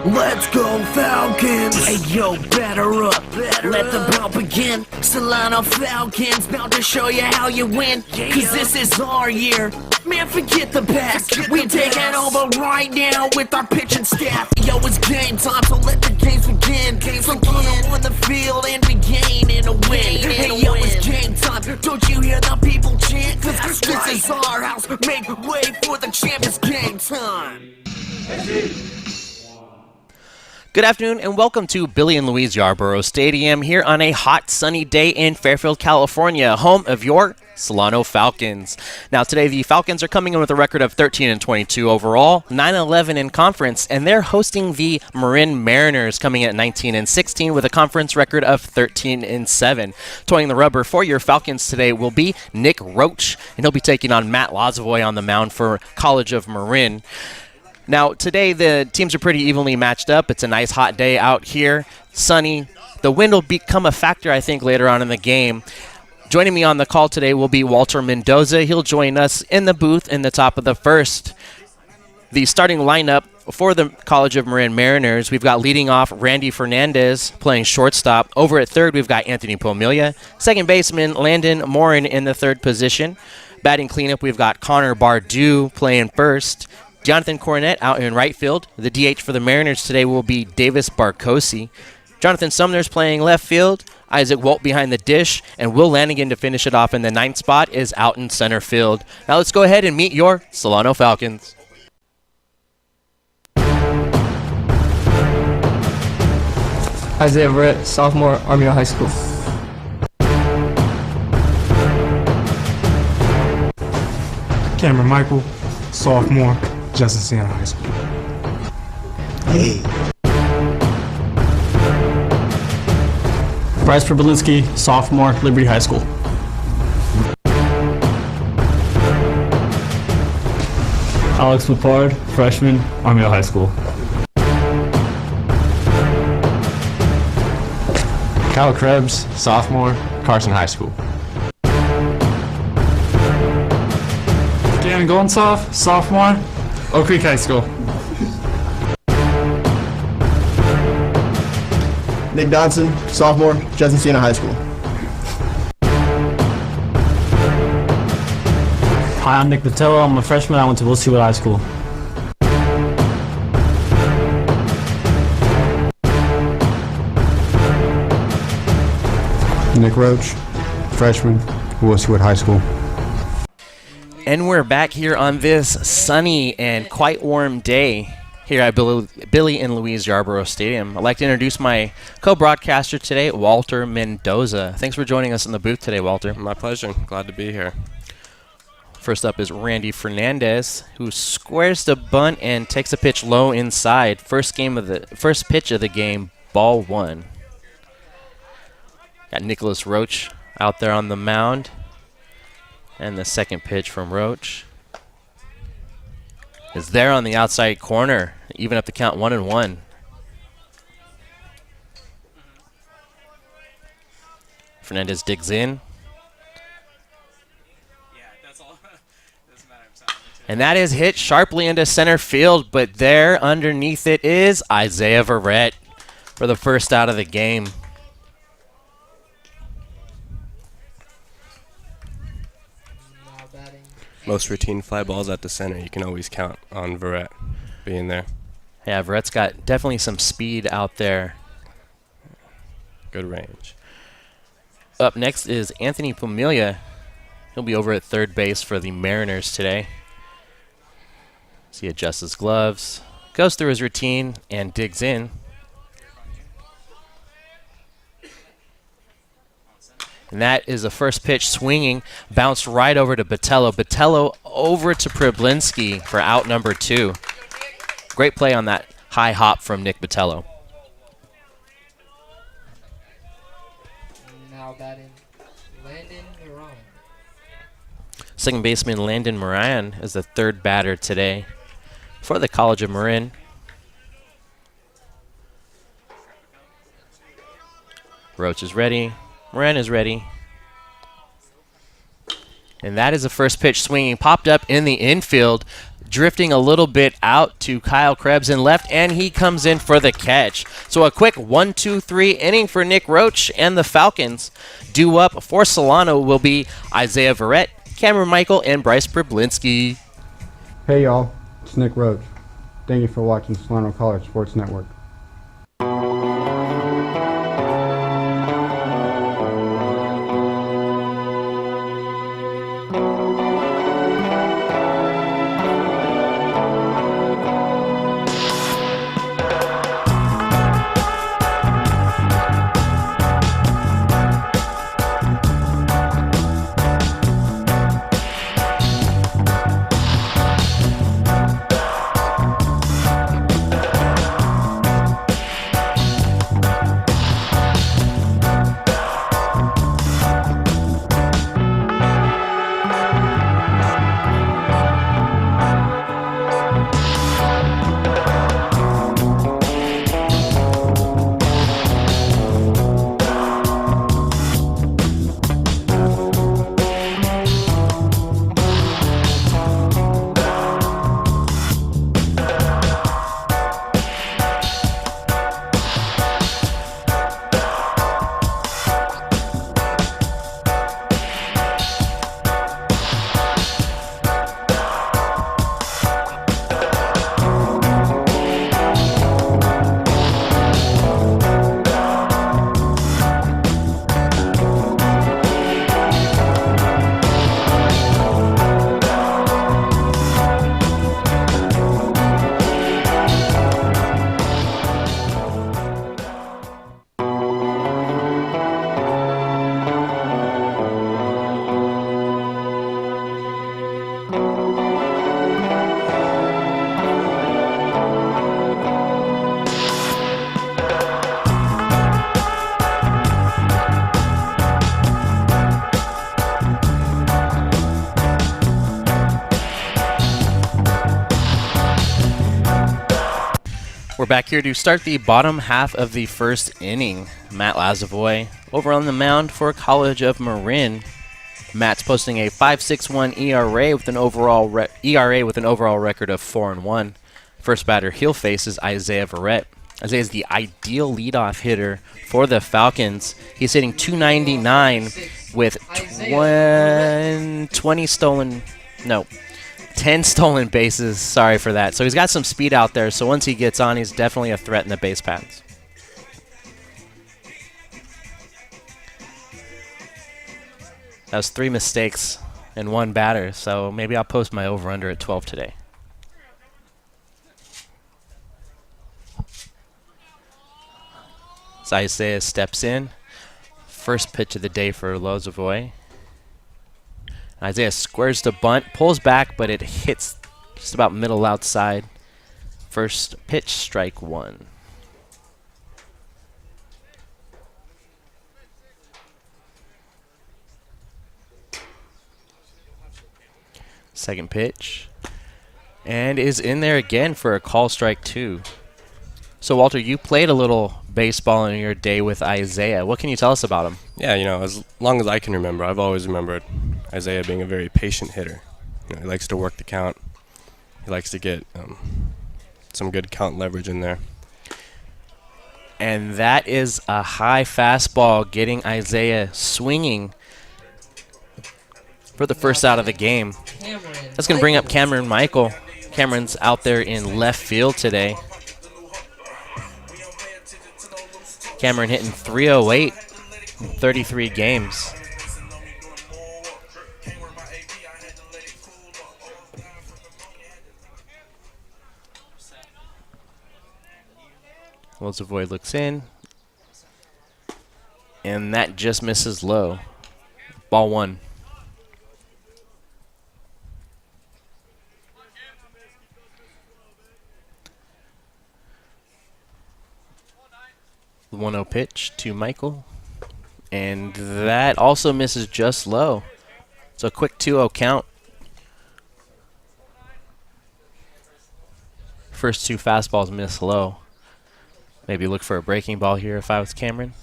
Let's go Falcons! Hey yo, batter up, let the ball begin. Solano Falcons, bout to show you how you win. Cause this is our year, man forget the past. We taking over right now with our pitching staff. Yo, it's game time, so let the games begin. So get on the field and begin in a win. Hey yo, it's game time, don't you hear the people chant? Cause this is our house, make way for the champions. Game time. Good afternoon and welcome to Billy and Louise Yarborough Stadium here on a hot sunny day in Fairfield, California, home of your Solano Falcons. Now today the Falcons are coming in with a record of 13-22 overall, 9-11 in conference, and they're hosting the Marin Mariners coming in at 19-16 with a conference record of 13-7. Toying the rubber for your Falcons today will be Nick Roach, and he'll be taking on Matt Lazovoy on the mound for College of Marin. Now, today the teams are pretty evenly matched up. It's a nice hot day out here, sunny. The wind will become a factor, I think, later on in the game. Joining me on the call today will be Walter Mendoza. He'll join us in the booth in the top of the first. The starting lineup for the College of Marin Mariners, we've got leading off Randy Fernandez playing shortstop. Over at third, we've got Anthony Pomilia. Second baseman, Landon Morin in the third position. Batting cleanup, we've got Connor Bardue playing first. Jonathan Cornett out in right field. The DH for the Mariners today will be Davis Barcosi. Jonathan Sumner's playing left field. Isaac Walt behind the dish. And Will Lanigan to finish it off in the ninth spot is out in center field. Now let's go ahead and meet your Solano Falcons. Isaiah Verrett, sophomore, Army High School. Cameron Michael, sophomore, Justin Siena High School. Hey. Bryce Probolinski, sophomore, Liberty High School. Alex Lepard, freshman, Army High School. Kyle Krebs, sophomore, Carson High School. Gannon Goldensoff, sophomore, Oak Creek High School. Nick Dodson, sophomore, Justin Siena High School. Hi, I'm Nick Botello. I'm a freshman. I went to Will Seward High School. Nick Roach, freshman, Will Seward High School. And we're back here on this sunny and quite warm day here at Billy and Louise Yarborough Stadium. I'd like to introduce my co-broadcaster today, Walter Mendoza. Thanks for joining us in the booth today, Walter. My pleasure. Glad to be here. First up is Randy Fernandez, who squares the bunt and takes a pitch low inside. First pitch of the game, ball one. Got Nicholas Roach out there on the mound. And the second pitch from Roach is there on the outside corner, even up the count 1-1. Fernandez digs in. And that is hit sharply into center field, but there underneath it is Isaiah Verrett for the first out of the game. Most routine fly balls at the center, you can always count on Verrett being there. Yeah, Verrett's got definitely some speed out there. Good range. Up next is Anthony Pomilia. He'll be over at third base for the Mariners today. So he adjusts his gloves, goes through his routine, and digs in. And that is the first pitch swinging, bounced right over to Botello. Botello over to Priblinski for out number 2. Great play on that high hop from Nick Botello. Now batting, Landon Moran. Second baseman Landon Moran is the third batter today. for the College of Marin. Roach is ready. Moran is ready. And that is the first pitch swinging. Popped up in the infield. Drifting a little bit out to Kyle Krebs in left, and he comes in for the catch. So a quick 1-2-3 inning for Nick Roach and the Falcons. Due up for Solano will be Isaiah Verrett, Cameron Michael, and Bryce Priblinski. Hey y'all, it's Nick Roach. Thank you for watching Solano College Sports Network. We're back here to start the bottom half of the first inning. Matt Lazavoy over on the mound for College of Marin. Matt's posting a 5.61 ERA with an overall record of 4-1. First batter he'll face is Isaiah Verrett. Isaiah is the ideal leadoff hitter for the Falcons. He's hitting .299 with 10 stolen bases. Sorry for that. So he's got some speed out there. So once he gets on, he's definitely a threat in the base paths. That was 3 mistakes and 1 batter. So maybe I'll post my over-under at 12 today. So Isaiah steps in. First pitch of the day for Lazavoy. Isaiah squares the bunt, pulls back, but it hits just about middle outside. First pitch, strike 1. Second pitch. And is in there again for a call, strike 2. So, Walter, you played a little baseball in your day with Isaiah. What can you tell us about him? Yeah, as long as I can remember, I've always remembered Isaiah being a very patient hitter. He likes to work the count. He likes to get some good count leverage in there. And that is a high fastball getting Isaiah swinging for the first out of the game. That's going to bring up Cameron Michael. Cameron's out there in left field today. Cameron hitting .308 in 33 games. Lazavoy looks in. And that just misses low. Ball 1. The 1-0 pitch to Michael. And that also misses just low. So a quick 2-0 count. First two fastballs miss low. Maybe look for a breaking ball here if I was Cameron.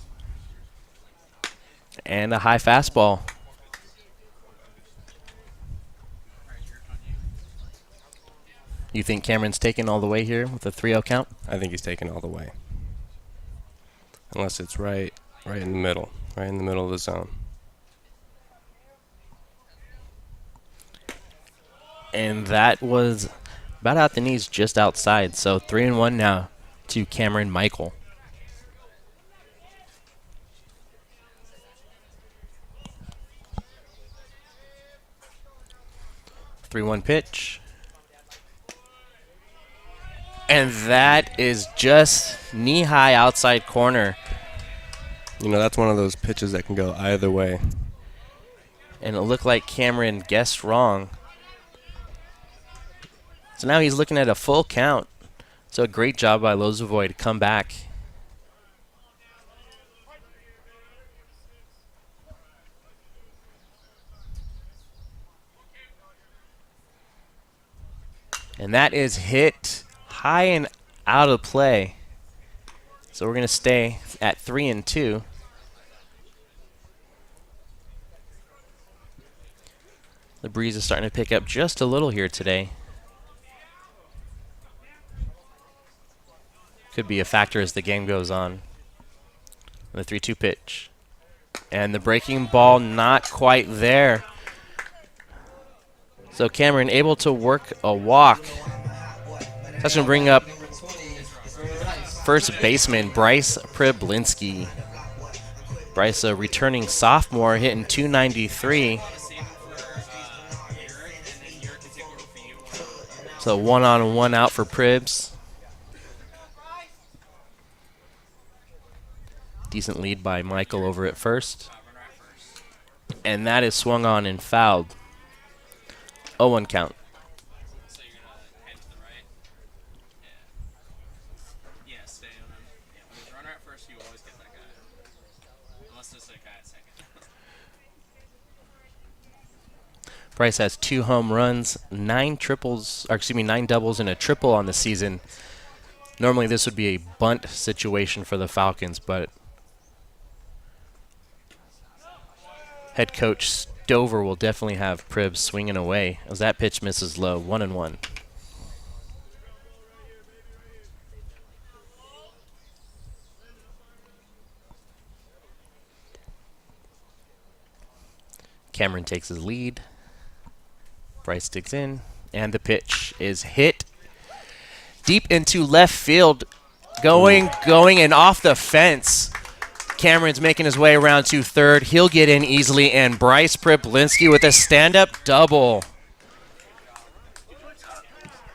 And a high fastball. You think Cameron's taking all the way here with a 3-0 count? I think he's taking all the way. Unless it's right in the middle of the zone. And that was about out the knees, just outside. So 3-1 now to Cameron Michael. Three-one pitch. And that is just knee-high outside corner. You know, that's one of those pitches that can go either way. And it looked like Cameron guessed wrong. So now he's looking at a full count. So a great job by Lozovoy to come back. And that is hit high and out of play. So we're going to stay at 3-2. The breeze is starting to pick up just a little here today. Could be a factor as the game goes on. The 3-2 pitch. And the breaking ball not quite there. So Cameron able to work a walk. That's going to bring up first baseman Bryce Priblinski. Bryce, a returning sophomore, hitting .293. So 1-on-1 out for Pribs. Decent lead by Michael over at first. And that is swung on and fouled. 0-1 count. Bryce has 2 home runs, 9 doubles and a triple on the season. Normally this would be a bunt situation for the Falcons, but head coach Stover will definitely have Pribs swinging away as that pitch misses low, 1-1. Cameron takes his lead. Bryce digs in, and the pitch is hit deep into left field. Going, and off the fence. Cameron's making his way around to third. He'll get in easily, and Bryce Priblinski with a stand-up double.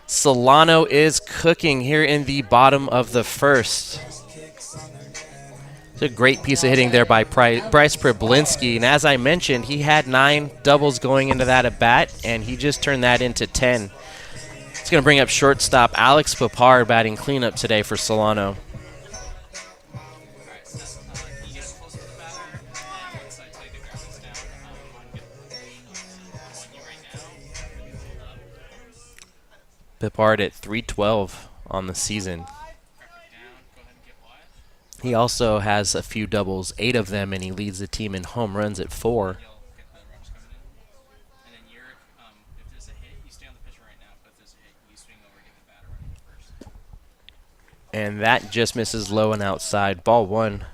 Solano is cooking here in the bottom of the first. It's a great piece of hitting there by Bryce Priblinski. And as I mentioned, he had 9 doubles going into that at bat, and he just turned that into 10. It's going to bring up shortstop Alex Papard batting cleanup today for Solano. Papard at .312 on the season. He also has a few doubles, 8 of them, and he leads the team in home runs at 4. And that just misses low and outside. Ball 1.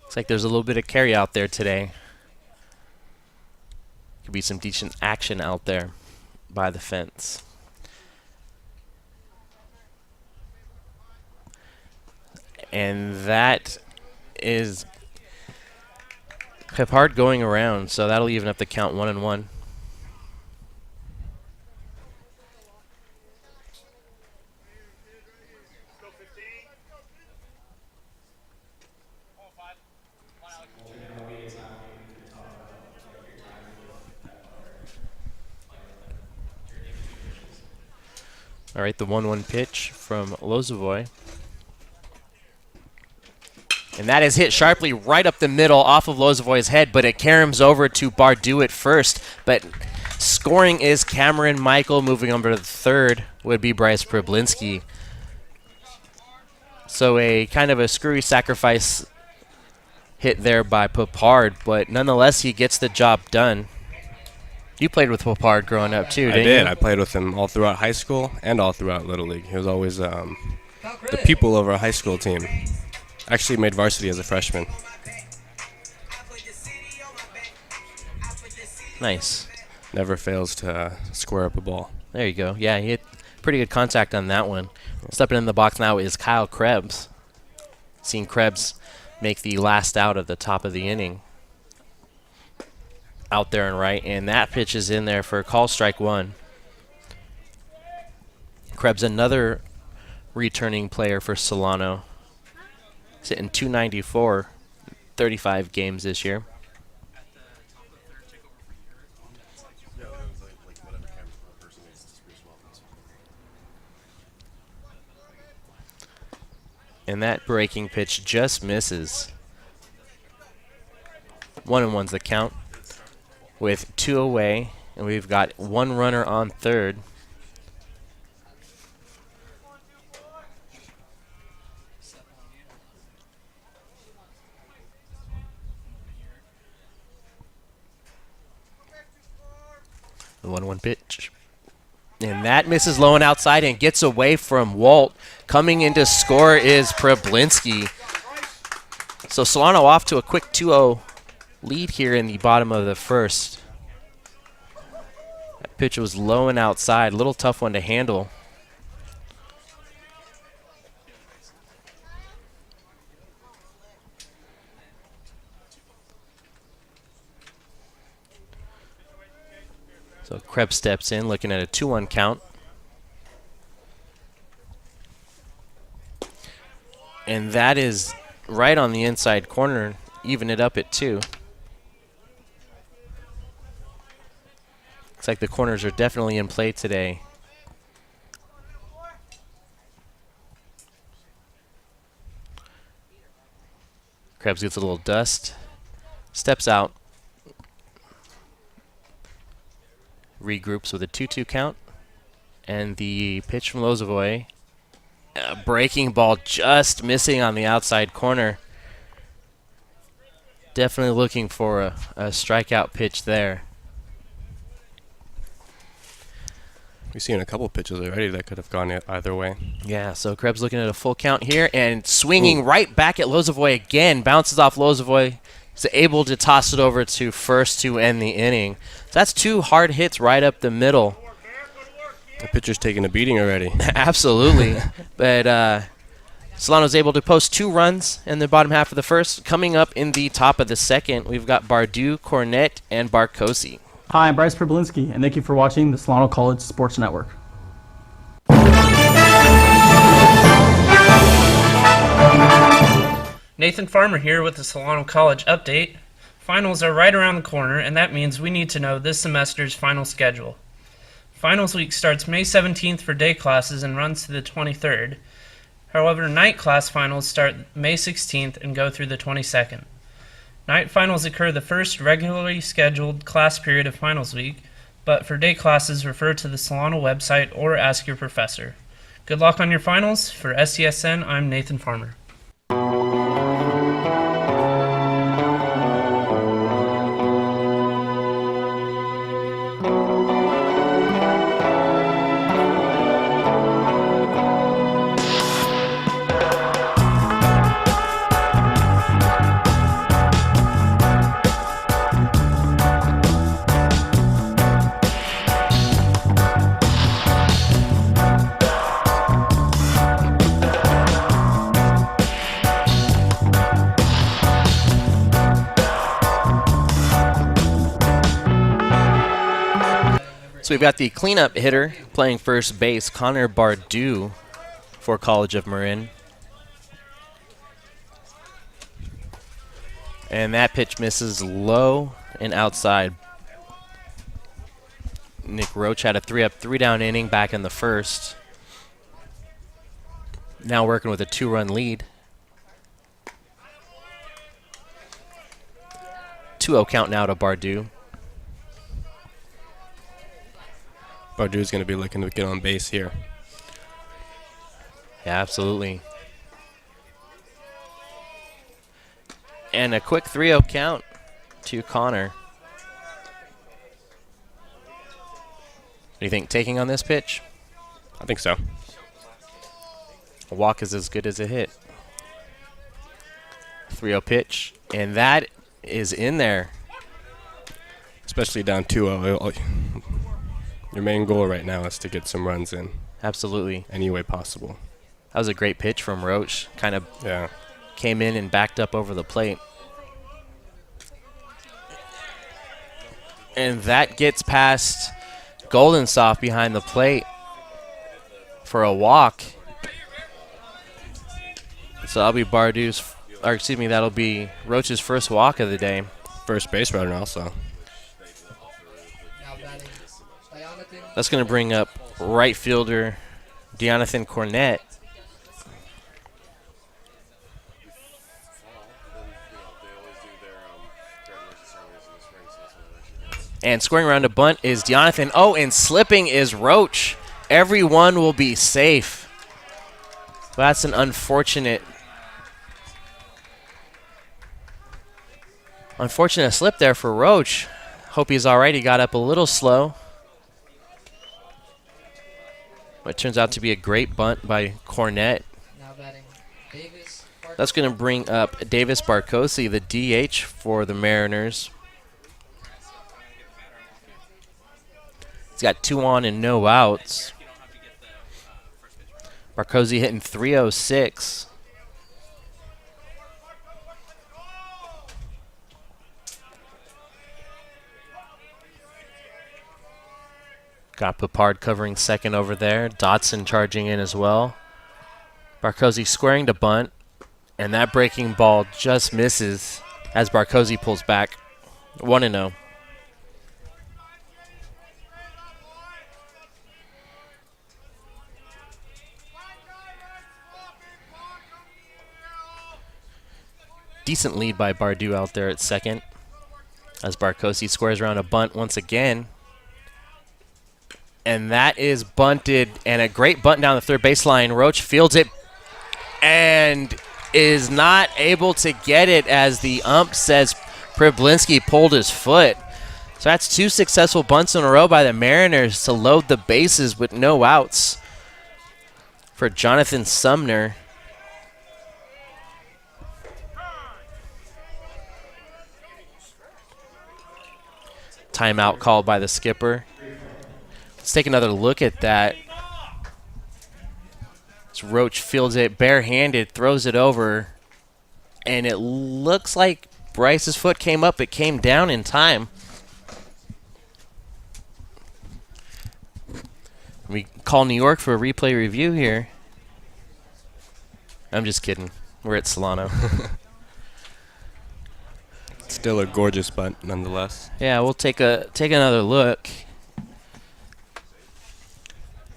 Looks like there's a little bit of carry out there today. Could be some decent action out there by the fence. And that is Papard going around, so that'll even up the count 1-1. All right, the 1-1 pitch from Lozovoy. And that is hit sharply right up the middle off of Lozovoy's head, but it caroms over to Bardou at first. But scoring is Cameron Michael. Moving over to the third would be Bryce Problinski. So a kind of a screwy sacrifice hit there by Popard, but nonetheless he gets the job done. You played with Popard growing up too, didn't you? I did. I played with him all throughout high school and all throughout Little League. He was always the pupil of our high school team. Actually made varsity as a freshman. Nice. Never fails to square up a ball. There you go. Yeah, he hit pretty good contact on that one. Stepping in the box now is Kyle Krebs. Seeing Krebs make the last out of the top of the inning. Out there and right, and that pitch is in there for call strike one. Krebs, another returning player for Solano. He's hitting .294, 35 games this year. And that breaking pitch just misses. 1-1's the count with 2 away, and we've got 1 runner on third. The 1-1 pitch. And that misses low and outside and gets away from Walt. Coming in to score is Problinski. So Solano off to a quick 2-0 lead here in the bottom of the first. That pitch was low and outside. A little tough one to handle. So Krebs steps in, looking at a 2-1 count. And that is right on the inside corner, even it up at 2. Looks like the corners are definitely in play today. Krebs gets a little dust, steps out, regroups with a 2-2 count, and the pitch from Lozovoy. Breaking ball just missing on the outside corner. Definitely looking for a strikeout pitch there. We've seen a couple pitches already that could have gone either way. Yeah, so Krebs looking at a full count here and swinging right back at Lozovoy again. Bounces off Lozovoy. He's able to toss it over to first to end the inning. So that's 2 hard hits right up the middle. The pitcher's taking a beating already. Absolutely. But Solano's able to post 2 runs in the bottom half of the first. Coming up in the top of the second, we've got Bardou, Cornett, and Barkosi. Hi, I'm Bryce Problinski, and thank you for watching the Solano College Sports Network. Nathan Farmer here with the Solano College update. Finals are right around the corner, and that means we need to know this semester's final schedule. Finals week starts May 17th for day classes and runs to the 23rd. However, night class finals start May 16th and go through the 22nd. Night finals occur the first regularly scheduled class period of finals week, but for day classes, refer to the Solano website or ask your professor. Good luck on your finals. For SCSN, I'm Nathan Farmer. So we've got the cleanup hitter playing first base, Connor Bardou for College of Marin. And that pitch misses low and outside. Nick Roach had a 3-up, 3-down inning back in the first. Now working with a 2-run lead. 2-0 count now to Bardu. Bardu's going to be looking to get on base here. Yeah, absolutely. And a quick 3-0 count to Connor. What do you think, taking on this pitch? I think so. A walk is as good as a hit. 3-0 pitch, and that is in there. Especially down 2-0. Your main goal right now is to get some runs in. Absolutely. Any way possible. That was a great pitch from Roach. Kind of came in and backed up over the plate. And that gets past Goldensoft behind the plate for a walk. So that'll be that'll be Roach's first walk of the day. First base runner also. That's going to bring up right fielder Deonathan Cornett. And scoring around a bunt is Deonathan. Oh, and slipping is Roach. Everyone will be safe. That's an unfortunate slip there for Roach. Hope he's all right. He got up a little slow. But it turns out to be a great bunt by Cornett. That's going to bring up Davis Barcosi, the DH for the Mariners. He's got 2 on and no outs. Barcosi hitting .306. Got Papard covering second over there. Dotson charging in as well. Barcosi squaring to bunt. And that breaking ball just misses as Barcosi pulls back. 1-0. Decent lead by Bardu out there at second as Barcosi squares around a bunt once again. And that is bunted, and a great bunt down the third baseline. Roach fields it and is not able to get it as the ump says Priblinski pulled his foot. So that's 2 successful bunts in a row by the Mariners to load the bases with no outs for Jonathan Sumner. Timeout called by the skipper. Let's take another look at that. As Roach fields it barehanded, throws it over, and it looks like Bryce's foot came up. It came down in time. We call New York for a replay review here. I'm just kidding. We're at Solano. Still a gorgeous bunt, nonetheless. Yeah, we'll take another look.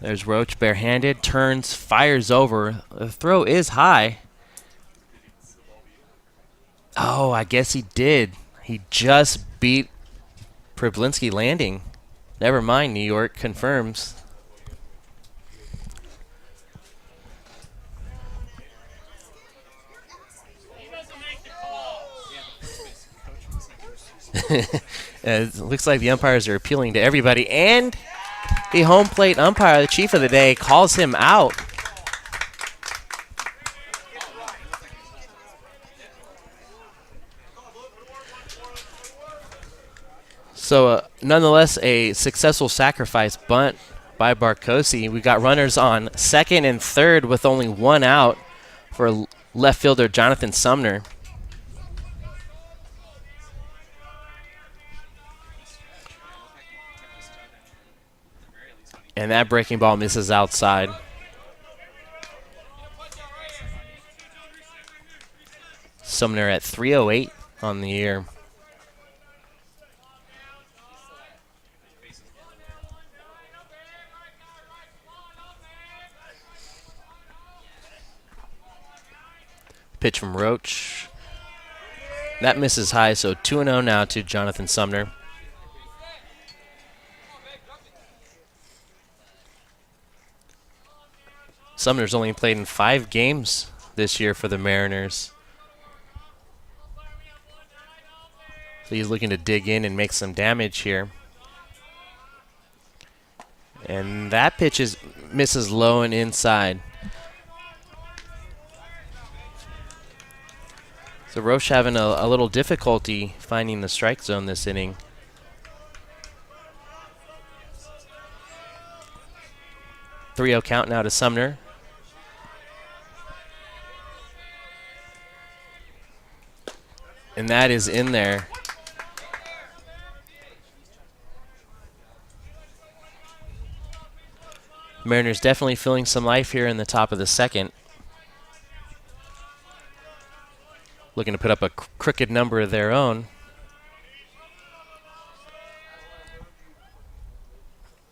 There's Roach barehanded, turns, fires over. The throw is high. Oh, I guess he did. He just beat Priblinski landing. Never mind, New York confirms. It looks like the umpires are appealing to everybody, and the home plate umpire, the chief of the day, calls him out. So, nonetheless, a successful sacrifice bunt by Barcosi. We got runners on second and third with only 1 out for left fielder Jonathan Sumner. And that breaking ball misses outside. Sumner at 308 on the year. Pitch from Roach. That misses high, so 2-0 now to Jonathan Sumner. Sumner's only played in 5 games this year for the Mariners. So he's looking to dig in and make some damage here. And that pitch misses low and inside. So Roche having a little difficulty finding the strike zone this inning. Three-0 count now to Sumner. And that is in there. Mariners definitely feeling some life here in the top of the second. Looking to put up a crooked number of their own.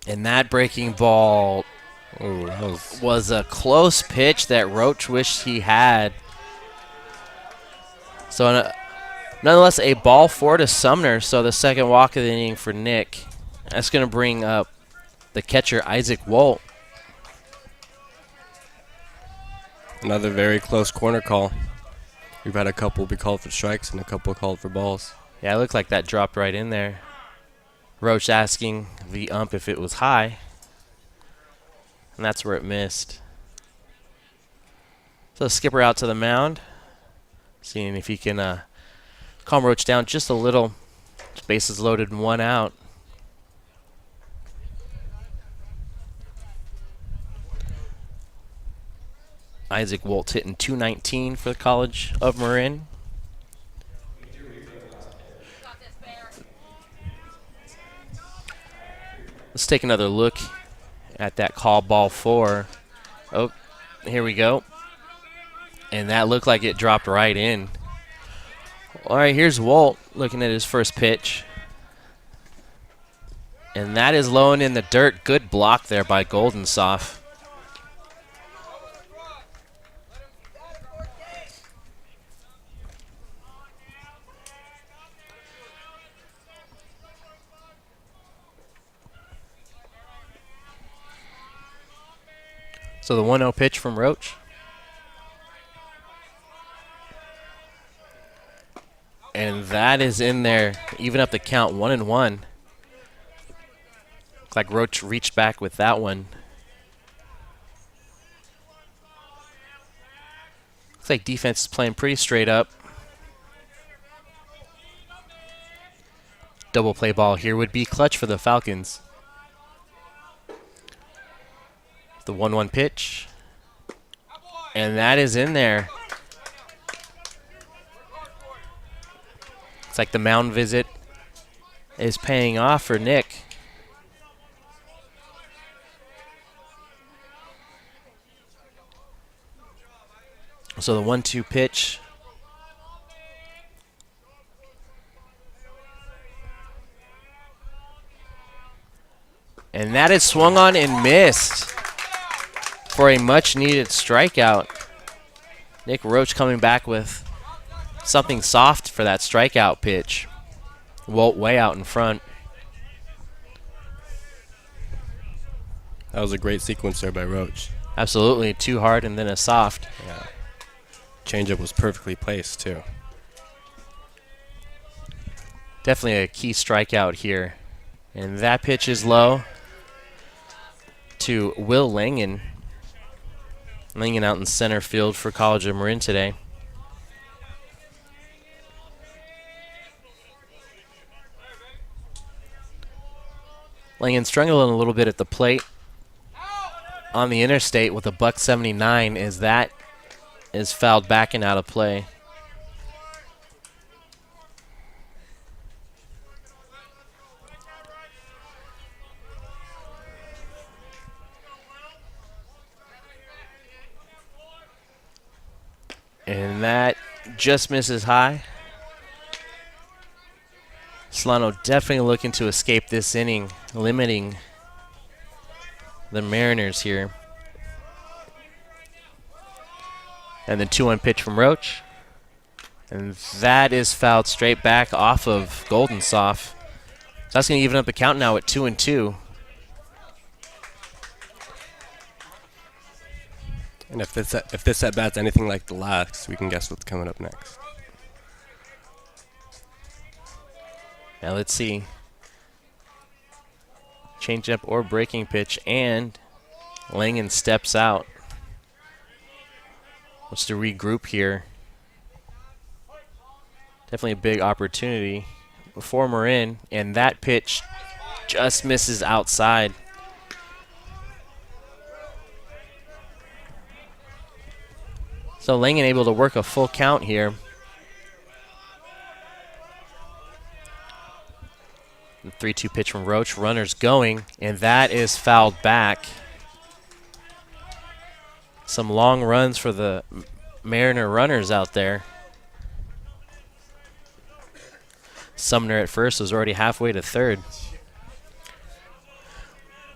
And that breaking ball was a close pitch that Roach wished he had. So nonetheless, a ball 4 to Sumner. So the second walk of the inning for Nick. That's going to bring up the catcher, Isaac Wolt. Another very close corner call. We've had a couple be called for strikes and a couple called for balls. Yeah, it looked like that dropped right in there. Roach asking the ump if it was high. And that's where it missed. So skipper out to the mound. Seeing if he can calm Roach down just a little. Bases loaded and 1 out. Isaac Wolt hitting .219 for the College of Marin. Let's take another look at that call, ball 4. Oh, here we go. And that looked like it dropped right in. All right, here's Wolt looking at his first pitch. And that is low and in the dirt. Good block there by Goldensoff. So the 1-0 pitch from Roach. And that is in there, even up the count, 1-1. Looks like Roach reached back with that one. Looks like defense is playing pretty straight up. Double play ball here would be clutch for the Falcons. The 1-1 pitch. And that is in there. It's like the mound visit is paying off for Nick. So the 1-2 pitch. And that is swung on and missed for a much-needed strikeout. Nick Roach coming back with something soft for that strikeout pitch. Wolt way out in front. That was a great sequence there by Roach. Absolutely, 2 hard and then a soft. Yeah. Changeup was perfectly placed, too. Definitely a key strikeout here. And that pitch is low to Will Langen. Langen out in center field for College of Marin today. Langen struggling a little bit at the plate on the interstate with a .179 as that is fouled back and out of play. And that just misses high. Solano definitely looking to escape this inning, limiting the Mariners here. And the 2-1 pitch from Roach. And that is fouled straight back off of Goldensoft. So that's going to even up the count now at 2-2. And if this at bat's anything like the last, we can guess what's coming up next. Now let's see. Changeup or breaking pitch, and Langen steps out. Wants to regroup here. Definitely a big opportunity for Marin, and that pitch just misses outside. So Langen able to work a full count here. The 3-2 pitch from Roach, runners going, and that is fouled back. Some long runs for the Mariner runners out there. Sumner at first was already halfway to third.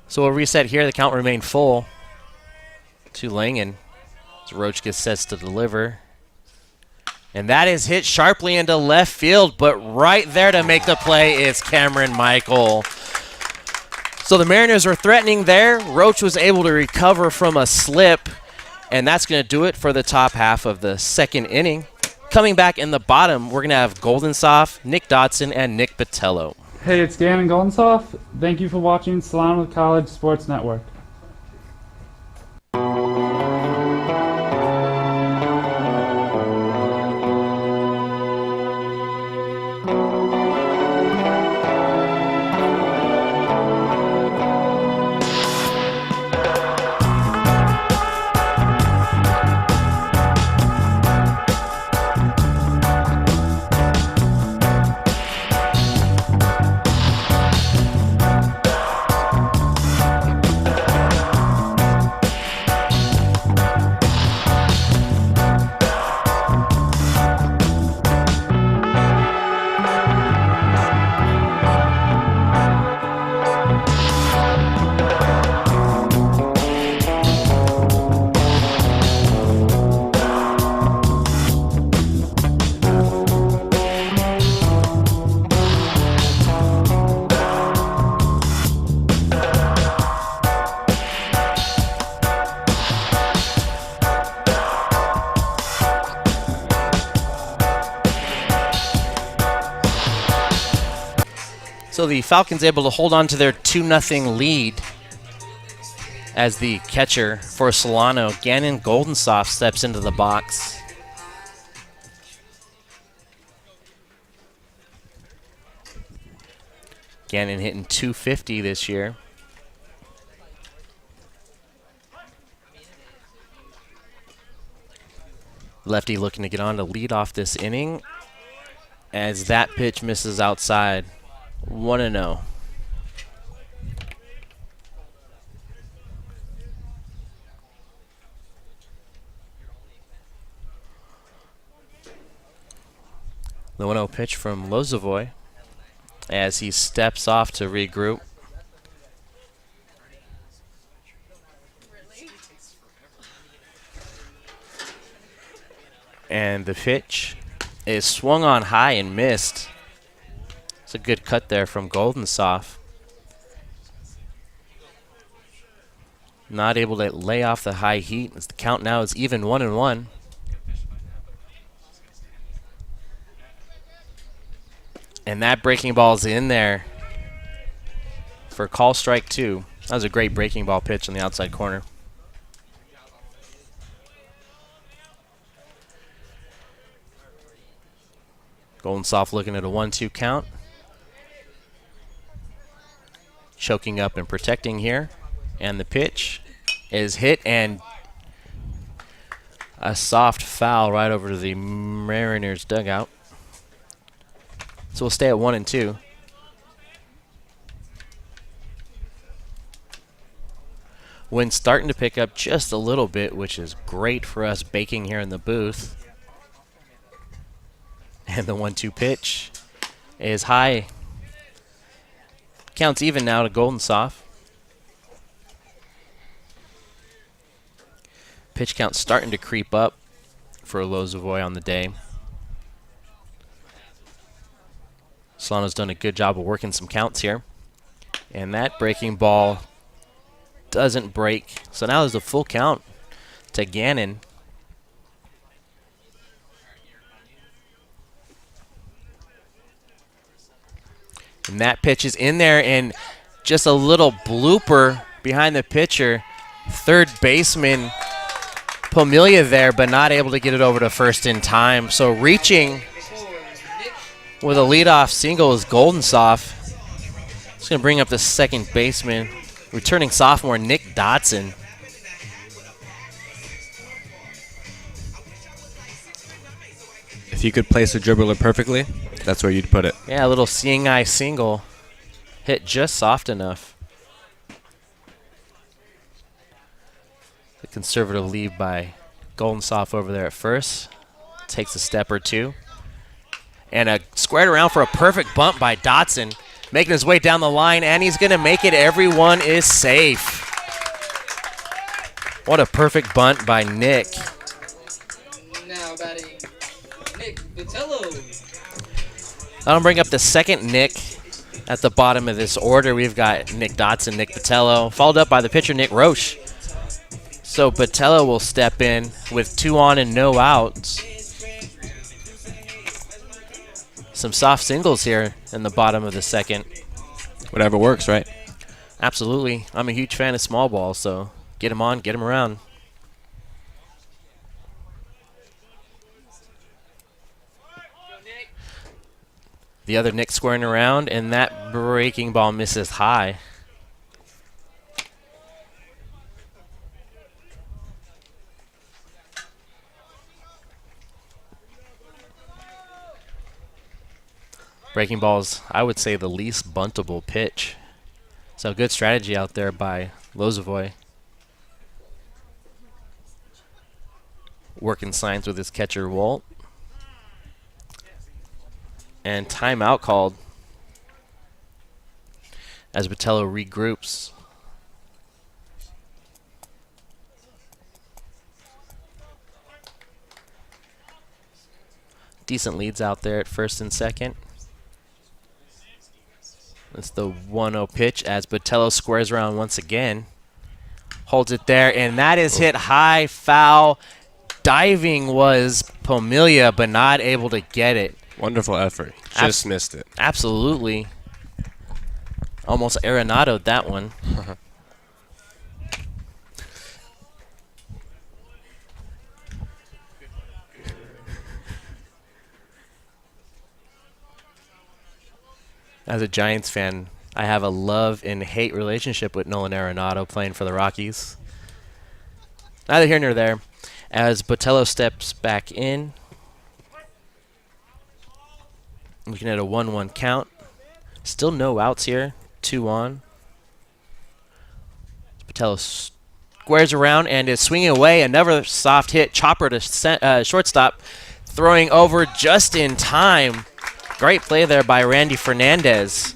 So we'll reset here. The count remained full to Langen as Roach gets sets to deliver. And that is hit sharply into left field, but right there to make the play is Cameron Michael. So the Mariners were threatening there. Roach was able to recover from a slip, and that's going to do it for the top half of the second inning. Coming back in the bottom, we're going to have Goldensoft, Nick Dotson, and Nick Botello. Hey, it's Gannon Goldensoft. Thank you for watching Solano College Sports Network. So the Falcons able to hold on to their 2-0 lead as the catcher for Solano, Gannon Goldensoft, steps into the box. Gannon hitting .250 this year. Lefty looking to get on to lead off this inning as that pitch misses outside. 1-0. The 1-0 pitch from Lozovoy as he steps off to regroup. And the pitch is swung on high and missed. It's a good cut there from Goldensoft. Not able to lay off the high heat as the count now is even 1-1. And that breaking ball is in there for call strike 2. That was a great breaking ball pitch on the outside corner. Goldensoft looking at a 1-2 count. Choking up and protecting here. And the pitch is hit, and a soft foul right over to the Mariners dugout. So we'll stay at 1-2. Wind's starting to pick up just a little bit, which is great for us baking here in the booth. And the 1-2 pitch is high. Counts even now to Goldensoft. Pitch count starting to creep up for Lozovoy on the day. Solano's done a good job of working some counts here. And that breaking ball doesn't break. So now there's a full count to Gannon. And that pitch is in there, and just a little blooper behind the pitcher. Third baseman Pomilia there, but not able to get it over to first in time. So reaching with a leadoff single is Goldensoff. It's going to bring up the second baseman, returning sophomore Nick Dotson. If you could place a dribbler perfectly, that's where you'd put it. Yeah, a little seeing eye single. Hit just soft enough. The conservative lead by Goldensoff over there at first. Takes a step or two. And a squared around for a perfect bunt by Dotson. Making his way down the line, and he's going to make it. Everyone is safe. What a perfect bunt by Nick. Now batting, Nick Vitello. That'll bring up the second Nick at the bottom of this order. We've got Nick Dotson, Nick Botello, followed up by the pitcher Nick Roche. So Botello will step in with 2 on and no outs. Some soft singles here in the bottom of the second. Whatever works, right? Absolutely. I'm a huge fan of small ball, so get him on, get him around. The other Nick squaring around, and that breaking ball misses high. Breaking ball's, I would say, the least buntable pitch. So good strategy out there by Lozovoy. Working signs with his catcher, Walt. And timeout called as Botello regroups. Decent leads out there at first and second. That's the 1-0 pitch as Botello squares around once again. Holds it there, and that is hit high, foul. Diving was Pomilia, but not able to get it. Wonderful effort. Just missed it. Absolutely. Almost arenadoed that one. As a Giants fan, I have a love and hate relationship with Nolan Arenado playing for the Rockies. Neither here nor there. As Botello steps back in. Looking at a 1-1 count. Still no outs here. 2 on. Botello squares around and is swinging away. Another soft hit. Chopper to shortstop. Throwing over just in time. Great play there by Randy Fernandez.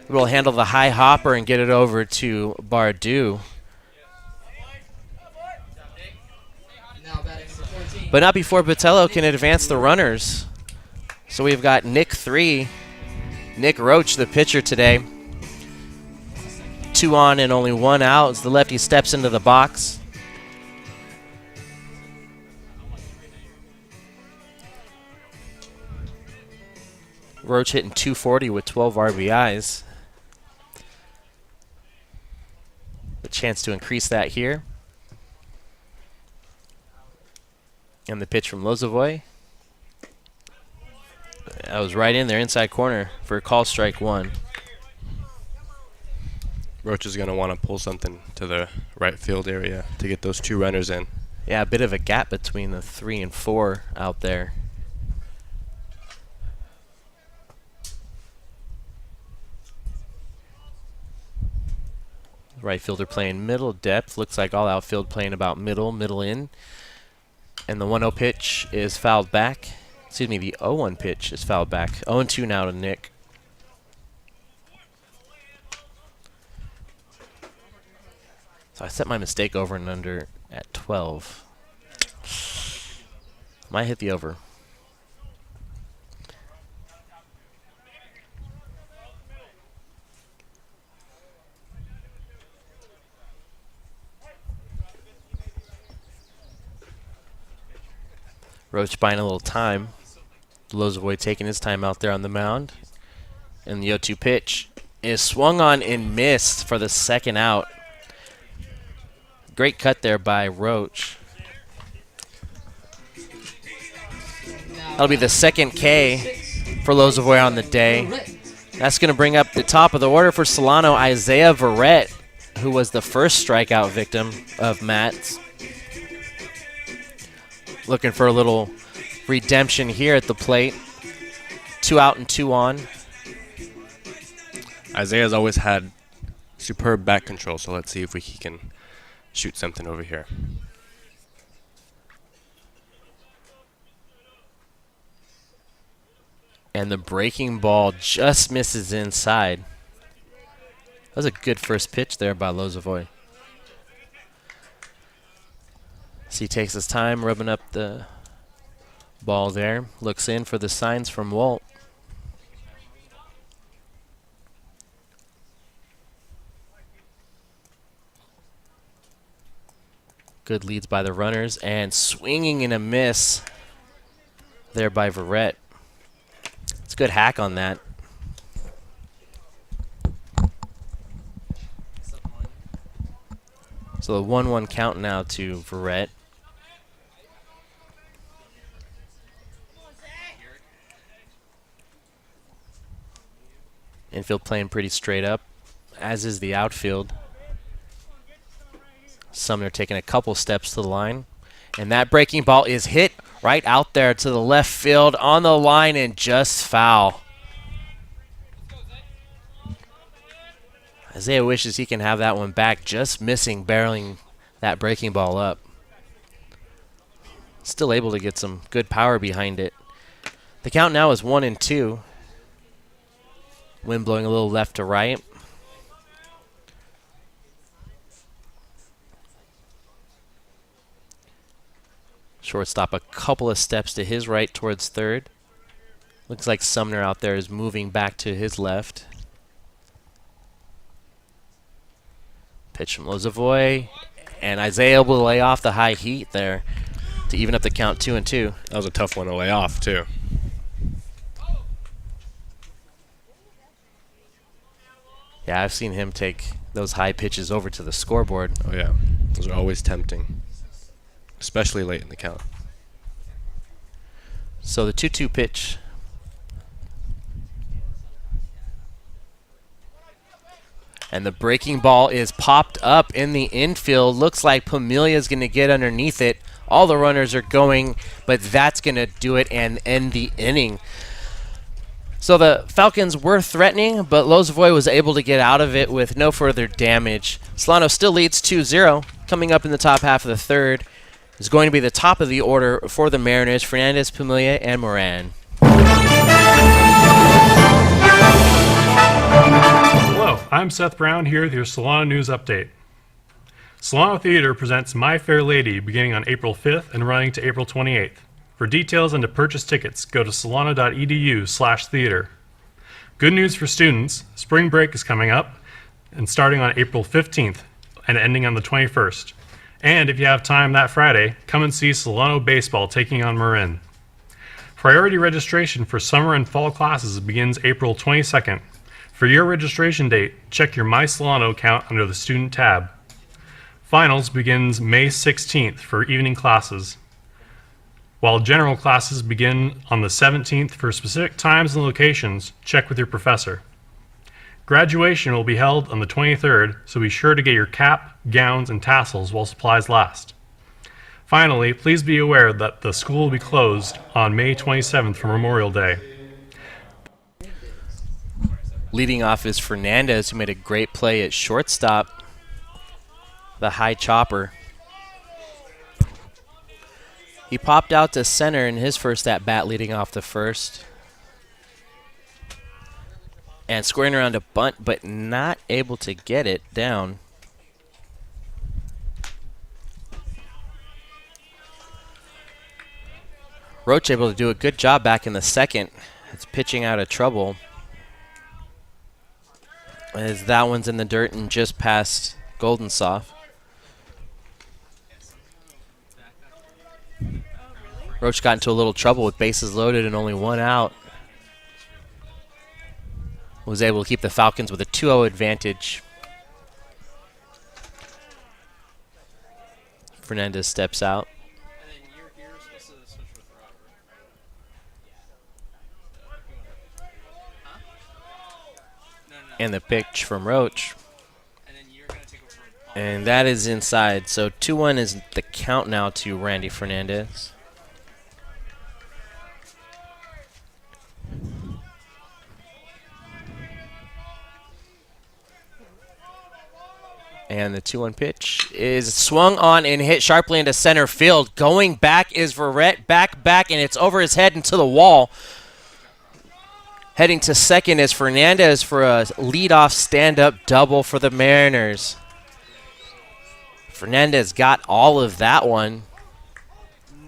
Will handle the high hopper and get it over to Bardou. But not before Botello can advance the runners. So we've got Nick 3, Nick Roche, the pitcher today. 2 on and only 1 out as the lefty steps into the box. Roche hitting .240 with 12 RBIs. A chance to increase that here. And the pitch from Lozovoy. That was right in there, inside corner for a call, strike 1. Roach is going to want to pull something to the right field area to get those 2 runners in. Yeah, a bit of a gap between the 3 and 4 out there. Right fielder playing middle depth. Looks like all outfield playing about middle in. And the 1-0 pitch is fouled back. Excuse me, the 0-1 pitch is fouled back. 0-2 now to Nick. So I set my mistake over and under at 12. Might hit the over. Roach buying a little time. Lozovoy taking his time out there on the mound. And the 0-2 pitch is swung on and missed for the second out. Great cut there by Roach. That'll be the second K for Lozovoy on the day. That's going to bring up the top of the order for Solano, Isaiah Verrett, who was the first strikeout victim of Matt's. Looking for a little redemption here at the plate. 2 out and 2 on. Isaiah's always had superb back control, so let's see if he can shoot something over here. And the breaking ball just misses inside. That was a good first pitch there by Lozovoy. So he takes his time rubbing up the ball there. Looks in for the signs from Walt. Good leads by the runners, and swinging and a miss there by Verrett. It's a good hack on that. So the 1-1 count now to Verrett. Infield playing pretty straight up, as is the outfield. Sumner taking a couple steps to the line. And that breaking ball is hit right out there to the left field on the line and just foul. Isaiah wishes he can have that one back, just missing barreling that breaking ball up. Still able to get some good power behind it. The count now is 1-2. Wind blowing a little left to right. Shortstop a couple of steps to his right towards third. Looks like Sumner out there is moving back to his left. Pitch from Lozovoy. And Isaiah able to lay off the high heat there to even up the count 2-2. That was a tough one to lay off, too. Yeah, I've seen him take those high pitches over to the scoreboard. Oh, yeah. Those are always tempting, especially late in the count. So the 2-2 pitch. And the breaking ball is popped up in the infield. Looks like Pamelia's going to get underneath it. All the runners are going, but that's going to do it and end the inning. So the Falcons were threatening, but Lozovoy was able to get out of it with no further damage. Solano still leads 2-0. Coming up in the top half of the third is going to be the top of the order for the Mariners, Fernandez, Pamelia, and Moran. Hello, I'm Seth Brown here with your Solano News Update. Solano Theater presents My Fair Lady beginning on April 5th and running to April 28th. For details and to purchase tickets, go to solano.edu/theater. Good news for students, spring break is coming up and starting on April 15th and ending on the 21st. And if you have time that Friday, come and see Solano Baseball taking on Marin. Priority registration for summer and fall classes begins April 22nd. For your registration date, check your My Solano account under the Student tab. Finals begins May 16th for evening classes, while general classes begin on the 17th. For specific times and locations, check with your professor. Graduation will be held on the 23rd, so be sure to get your cap, gowns, and tassels while supplies last. Finally, please be aware that the school will be closed on May 27th for Memorial Day. Leading off is Fernandez, who made a great play at shortstop. The high chopper. He popped out to center in his first at-bat leading off the first. And squaring around a bunt, but not able to get it down. Roach able to do a good job back in the second. It's pitching out of trouble. As that one's in the dirt and just past Goldensoft. Roach got into a little trouble with bases loaded and only one out. Was able to keep the Falcons with a 2-0 advantage. Fernandez steps out. And the pitch from Roach. And that is inside. So 2-1 is the count now to Randy Fernandez. And the 2-1 pitch is swung on and hit sharply into center field. Going back is Verrett. Back, and it's over his head into the wall. Heading to second is Fernandez for a leadoff stand-up double for the Mariners. Fernandez got all of that one.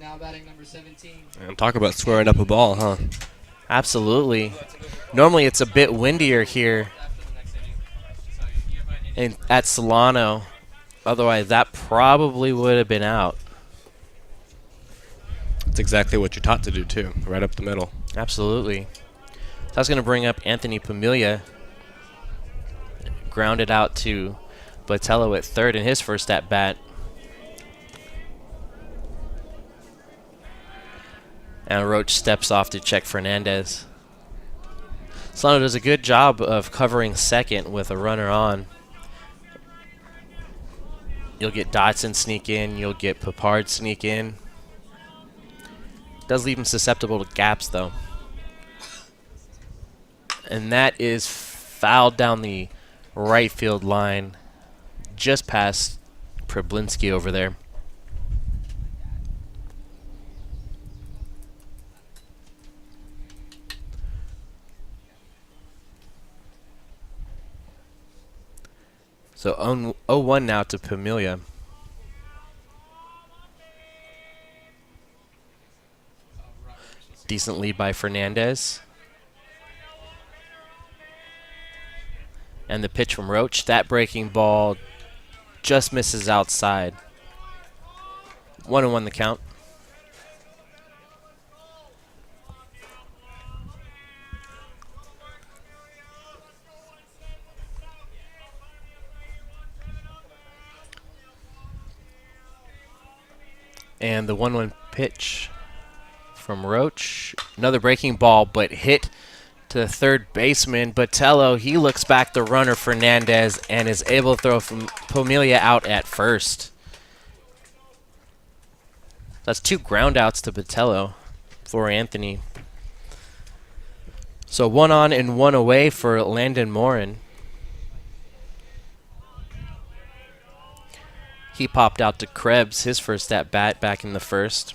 Now batting number 17. And talk about squaring up a ball, huh? Absolutely. Normally it's a bit windier here at Solano. Otherwise, that probably would have been out. That's exactly what you're taught to do, too. Right up the middle. Absolutely. So I was going to bring up Anthony Pamilia. Grounded out to Botello at third in his first at-bat. And Roach steps off to check Fernandez. Solano does a good job of covering second with a runner on. You'll get Dotson sneak in. You'll get Papard sneak in. Does leave him susceptible to gaps, though. And that is fouled down the right field line, just past Problinski over there. So 0-1 now to Pamilia. Decent lead by Fernandez. And the pitch from Roach. That breaking ball just misses outside. 1-1 the count. And the 1-1 pitch from Roach. Another breaking ball, but hit to the third baseman. Botello, he looks back the runner, Fernandez, and is able to throw from Pamilia out at first. That's 2 ground outs to Botello for Anthony. So 1 on and 1 away for Landon Morin. He popped out to Krebs, his first at-bat back in the first.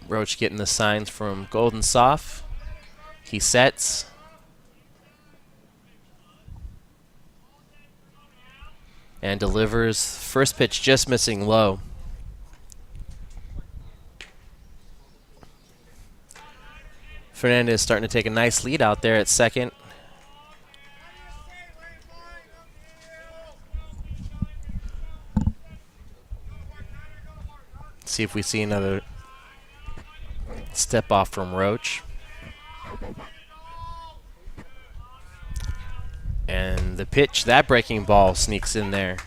Roach getting the signs from Golden Soft. He sets. And delivers. First pitch just missing low. Fernandez starting to take a nice lead out there at second. See if we see another step off from Roach. And the pitch, that breaking ball sneaks in there.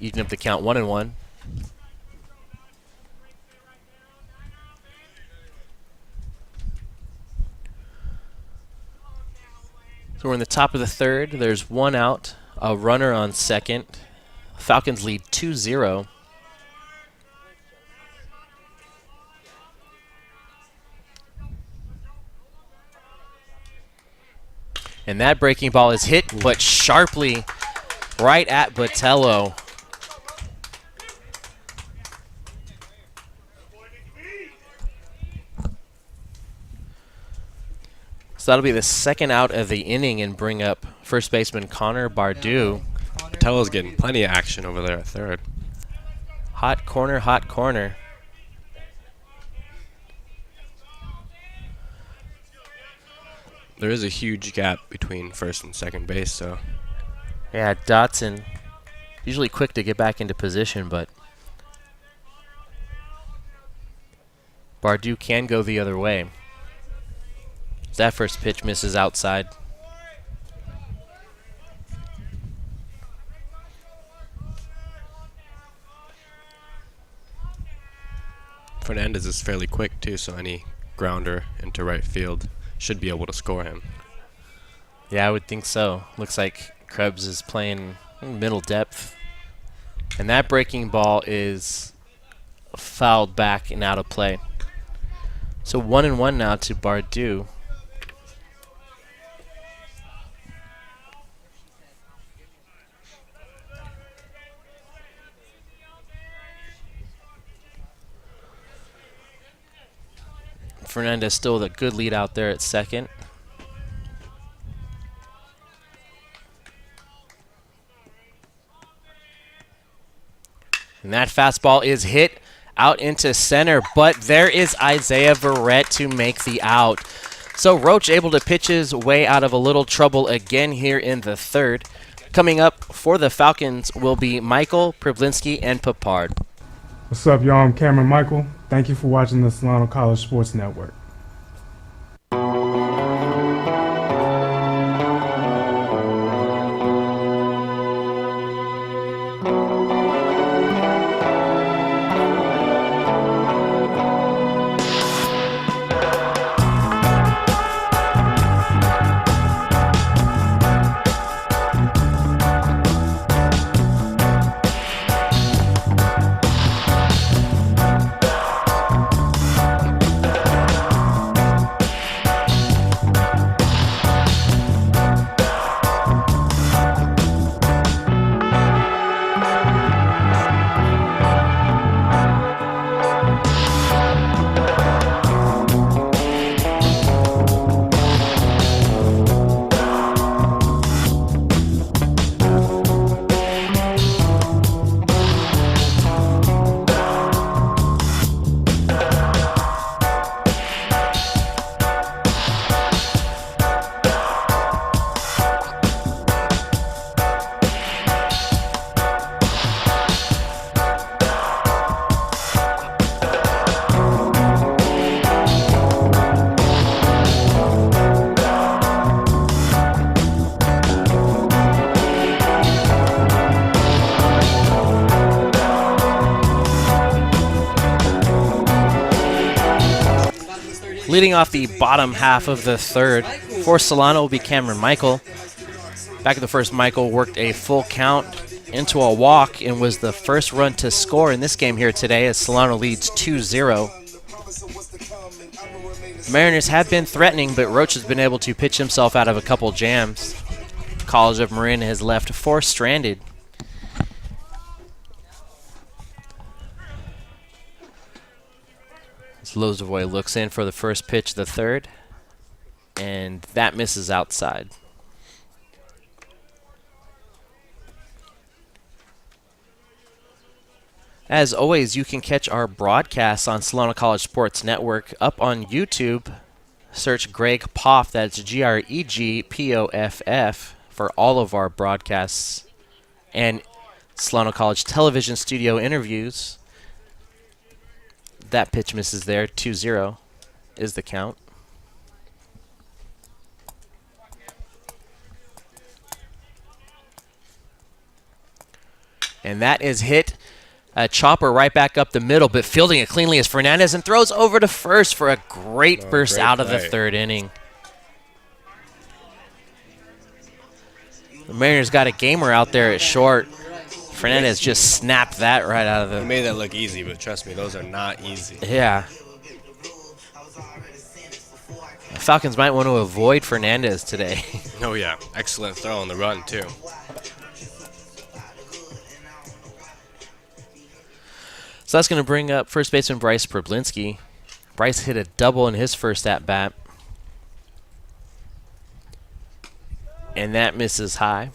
Even up the count 1-1. So we're in the top of the third. There's 1 out, a runner on second. Falcons lead 2-0. And that breaking ball is hit, but sharply right at Botello. So that'll be the second out of the inning and bring up first baseman Connor Bardou. Botello's getting plenty of action over there at third. Hot corner, hot corner. There is a huge gap between first and second base, so Yeah, Dotson, usually quick to get back into position, but Bardew can go the other way. That first pitch misses outside. Fernandez is fairly quick too, so any grounder into right field should be able to score him. Yeah, I would think so. Looks like Krebs is playing middle depth. And that breaking ball is fouled back and out of play. So 1-1 now to Bardew. Fernandez still with a good lead out there at second. And that fastball is hit out into center, but there is Isaiah Verrett to make the out. So Roach able to pitch his way out of a little trouble again here in the third. Coming up for the Falcons will be Michael, Problinski, and Papard. What's up, y'all? I'm Cameron Michael. Thank you for watching the Solano College Sports Network. Leading off the bottom half of the third for Solano will be Cameron Michael. Back at the first, Michael worked a full count into a walk and was the first run to score in this game here today as Solano leads 2-0. Mariners have been threatening, but Roach has been able to pitch himself out of a couple jams. College of Marin has left 4 stranded. Lozovoy looks in for the first pitch of the third, and that misses outside. As always, you can catch our broadcasts on Solano College Sports Network up on YouTube. Search Greg Poff, that's GregPoff, for all of our broadcasts and Solano College television studio interviews. That pitch misses there. 2-0 is the count. And that is hit. A chopper right back up the middle, but fielding it cleanly as Fernandez and throws over to first for a great burst out of the third inning. The Mariners got a gamer out there at short. Fernandez just snapped that right out of the... He made that look easy, but trust me, those are not easy. Yeah. The Falcons might want to avoid Fernandez today. Oh, yeah. Excellent throw on the run, too. So that's going to bring up first baseman Bryce Problinski. Bryce hit a double in his first at-bat. And that misses high.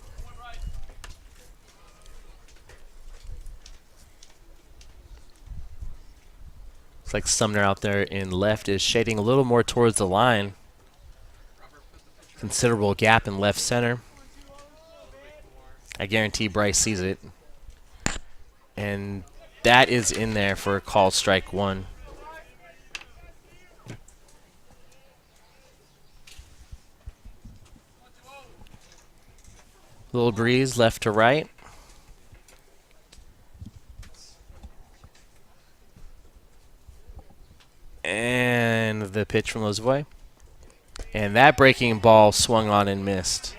Looks like Sumner out there in left is shading a little more towards the line. Considerable gap in left center. I guarantee Bryce sees it. And that is in there for call strike 1. Little breeze left to right. And the pitch from Lozovoy. And that breaking ball swung on and missed.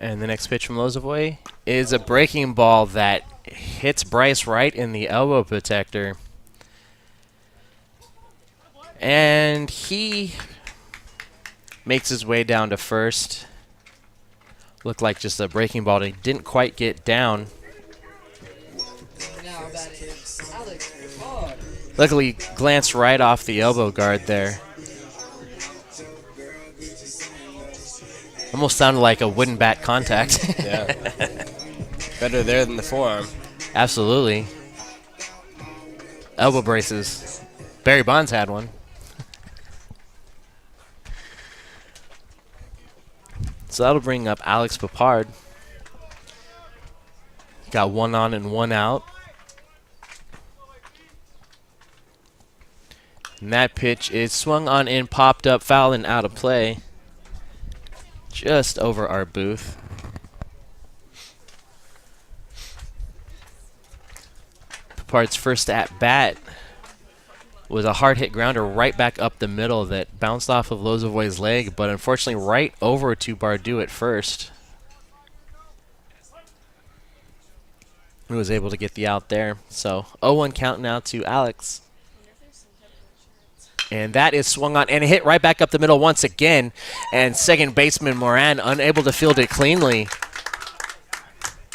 And the next pitch from Lozovoy is a breaking ball that hits Bryce right in the elbow protector. And he makes his way down to first. Looked like just a breaking ball. He didn't quite get down. Luckily, glanced right off the elbow guard there. Almost sounded like a wooden bat contact. Yeah. Better there than the forearm. Absolutely. Elbow braces. Barry Bonds had one. So that'll bring up Alex Papard. Got 1 on and 1 out. And that pitch is swung on in, popped up, foul, and out of play. Just over our booth. Papard's first at bat was a hard hit grounder right back up the middle that bounced off of Lozovoy's leg, but unfortunately right over to Bardu at first. He was able to get the out there. So 0-1 count now to Alex. And that is swung on and hit right back up the middle once again. And second baseman Moran unable to field it cleanly.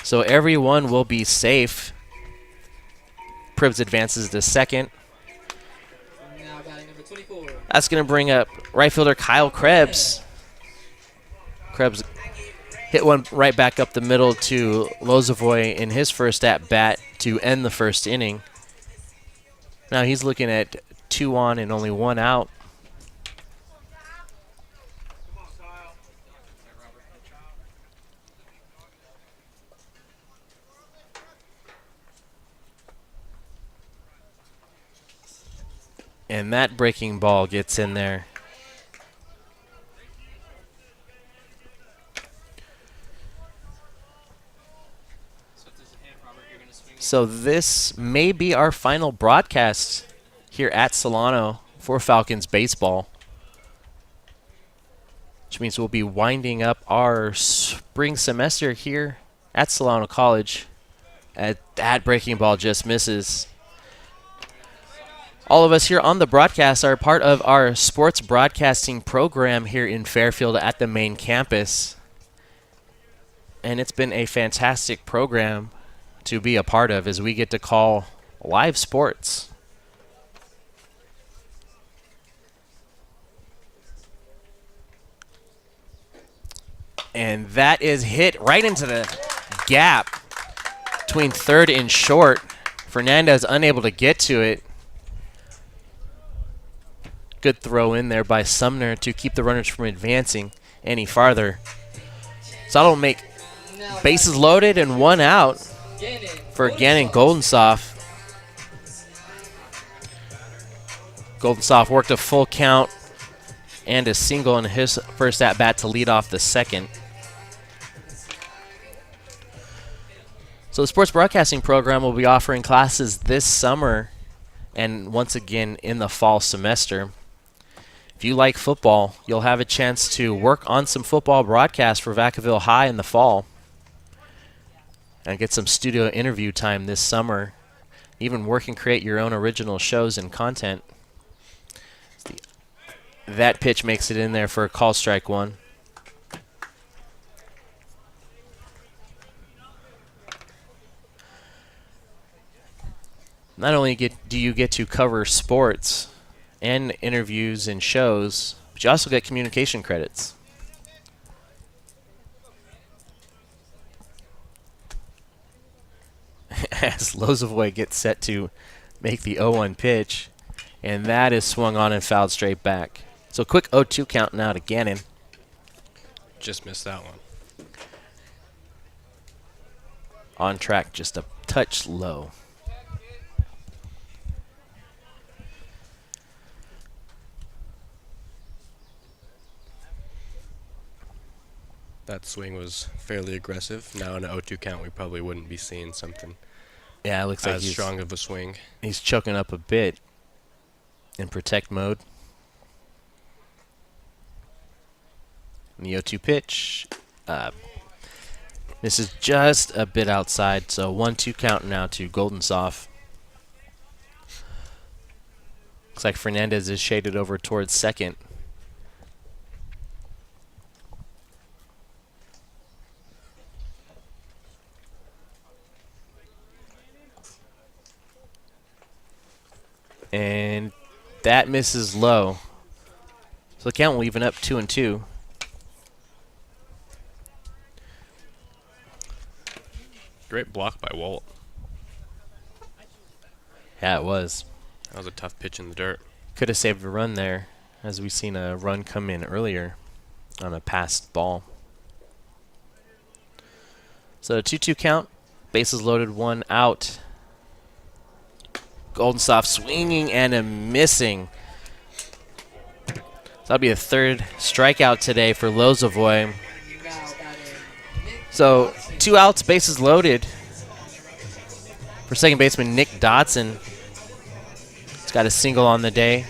So everyone will be safe. Pribs advances to second. That's going to bring up right fielder Kyle Krebs. Krebs hit one right back up the middle to Lozovoy in his first at-bat to end the first inning. Now he's looking at 2 on and only 1 out. And that breaking ball gets in there. So this may be our final broadcast here at Solano for Falcons baseball, which means we'll be winding up our spring semester here at Solano College. That breaking ball just misses. All of us here on the broadcast are part of our sports broadcasting program here in Fairfield at the main campus. And it's been a fantastic program to be a part of as we get to call live sports. And that is hit right into the gap between third and short. Fernandez unable to get to it. Good throw in there by Sumner to keep the runners from advancing any farther. So that'll make bases loaded and 1 out for Gannon Goldensoff. Goldensoff worked a full count and a single in his first at-bat to lead off the second. So the sports broadcasting program will be offering classes this summer and once again in the fall semester. If you like football, you'll have a chance to work on some football broadcasts for Vacaville High in the fall and get some studio interview time this summer. Even work and create your own original shows and content. That pitch makes it in there for a call strike 1. Not only do you get to cover sports and interviews and shows, but you also get communication credits. as Lozovoy gets set to make the 0-1 pitch, and that is swung on and fouled straight back. So quick 0-2 count now to Gannon. Just missed that one. On track, just a touch low. That swing was fairly aggressive. Now in an 0-2 count, we probably wouldn't be seeing something Yeah, it looks like as strong of a swing. He's choking up a bit in protect mode. And the 0-2 pitch. This is just a bit outside, so 1-2 count now to Goldensoff. Looks like Fernandez is shaded over towards second. And that misses low. So the count will even up 2-2. Great block by Walt. Yeah, it was. That was a tough pitch in the dirt. Could have saved a run there, as we've seen a run come in earlier on a passed ball. So 2-2 count. Bases loaded, 1 out. Goldensoff swinging and a missing. So that'll be a 3rd strikeout today for Lozovoy. So 2 outs, bases loaded for second baseman Nick Dotson. He's got a single on the day.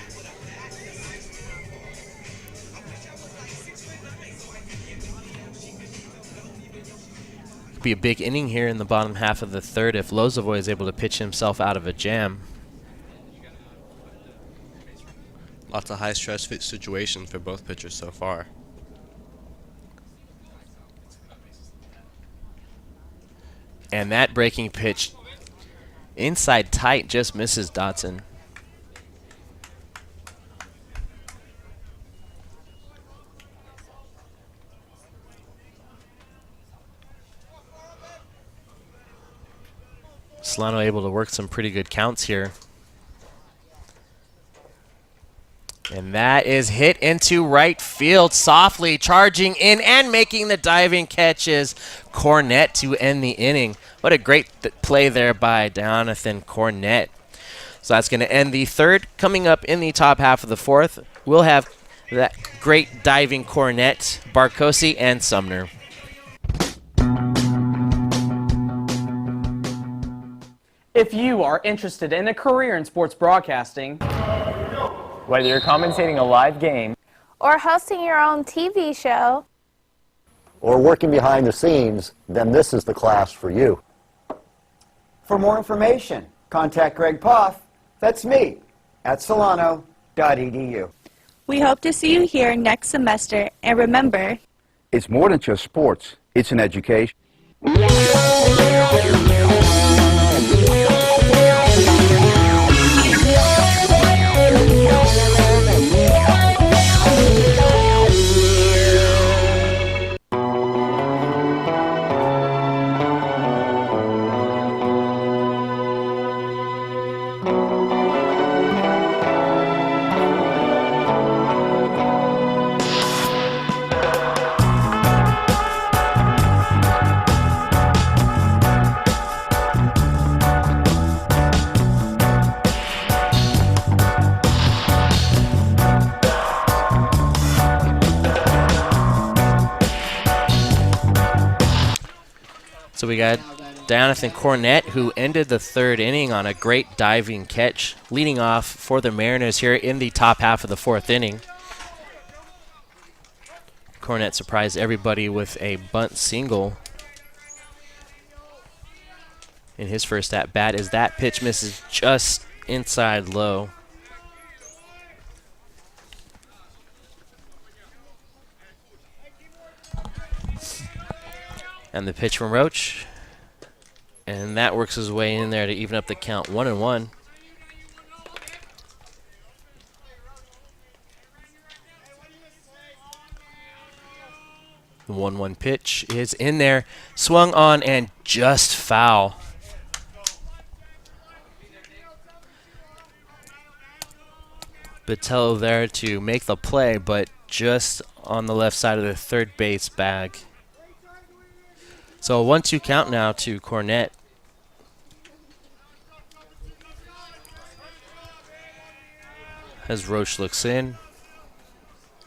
Could be a big inning here in the bottom half of the 3rd if Lozovoy is able to pitch himself out of a jam. Lots of high-stress fit situations for both pitchers so far. And that breaking pitch inside tight just misses Dotson. Solano able to work some pretty good counts here. And that is hit into right field, softly charging in and making the diving catches. Cornette to end the inning. What a great play there by Jonathan Cornette. So that's going to end the 3rd. Coming up in the top half of the 4th, we'll have that great diving Cornette, Barcosi, and Sumner. If you are interested in a career in sports broadcasting, whether you're commentating a live game or hosting your own TV show, or working behind the scenes, then this is the class for you. For more information, contact Greg Poff, that's me, at solano.edu. we hope to see you here next semester. And remember, it's more than just sports, it's an education. So we got Jonathan Cornette, who ended the 3rd inning on a great diving catch, leading off for the Mariners here in the top half of the 4th inning. Cornette surprised everybody with a bunt single in his first at-bat as that pitch misses just inside low. And the pitch from Roach. And that works his way in there to even up the count, 1-1. The 1-1 pitch is in there, swung on and just foul. Botello there to make the play, but just on the left side of the third base bag. So a 1-2 count now to Cornett. As Roach looks in,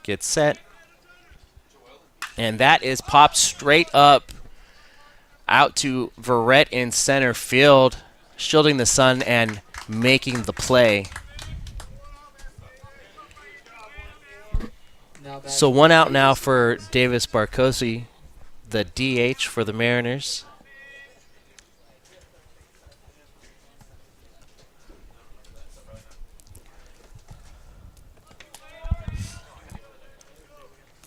gets set, and that is popped straight up out to Verrett in center field, shielding the sun and making the play. So 1 out now for Davis Barcosi, the DH for the Mariners.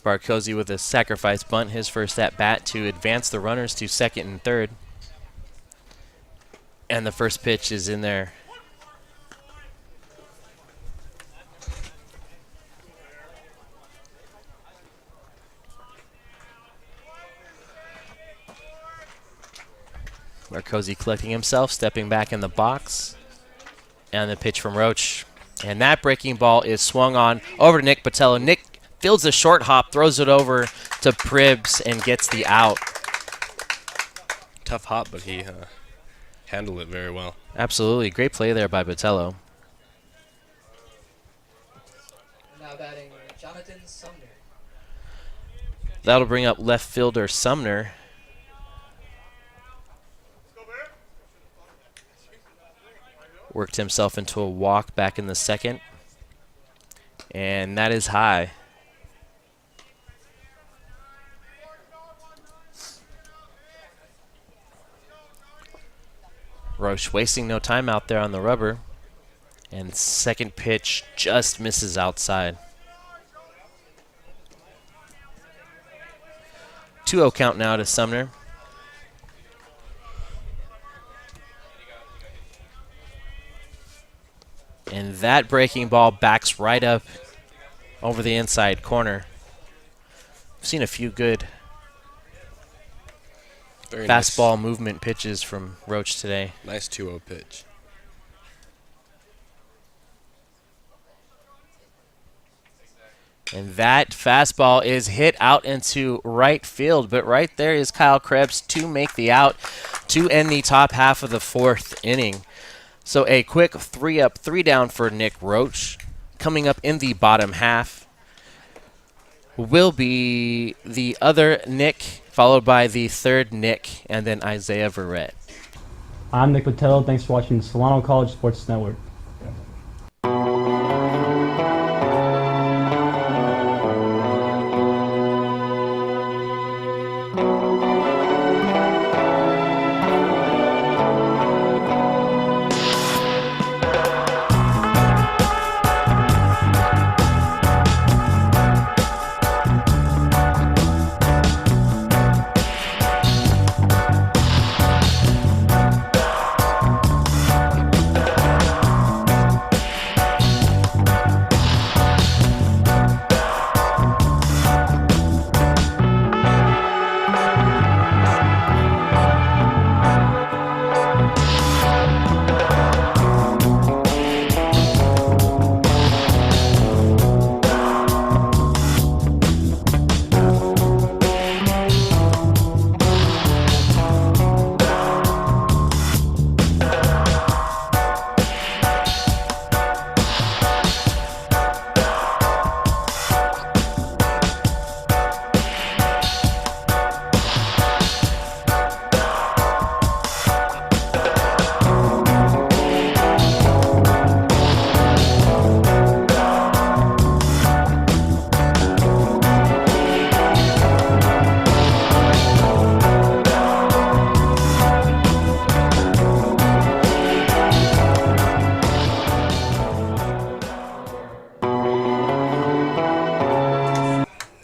Barcosi with a sacrifice bunt, his first at-bat to advance the runners to second and third. And the first pitch is in there. Barcosi collecting himself, stepping back in the box. And the pitch from Roach. And that breaking ball is swung on over to Nick Botello. Nick fields the short hop, throws it over to Pribbs, and gets the out. Tough hop, but he handled it very well. Absolutely. Great play there by Botello. Now batting Jonathan Sumner. That'll bring up left fielder Sumner. Worked himself into a walk back in the second. And that is high. Roche wasting no time out there on the rubber. And second pitch just misses outside. 2-0 count now to Sumner. And that breaking ball backs right up over the inside corner. I've seen a few good fastball movement pitches from Roach today. Nice 2-0 pitch. And that fastball is hit out into right field. But right there is Kyle Krebs to make the out to end the top half of the fourth inning. So a quick 3-up, 3-down for Nick Roach. Coming up in the bottom half will be the other Nick, followed by the third Nick, and then Isaiah Verrett. I'm Nick Botello. Thanks for watching the Solano College Sports Network.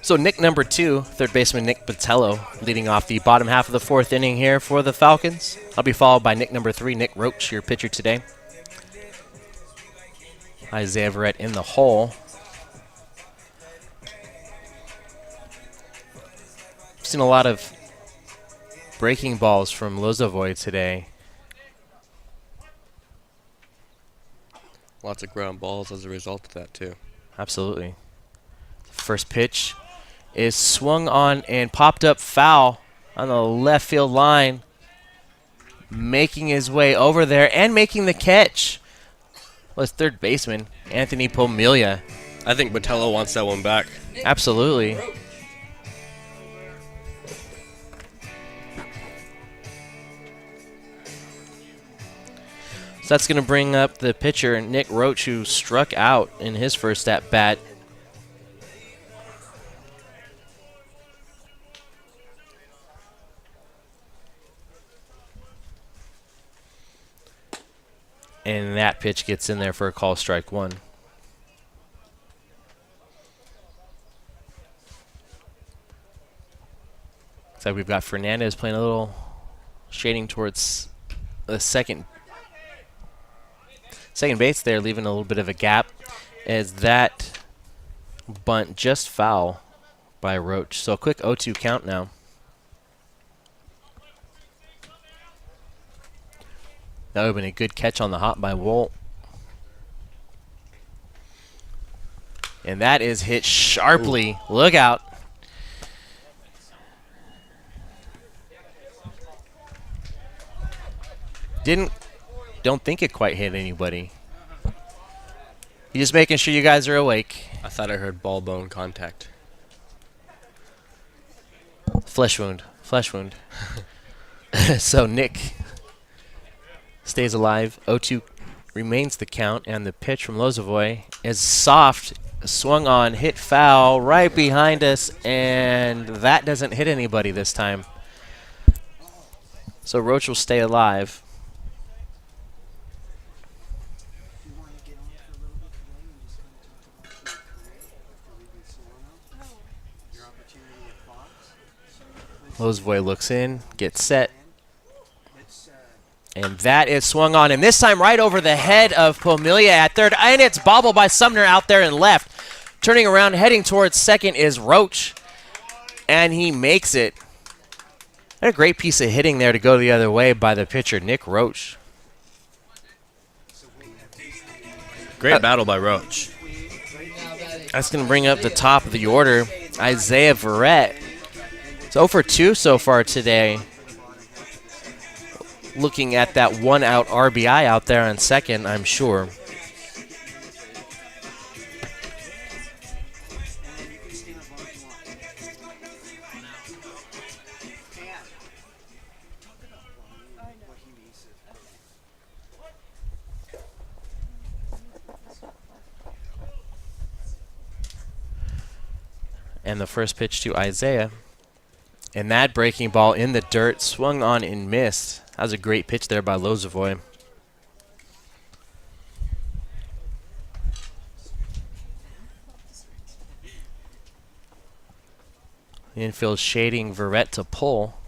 So Nick number 2, third baseman Nick Botello, leading off the bottom half of the fourth inning here for the Falcons. I'll be followed by Nick number 3, Nick Roach, your pitcher today. Isaiah Verrett in the hole. I've seen a lot of breaking balls from Lozovoy today. Lots of ground balls as a result of that, too. Absolutely. First pitch is swung on and popped up foul on the left field line. Making his way over there and making the catch was third baseman Anthony Pomilia. I think Botello wants that one back. Absolutely. So that's going to bring up the pitcher, Nick Roach, who struck out in his first at-bat. And that pitch gets in there for a call, strike one. Looks like we've got Fernandez playing a little shading towards the second base there, leaving a little bit of a gap as that bunt just foul by Roach. So a quick 0-2 count now. That would have been a good catch on the hop by Wolt. And that is hit sharply. Ooh. Look out. Don't think it quite hit anybody. He's just making sure you guys are awake. I thought I heard ball bone contact. Flesh wound. Flesh wound. So Nick stays alive. 0-2 remains the count, and the pitch from Lozovoy is soft, swung on, hit foul right behind us, and that doesn't hit anybody this time. So Roach will stay alive. Lozovoy looks in, gets set. And that is swung on, and this time right over the head of Pomilia at third. And it's bobbled by Sumner out there and left. Turning around, heading towards second is Roach. And he makes it. And a great piece of hitting there to go the other way by the pitcher, Nick Roach. Great battle by Roach. That's going to bring up the top of the order, Isaiah Verrett. It's 0 for 2 so far today. Looking at that one-out RBI out there on second, I'm sure. And the first pitch to Isaiah. And that breaking ball in the dirt, swung on and missed. That was a great pitch there by Lozovoy. Infield shading Verrett to pull.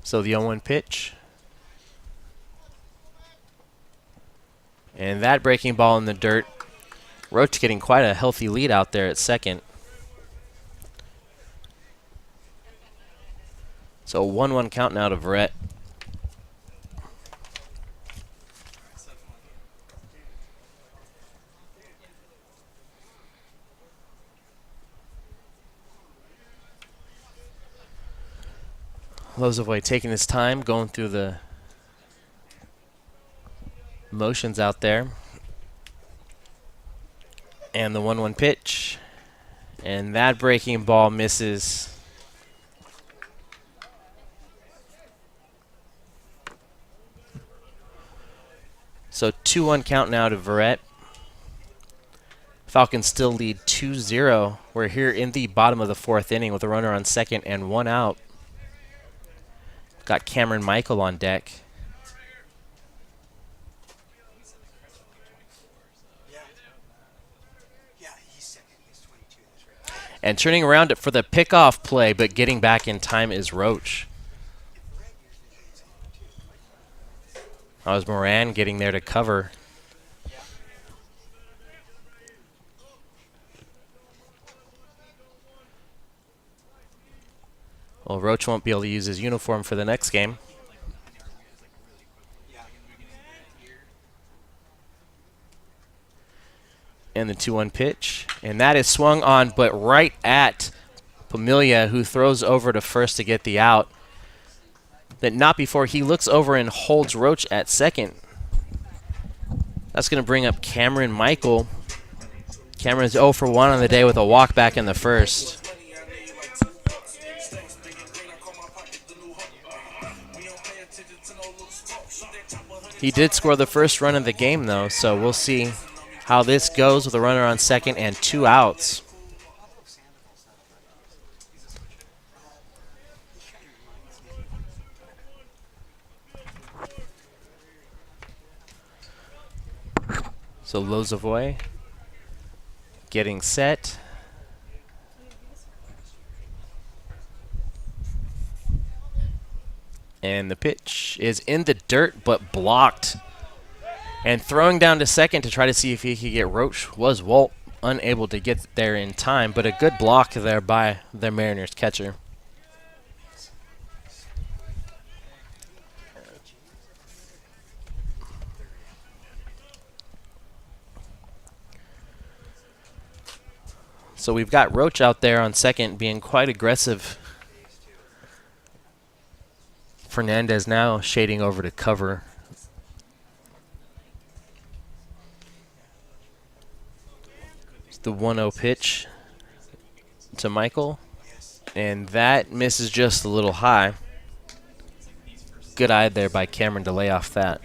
So the 0-1 pitch. And that breaking ball in the dirt. Roach getting quite a healthy lead out there at second. So 1-1 count now to Verrett. Lozovoy taking his time, going through the motions out there. And the 1-1 pitch. And that breaking ball misses. So 2-1 count now to Verrett. Falcons still lead 2-0. We're here in the bottom of the fourth inning with a runner on second and one out. Got Cameron Michael on deck. And turning around for the pickoff play, but getting back in time is Roach. That was Moran getting there to cover. Well, Roach won't be able to use his uniform for the next game. And the 2-1 pitch. And that is swung on, but right at Pamilia, who throws over to first to get the out. But not before he looks over and holds Roach at second. That's going to bring up Cameron Michael. Cameron's 0 for 1 on the day with a walk back in the first. He did score the first run of the game, though, so we'll see how this goes with a runner on second and 2 outs. So Lozavoy getting set. And the pitch is in the dirt but blocked. And throwing down to second to try to see if he could get Roach was Walt, unable to get there in time, but a good block there by the Mariners catcher. So we've got Roach out there on second being quite aggressive. Fernandez now shading over to cover. It's the 1-0 pitch to Michael. And that misses just a little high. Good eye there by Cameron to lay off that.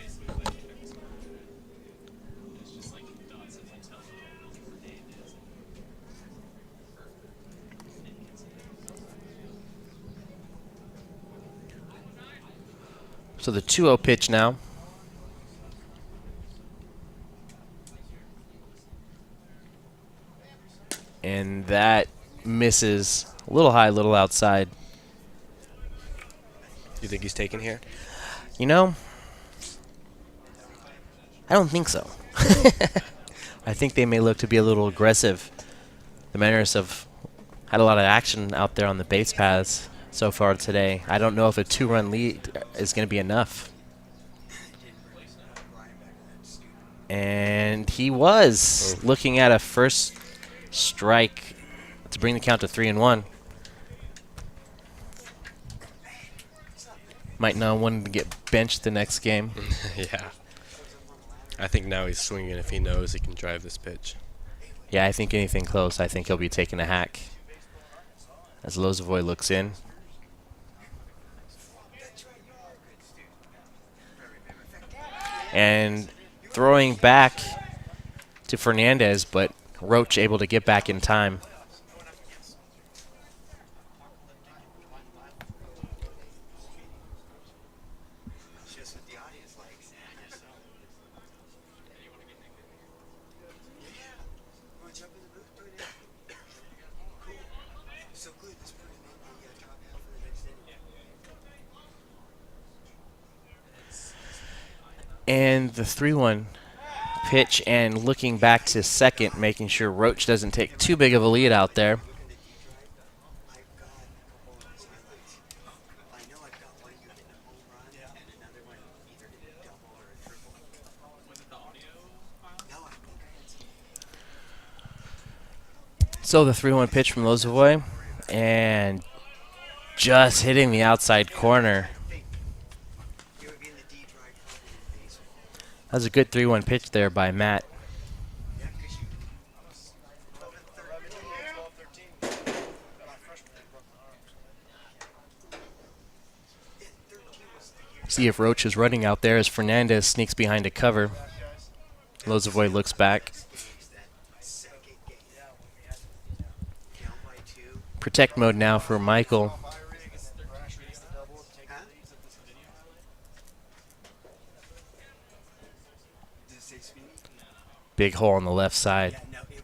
So the 2-0 pitch now. And that misses a little high, a little outside. You think he's taken here? You know, I don't think so. I think they may look to be a little aggressive. The Mariners have had a lot of action out there on the base paths so far today. I don't know if a 2-run lead is going to be enough. And he was looking at a first strike to bring the count to 3-1. Might not want to get benched the next game. Yeah. I think now he's swinging if he knows he can drive this pitch. Yeah, I think anything close, I think he'll be taking a hack. As Lozavoy looks in. And throwing back to Fernandez, but Roach able to get back in time. And the 3-1 pitch, and looking back to second, making sure Roach doesn't take too big of a lead out there. So the 3-1 pitch from Lozavoy, and just hitting the outside corner. That was a good 3-1 pitch there by Matt. See if Roach is running out there as Fernandez sneaks behind a cover. Lozavoy looks back. Protect mode now for Michael. Big hole on the left side.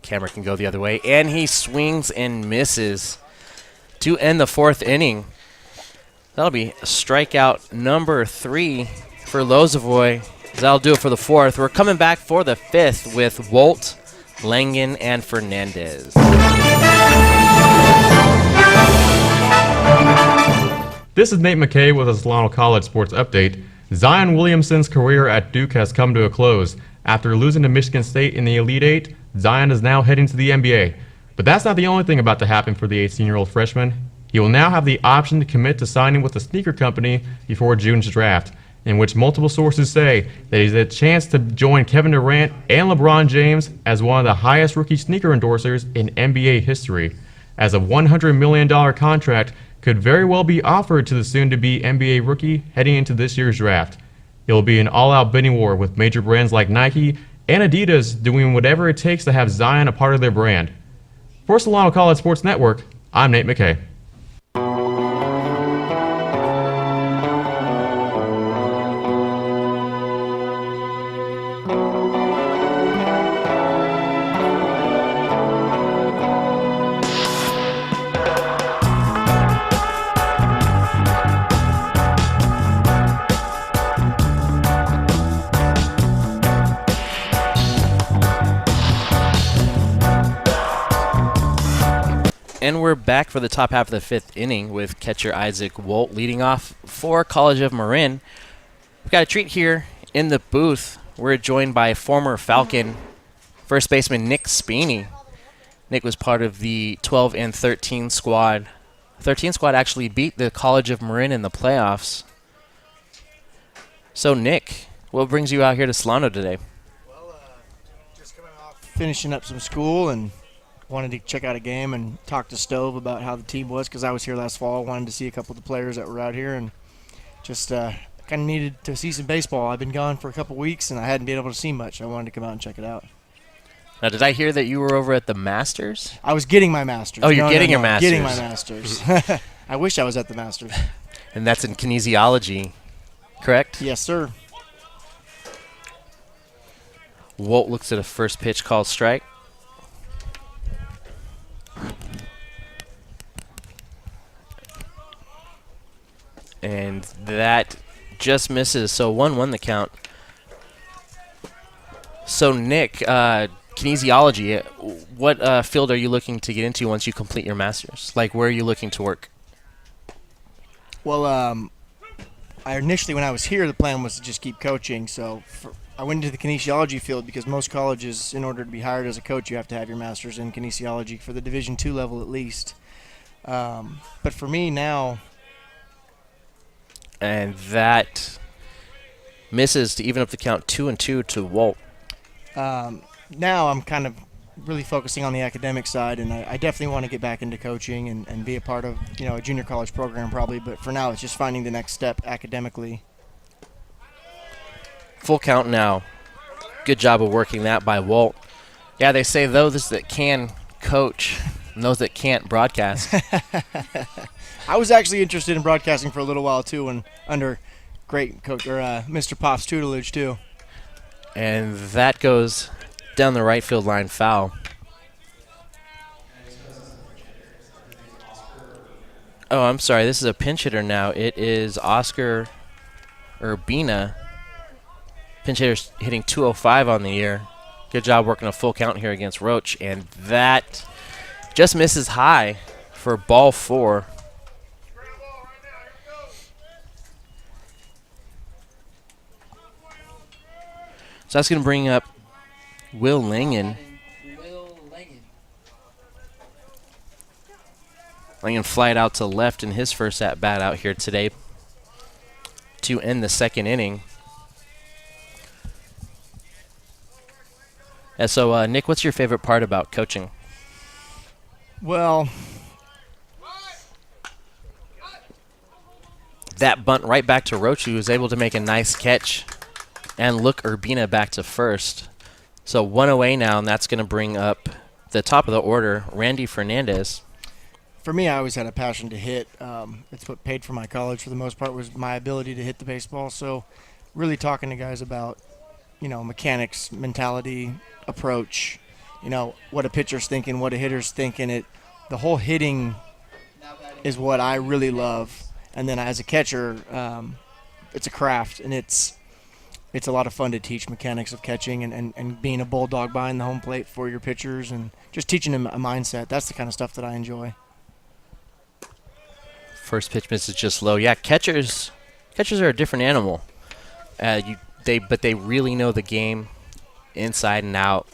Camera can go the other way. And he swings and misses to end the 4th inning. That'll be strikeout number 3 for Lozavoy. That'll do it for the 4th. We're coming back for the 5th with Walt, Langen, and Fernandez. This is Nate McKay with a Solano College Sports Update. Zion Williamson's career at Duke has come to a close. After losing to Michigan State in the Elite Eight, Zion is now heading to the NBA. But that's not the only thing about to happen for the 18-year-old freshman. He will now have the option to commit to signing with a sneaker company before June's draft, in which multiple sources say that he has a chance to join Kevin Durant and LeBron James as one of the highest rookie sneaker endorsers in NBA history, as a $100 million contract could very well be offered to the soon-to-be NBA rookie heading into this year's draft. It will be an all-out bidding war with major brands like Nike and Adidas doing whatever it takes to have Zion a part of their brand. For Solano College Sports Network, I'm Nate McKay. And we're back for the top half of the fifth inning with catcher Isaac Wolt leading off for College of Marin. We've got a treat here in the booth. We're joined by former Falcon first baseman Nick Speeney. Nick was part of the 12 and 13 squad. 13 squad actually beat the College of Marin in the playoffs. So Nick, what brings you out here to Solano today? Just coming off finishing up some school and wanted to check out a game and talk to Stove about how the team was because I was here last fall. Wanted to see a couple of the players that were out here and just kind of needed to see some baseball. I've been gone for a couple weeks and I hadn't been able to see much. I wanted to come out and check it out. Now, did I hear that you were over at the Masters? I was getting my Masters. Oh, you're getting your Masters. Getting my Masters. I wish I was at the Masters. And that's in kinesiology, correct? Yes, sir. Wolt looks at a first pitch called strike. And that just misses, so 1-1 the count. So Nick, kinesiology, what field are you looking to get into once you complete your Masters? Like, where are you looking to work? Well, I initially, when I was here, the plan was to just keep coaching. So I went into the kinesiology field because most colleges, in order to be hired as a coach, you have to have your Masters in kinesiology for the Division II level at least. But for me now... And that misses to even up the count 2-2 to Wolt. Now I'm kind of really focusing on the academic side, and I definitely want to get back into coaching and be a part of, a junior college program probably. But for now, it's just finding the next step academically. Full count now. Good job of working that by Wolt. Yeah, they say those that can coach and those that can't broadcast. I was actually interested in broadcasting for a little while too, and under great coach or Mr. Pop's tutelage too. And that goes down the right field line foul. Oh, I'm sorry. This is a pinch hitter now. It is Oscar Urbina. Pinch hitter's hitting 205 on the year. Good job working a full count here against Roach, and that just misses high for ball 4. So that's going to bring up Will Langen. Langen flied out to left in his first at-bat out here today to end the second inning. Yeah, so, Nick, what's your favorite part about coaching? Well, that bunt right back to Roach, who was able to make a nice catch and look Urbina back to first. So 1 away now, and that's going to bring up the top of the order, Randy Fernandez. For me, I always had a passion to hit. It's what paid for my college for the most part, was my ability to hit the baseball. So really talking to guys about, mechanics, mentality, approach, what a pitcher's thinking, what a hitter's thinking. The whole hitting is what I really love. And then as a catcher, it's a craft, and it's a lot of fun to teach mechanics of catching and being a bulldog behind the home plate for your pitchers and just teaching them a mindset. That's the kind of stuff that I enjoy. First pitch misses just low. Yeah, catchers are a different animal. But they really know the game inside and out.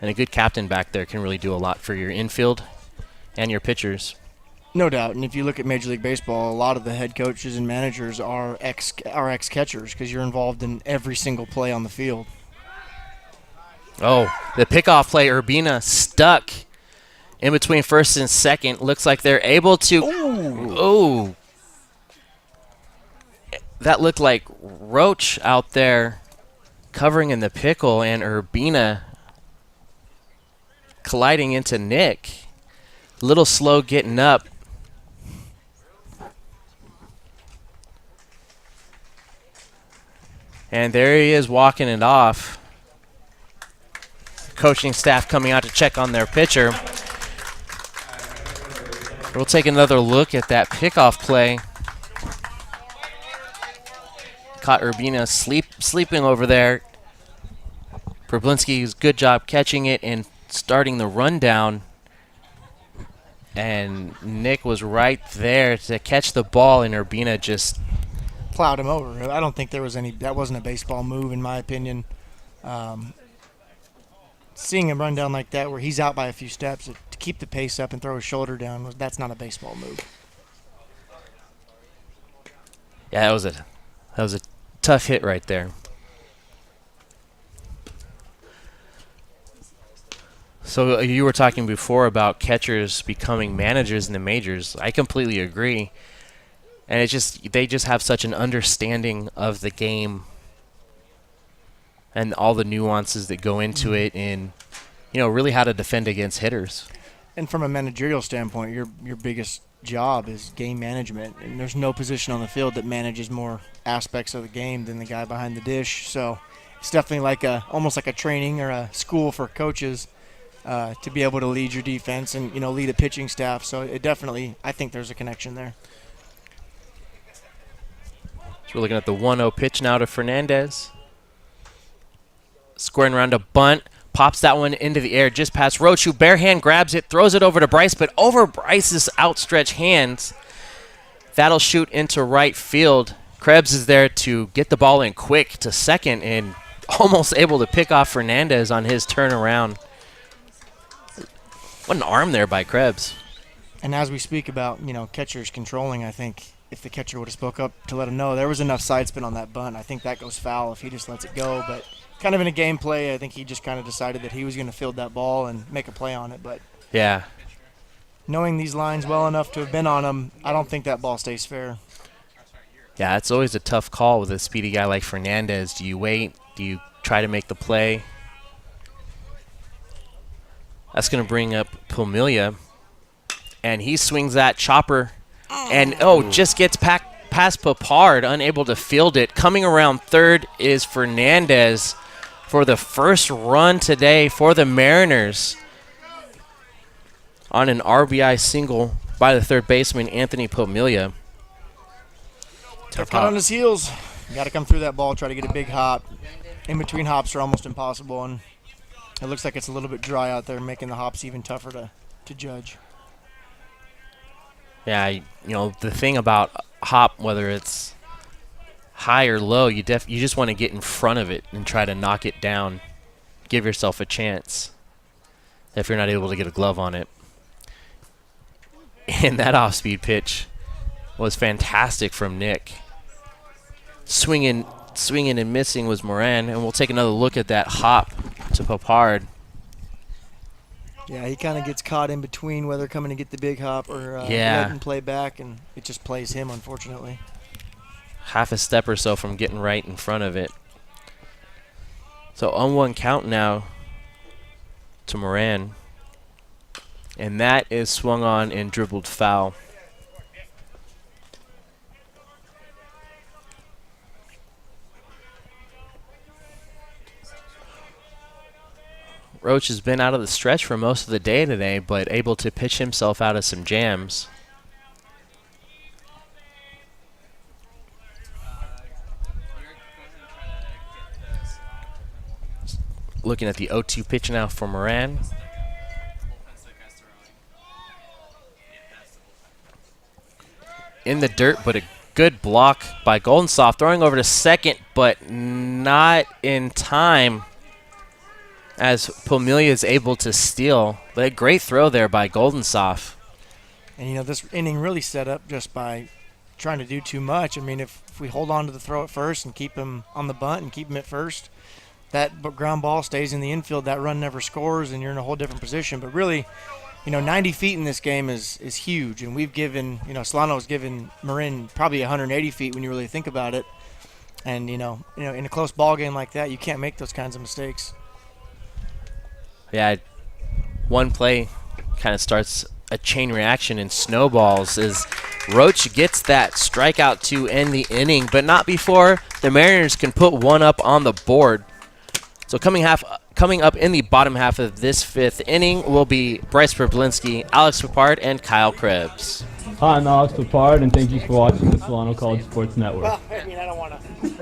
And a good captain back there can really do a lot for your infield and your pitchers. No doubt. And if you look at Major League Baseball, a lot of the head coaches and managers are ex-catchers because you're involved in every single play on the field. Oh, the pickoff play, Urbina stuck in between first and second. Looks like they're able to. Oh. That looked like Roach out there covering in the pickle, and Urbina colliding into Nick. A little slow getting up. And there he is walking it off. Coaching staff coming out to check on their pitcher. We'll take another look at that pickoff play. Caught Urbina sleeping over there. Problinski's good job catching it and starting the rundown. And Nick was right there to catch the ball, and Urbina just plowed him over. I don't think there was any. That wasn't a baseball move, in my opinion. Seeing him run down like that, where he's out by a few steps, to keep the pace up and throw his shoulder down, that's not a baseball move. Yeah, that was a tough hit right there. So you were talking before about catchers becoming managers in the majors. I completely agree. And they just have such an understanding of the game and all the nuances that go into it, and really how to defend against hitters. And from a managerial standpoint, your biggest job is game management, and there's no position on the field that manages more aspects of the game than the guy behind the dish. So it's definitely almost like a training or a school for coaches to be able to lead your defense and lead a pitching staff. So it definitely, I think there's a connection there. So we're looking at the 1-0 pitch now to Fernandez. Squaring around a bunt, pops that one into the air just past Roach, who bare hand grabs it, throws it over to Bryce, but over Bryce's outstretched hands, that'll shoot into right field. Krebs is there to get the ball in quick to second and almost able to pick off Fernandez on his turnaround. What an arm there by Krebs. And as we speak about, catchers controlling, I think if the catcher would have spoke up to let him know there was enough side spin on that bunt, I think that goes foul if he just lets it go. But kind of in a game play, I think he just kind of decided that he was going to field that ball and make a play on it. But yeah, knowing these lines well enough to have been on them, I don't think that ball stays fair. Yeah, it's always a tough call with a speedy guy like Fernandez. Do you wait? Do you try to make the play? That's going to bring up Pumilla, and he swings that chopper, and just gets past Papard, unable to field it. Coming around third is Fernandez for the first run today for the Mariners on an RBI single by the third baseman, Anthony Pumilla. Tough cut on his heels. You got to come through that ball, try to get a big hop. In between hops are almost impossible, and it looks like it's a little bit dry out there, making the hops even tougher to judge. Yeah, the thing about hop, whether it's high or low, you just want to get in front of it and try to knock it down. Give yourself a chance if you're not able to get a glove on it. And that off-speed pitch was fantastic from Nick. Swinging and missing was Moran, and we'll take another look at that hop to Papard. Yeah, he kind of gets caught in between whether coming to get the big hop or letting play back, and it just plays him, unfortunately. Half a step or so from getting right in front of it. So on 1 count now to Moran. And that is swung on and dribbled foul. Roach has been out of the stretch for most of the day today, but able to pitch himself out of some jams. Looking at the 0-2 pitch now for Moran. in the dirt, but a good block by Goldensoft, throwing over to second, but not in time as Pomelia is able to steal. But a great throw there by Goldensoft. And, you know, this inning really set up just by trying to do too much. I mean, if we hold on to the throw at first and keep him on the bunt and keep him at first, that ground ball stays in the infield. That run never scores, and you're in a whole different position. But really, you know, 90 feet in this game is huge. And we've given, you know, Solano's given Marin probably 180 feet when you really think about it. And, you know, in a close ball game like that, you can't make those kinds of mistakes. Yeah, one play kind of starts a chain reaction and snowballs as Roach gets that strikeout to end the inning, but not before the Mariners can put one up on the board. So coming up in the bottom half of this fifth inning will be Bryce Verblinski, Alex Papard, and Kyle Krebs. Hi, I'm Alex Papard, and thank you for watching the Solano College Sports Network. Well, I mean, I don't want to.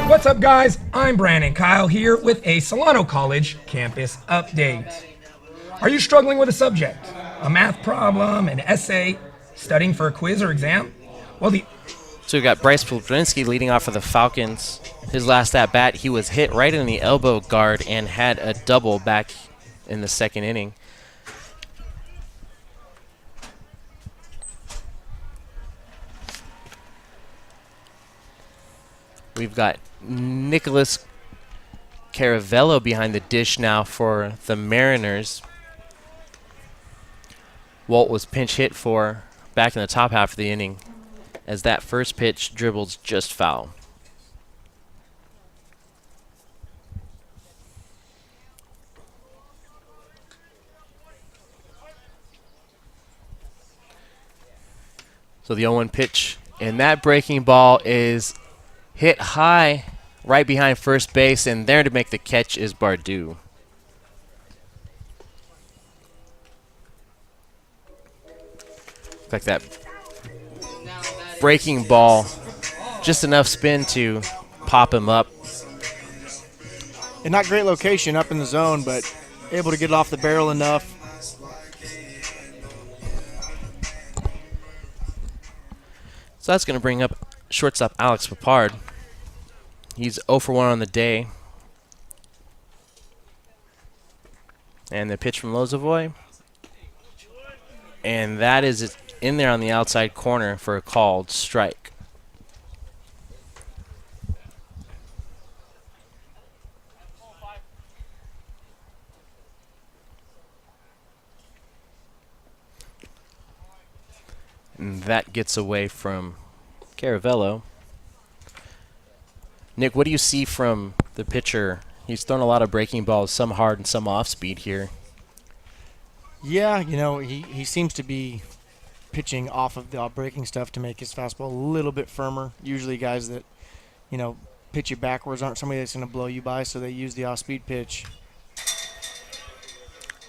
What's up, guys? I'm Brandon Kyle here with a Solano College campus update. Are you struggling with a subject, a math problem, an essay, studying for a quiz or exam? Well, So we've got Bryce Verblinski leading off for the Falcons. His last at bat, he was hit right in the elbow guard and had a double back in the second inning. We've got Nicholas Caravello behind the dish now for the Mariners. Walt was pinch hit for back in the top half of the inning as that first pitch dribbles just foul. So the 0-1 pitch, and that breaking ball is hit high right behind first base, and there to make the catch is Bardou. Like that breaking ball, just enough spin to pop him up. And not great location up in the zone, but able to get it off the barrel enough. So that's going to bring up shortstop Alex Papard. He's 0 for 1 on the day. And the pitch from Lozovoy. And that is in there on the outside corner for a called strike. And that gets away from Caravello. Nick, what do you see from the pitcher? He's thrown a lot of breaking balls, some hard and some off speed here. Yeah, you know, he seems to be pitching off of the breaking stuff to make his fastball a little bit firmer. Usually guys that, you know, pitch you backwards aren't somebody that's going to blow you by, so they use the off-speed pitch.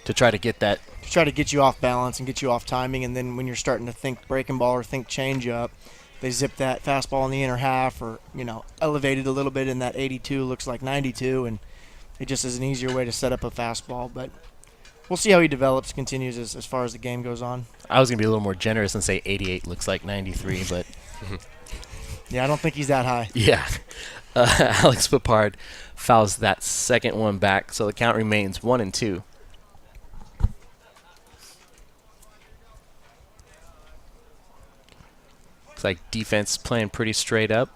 To try to get that. To try to get you off balance and get you off timing, and then when you're starting to think breaking ball or think change up, they zip that fastball in the inner half, or elevated a little bit in that 82, looks like 92, and it just is an easier way to set up a fastball. But we'll see how he develops, continues as far as the game goes on. I was going to be a little more generous and say 88 looks like 93, but yeah, I don't think he's that high. Yeah. Alex Papard fouls that second one back, so the count remains 1-2. Looks like defense playing pretty straight up.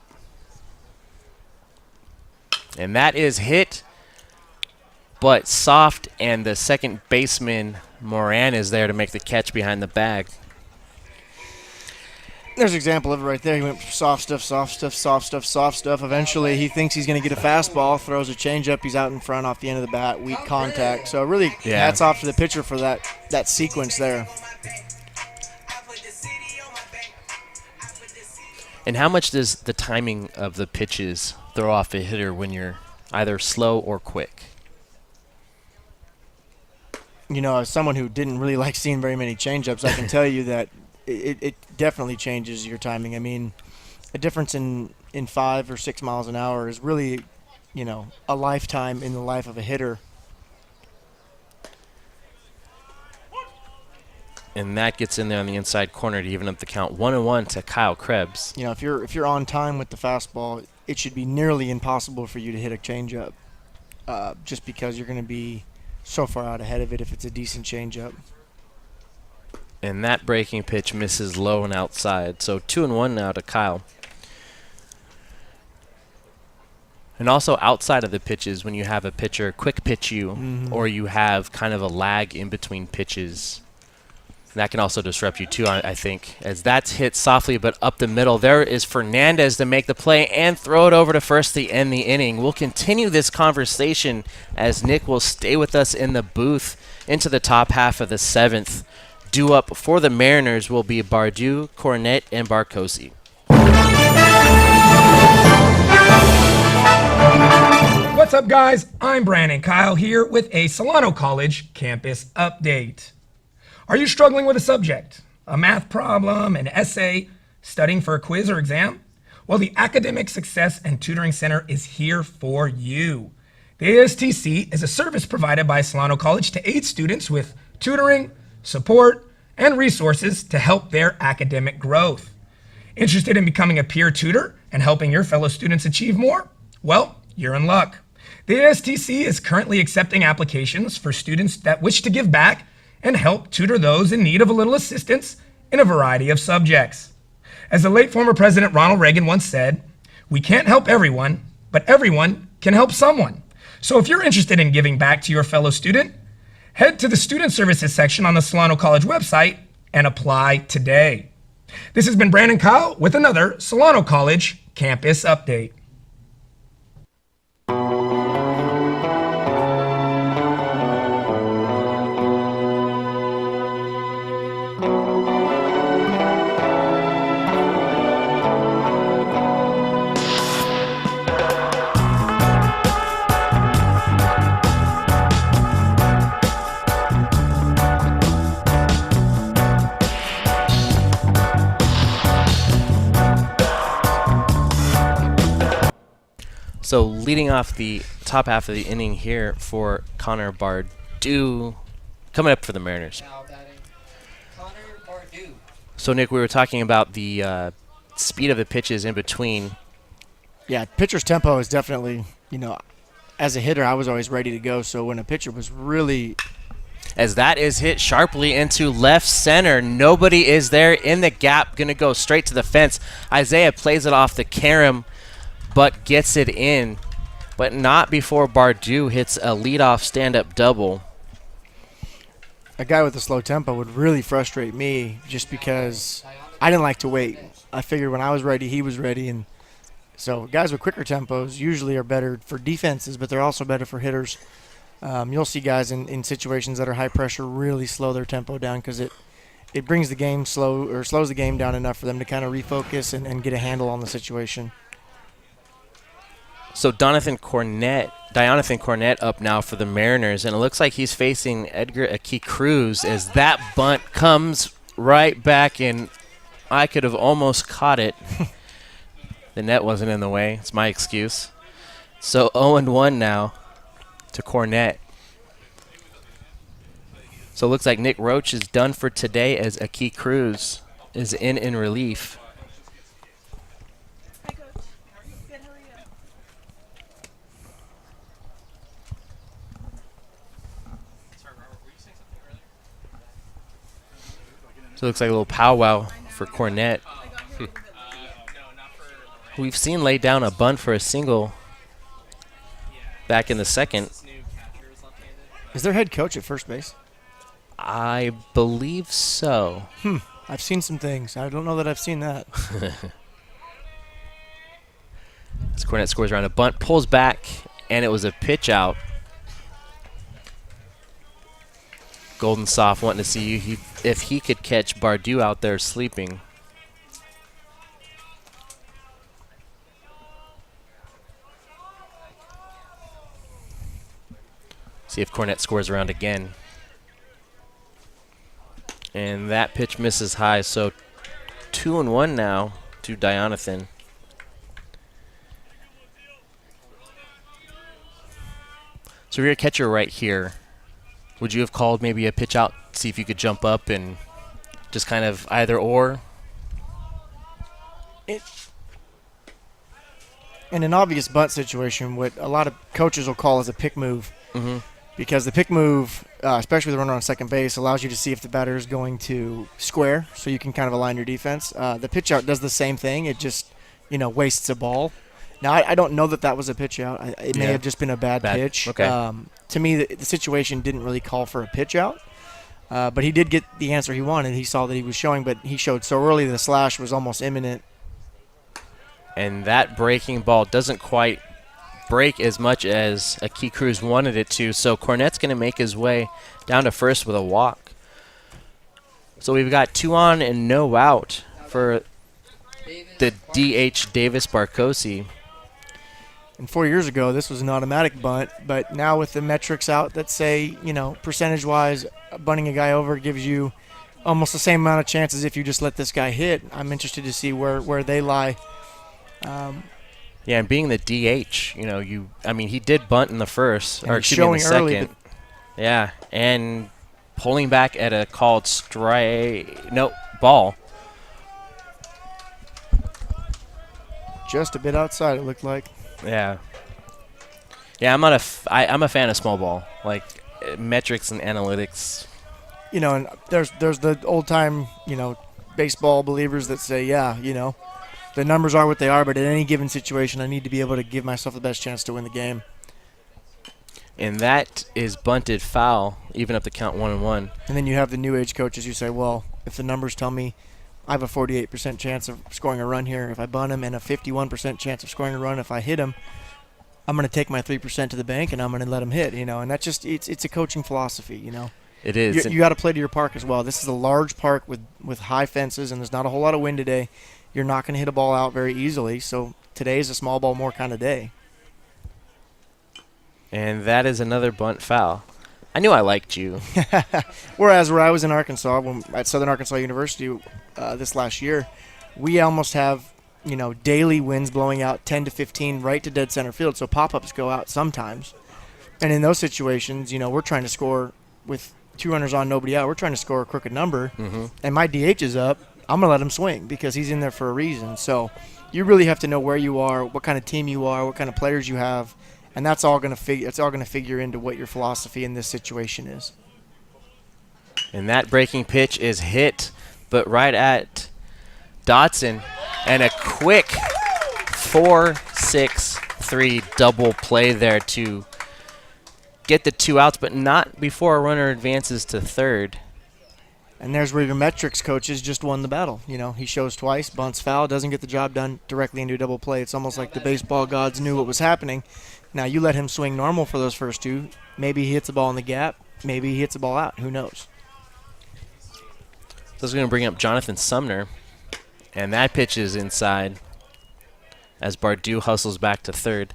And that is hit, but soft, and the second baseman, Moran, is there to make the catch behind the bag. There's an example of it right there. He went soft stuff, soft stuff, soft stuff, soft stuff. Eventually, he thinks he's going to get a fastball, throws a changeup. He's out in front off the end of the bat, weak contact. So really, hats off to the pitcher for that sequence there. And how much does the timing of the pitches throw off a hitter when you're either slow or quick? As someone who didn't really like seeing very many changeups, I can tell you that it definitely changes your timing. I mean, a difference in 5 or 6 miles an hour is really, a lifetime in the life of a hitter. And that gets in there on the inside corner to even up the count. 1-1 to Kyle Krebs. If you're on time with the fastball, it should be nearly impossible for you to hit a changeup, just because you're going to be so far out ahead of it if it's a decent changeup. And that breaking pitch misses low and outside. So 2-1 now to Kyle. And also outside of the pitches, when you have a pitcher quick pitch you, or you have kind of a lag in between pitches, that can also disrupt you too, I think, as that's hit softly but up the middle. There is Fernandez to make the play and throw it over to first to end the inning. We'll continue this conversation as Nick will stay with us in the booth into the top half of the 7th. Due up for the Mariners will be Bardou, Cornette, and Barcosi. What's up, guys? I'm Brandon Kyle here with a Solano College campus update. Are you struggling with a subject, a math problem, an essay, studying for a quiz or exam? Well, the Academic Success and Tutoring Center is here for you. The ASTC is a service provided by Solano College to aid students with tutoring, support, and resources to help their academic growth. Interested in becoming a peer tutor and helping your fellow students achieve more? Well, you're in luck. The ASTC is currently accepting applications for students that wish to give back and help tutor those in need of a little assistance in a variety of subjects. As the late former President Ronald Reagan once said, "We can't help everyone, but everyone can help someone." So if you're interested in giving back to your fellow student, head to the Student Services section on the Solano College website and apply today. This has been Brandon Kyle with another Solano College campus update. So leading off the top half of the inning here for Connor Bardou, coming up for the Mariners. So Nick, we were talking about the speed of the pitches in between. Yeah, pitcher's tempo is definitely, as a hitter, I was always ready to go. So when a pitcher was really... As that is hit sharply into left center. Nobody is there in the gap. Going to go straight to the fence. Isaiah plays it off the carom, but gets it in. But not before Bardou hits a leadoff stand-up double. A guy with a slow tempo would really frustrate me just because I didn't like to wait. I figured when I was ready, he was ready. And so guys with quicker tempos usually are better for defenses, but they're also better for hitters. You'll see guys in situations that are high pressure really slow their tempo down because it brings the game slow or slows the game down enough for them to kind of refocus and get a handle on the situation. So Dionathan Cornett up now for the Mariners, and it looks like he's facing Edgar Aki Cruz as that bunt comes right back, and I could have almost caught it. The net wasn't in the way. It's my excuse. So 0-1 now to Cornett. So it looks like Nick Roach is done for today as Aki Cruz is in relief. So it looks like a little powwow for Cornett. We've seen lay down a bunt for a single back in the second. Is their head coach at first base? I believe so. I've seen some things. I don't know that I've seen that. As Cornett scores around a bunt, pulls back, and it was a pitch out. Golden Soft wanting to see if he could catch Bardou out there sleeping. See if Cornett scores around again. And that pitch misses high, so 2-1 now to Dionathan. So if you're a catcher right here, would you have called maybe a pitch out, see if you could jump up and just kind of either or? In an obvious bunt situation, what a lot of coaches will call as a pick move, because the pick move, especially with the runner on second base, allows you to see if the batter is going to square, so you can kind of align your defense. The pitch out does the same thing. It just, wastes a ball. Now, I don't know that was a pitch out. It may have just been a bad pitch. Okay. To me, the situation didn't really call for a pitch out, but he did get the answer he wanted. He saw that he was showing, but he showed so early the slash was almost imminent. And that breaking ball doesn't quite break as much as Aki Cruz wanted it to, so Cornett's going to make his way down to first with a walk. So we've got 2 on and no out for the DH Davis Barcosi. And 4 years ago, this was an automatic bunt, but now with the metrics out that say, percentage-wise, bunting a guy over gives you almost the same amount of chances if you just let this guy hit. I'm interested to see where they lie. Yeah, and being the DH, he did bunt in the first, And or he's excuse me, in the showing early, second. Yeah, and pulling back at a called ball. Just a bit outside, it looked like. Yeah. Yeah, I'm a fan of small ball, like metrics and analytics. And there's the old time, baseball believers that say, the numbers are what they are, but at any given situation, I need to be able to give myself the best chance to win the game. And that is bunted foul, even up the count 1-1. And then you have the new age coaches who say, well, if the numbers tell me I have a 48% chance of scoring a run here if I bunt him, and a 51% chance of scoring a run if I hit him, I'm going to take my 3% to the bank and I'm going to let him hit, and that's just it's a coaching philosophy, It is. You got to play to your park as well. This is a large park with high fences, and there's not a whole lot of wind today. You're not going to hit a ball out very easily, so today is a small ball more kind of day. And that is another bunt foul. I knew I liked you. Whereas where I was in Arkansas, at Southern Arkansas University this last year, we almost have, daily winds blowing out 10 to 15 right to dead center field, so pop-ups go out sometimes. And in those situations, we're trying to score with 2 runners on, nobody out. We're trying to score a crooked number, and my DH is up. I'm going to let him swing because he's in there for a reason. So you really have to know where you are, what kind of team you are, what kind of players you have, and that's all going to figure into what your philosophy in this situation is. And that breaking pitch is hit, but right at Dotson, and a quick 4-6-3 double play there to get the 2 outs, but not before a runner advances to third. And there's where your metrics coaches just won the battle. He shows twice, bunts foul, doesn't get the job done directly into a double play. It's almost like the baseball gods knew what was happening. Now, you let him swing normal for those first 2. Maybe he hits a ball in the gap. Maybe he hits a ball out. Who knows? So this is going to bring up Jonathan Sumner. And that pitch is inside as Bardou hustles back to third.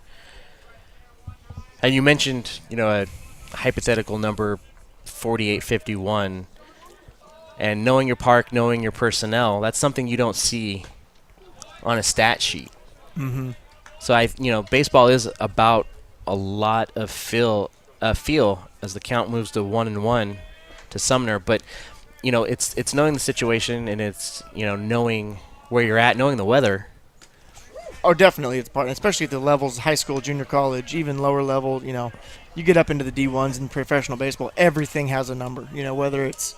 And you mentioned, a hypothetical number 4851, and knowing your park, knowing your personnel, that's something you don't see on a stat sheet. Mm-hmm. So baseball is about a lot of feel as the count moves to 1-1 to Sumner, but it's knowing the situation, and it's knowing where you're at, knowing the weather. Oh, definitely, it's part, especially at the levels, high school, junior college, even lower level. You get up into the D1s in professional baseball, everything has a number. Whether it's,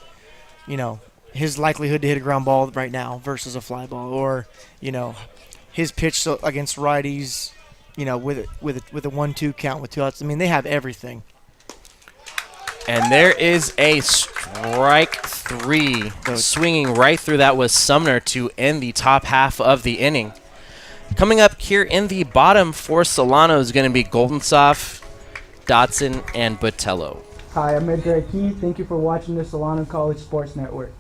his likelihood to hit a ground ball right now versus a fly ball, or, his pitch against righties, with a 1-2 count with 2 outs. I mean, they have everything. And there is a strike 3. Swinging right through that was Sumner to end the top half of the inning. Coming up here in the bottom for Solano is going to be Goldensoft, Dotson, and Botello. Hi, I'm Edgar Key. Thank you for watching the Solano College Sports Network.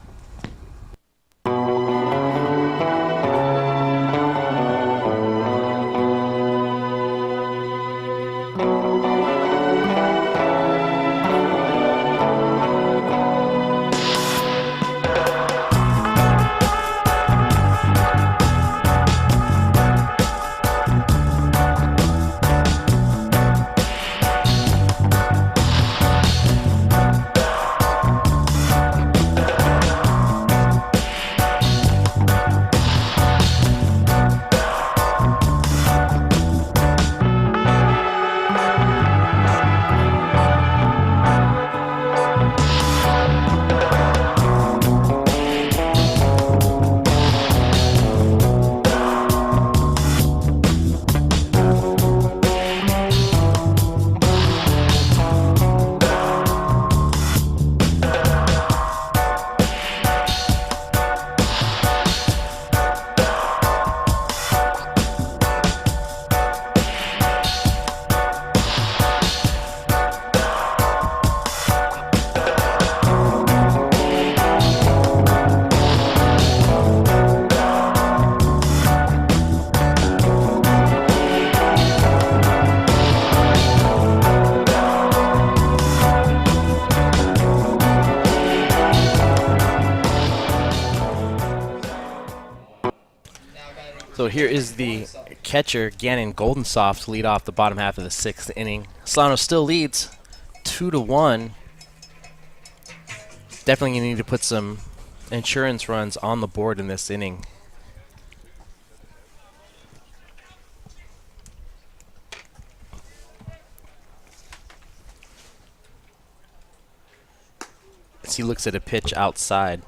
So here is the catcher, Gannon Goldensoft, to lead off the bottom half of the 6th inning. Solano still leads 2-1. Definitely going to need to put some insurance runs on the board in this inning. As he looks at a pitch outside.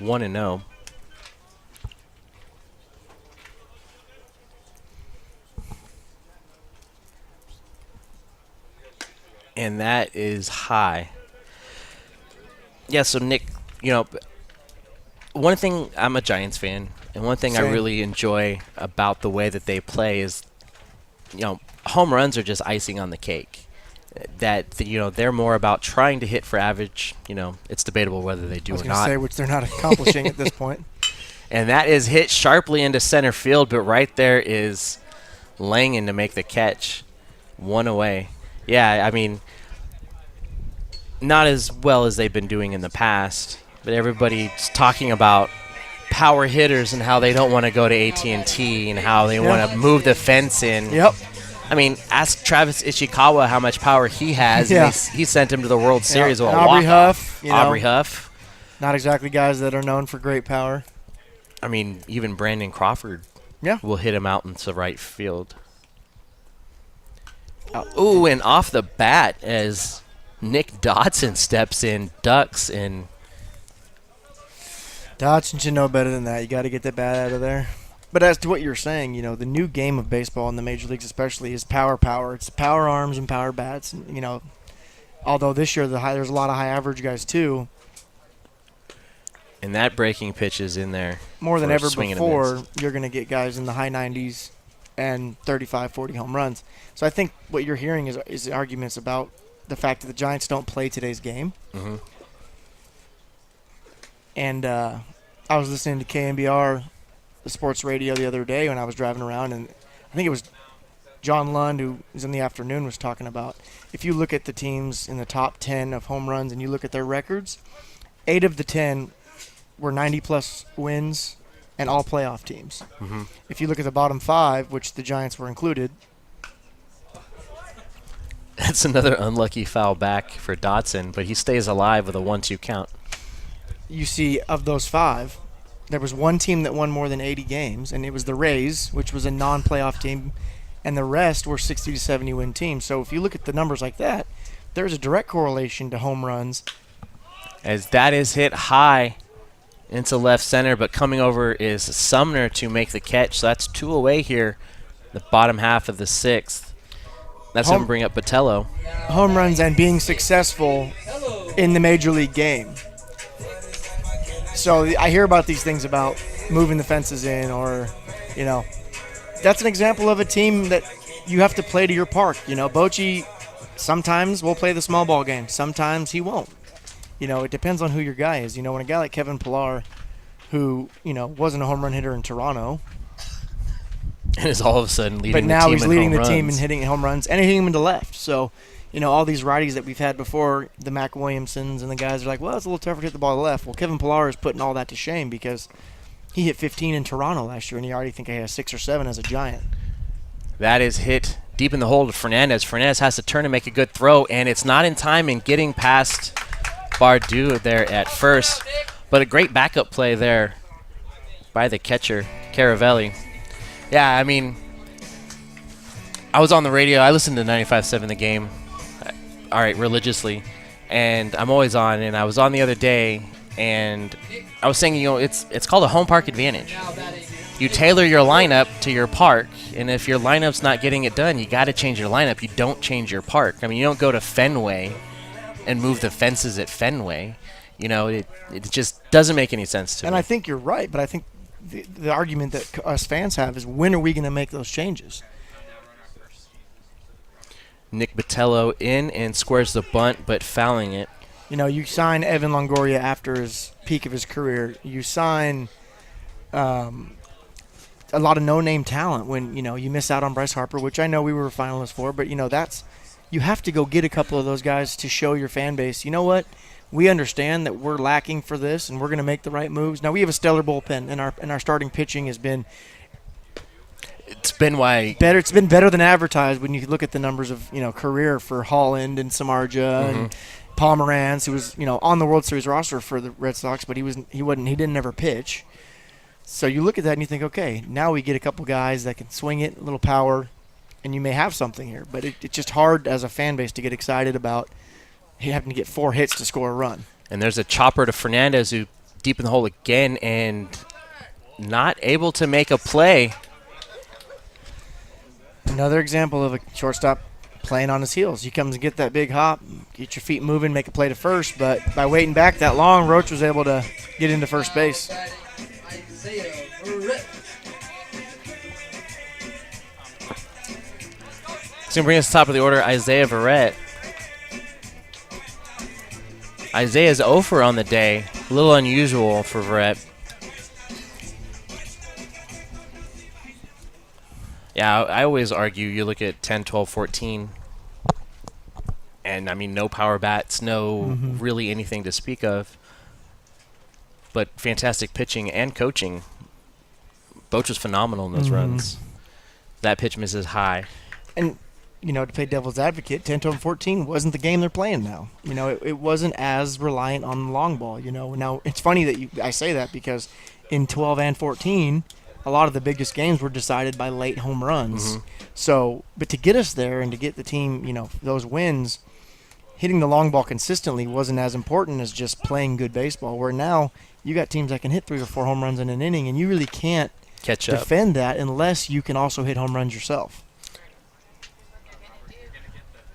1-0. And that is high. Yeah, so Nick, one thing, I'm a Giants fan, and one thing Same. I really enjoy about the way that they play is, home runs are just icing on the cake. That, they're more about trying to hit for average. It's debatable whether they do or not. I was going to say, which they're not accomplishing at this point. And that is hit sharply into center field, but right there is Langen to make the catch. 1 away. Yeah, I mean, not as well as they've been doing in the past, but everybody's talking about power hitters and how they don't want to go to AT&T and how they want to move the fence in. Yep. I mean, ask Travis Ishikawa how much power he has. Yeah. And he sent him to the World Series. And Aubrey Huff. Aubrey Huff. Not exactly guys that are known for great power. I mean, even Brandon Crawford will hit him out into right field. Ooh, and off the bat as Nick Dotson steps in, ducks, and Dotson should know better than that. You got to get that bat out of there. But as to what you're saying, the new game of baseball in the major leagues especially is power. It's power arms and power bats. And, although this year there's a lot of high average guys too. And that breaking pitch is in there. More than ever before, you're going to get guys in the high 90s and 35, 40 home runs. So I think what you're hearing is arguments about the fact that the Giants don't play today's game. Mm-hmm. And I was listening to KMBR, the sports radio, the other day when I was driving around, and I think it was John Lund, who was in the afternoon, was talking about, if you look at the teams in the top 10 of home runs and you look at their records, 8 of the 10 were 90-plus wins and all playoff teams. Mm-hmm. If you look at the bottom 5, which the Giants were included. That's another unlucky foul back for Dotson, but he stays alive with a 1-2 count. You see, of those 5, there was one team that won more than 80 games, and it was the Rays, which was a non-playoff team, and the rest were 60 to 70 win teams. So if you look at the numbers like that, there's a direct correlation to home runs. As that is hit high into left center, but coming over is Sumner to make the catch. So that's 2 away here, the bottom half of the 6th. That's going to bring up Botello. Home runs and being successful in the major league game. So I hear about these things about moving the fences in, or, that's an example of a team that you have to play to your park. Bochy sometimes will play the small ball game. Sometimes he won't. It depends on who your guy is. When a guy like Kevin Pillar, who, wasn't a home run hitter in Toronto, and is all of a sudden leading the team in home runs. But now he's leading the team and hitting home runs and hitting him into left. So, all these righties that we've had before, the Mac Williamsons and the guys are like, well, it's a little tougher to hit the ball to left. Well, Kevin Pillar is putting all that to shame because he hit 15 in Toronto last year, and you already think he had 6 or 7 as a Giant. That is hit deep in the hole to Fernandez. Fernandez has to turn and make a good throw, and it's not in time in getting past Bardou there at first. But a great backup play there by the catcher, Caravelli. Yeah, I mean, I was on the radio. I listened to 95.7 The Game, religiously, and I'm always on. And I was on the other day, and I was saying, it's called a home park advantage. You tailor your lineup to your park, and if your lineup's not getting it done, you got to change your lineup. You don't change your park. I mean, you don't go to Fenway and move the fences at Fenway. It just doesn't make any sense to me. And I think you're right, but I think the argument that us fans have is, when are we going to make those changes? Nick Botello in and squares the bunt, but fouling it. You sign Evan Longoria after his peak of his career. You sign a lot of no-name talent when, you miss out on Bryce Harper, which I know we were finalists for, but, you have to go get a couple of those guys to show your fan base, you know what? We understand that we're lacking for this, and we're going to make the right moves. Now, we have a stellar bullpen, and our starting pitching has been – it's been better. It's been better than advertised when you look at the numbers of career for Holland and Samardzija and Pomeranz, who was on the World Series roster for the Red Sox, but he didn't ever pitch. So you look at that and you think, okay, now we get a couple guys that can swing it, a little power, and you may have something here. But it's just hard as a fan base to get excited about having to get 4 hits to score a run. And there's a chopper to Fernandez, who deep in the hole again and not able to make a play. Another example of a shortstop playing on his heels. He comes and get that big hop, get your feet moving, make a play to first. But by waiting back that long, Roach was able to get into first base. It's going to bring us to the top of the order, Isaiah Verrett. Isaiah's 0 for on the day. A little unusual for Verrett. Yeah, I always argue you look at 10, 12, 14, and, I mean, no power bats, no really anything to speak of. But fantastic pitching and coaching. Boch was phenomenal in those runs. That pitch misses high. And, to play devil's advocate, 10, 12, 14 wasn't the game they're playing now. It wasn't as reliant on the long ball, Now, it's funny that I say that because in 12 and 14 – a lot of the biggest games were decided by late home runs. So, but to get us there and to get the team, those wins, hitting the long ball consistently wasn't as important as just playing good baseball, where now you got teams that can hit 3 or 4 home runs in an inning, and you really can't defend that unless you can also hit home runs yourself.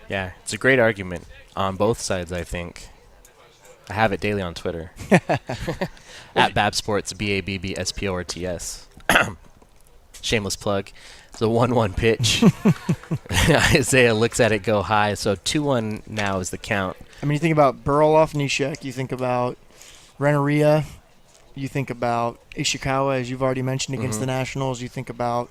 Yeah, it's a great argument on both sides, I think. I have it daily on Twitter. At BabSports, BABBSPORTS. Shameless plug. It's a 1-1 pitch. Isaiah looks at it go high. So 2-1 now is the count. I mean, you think about Burloff, Nishek. You think about Renneria. You think about Ishikawa, as you've already mentioned, against the Nationals. You think about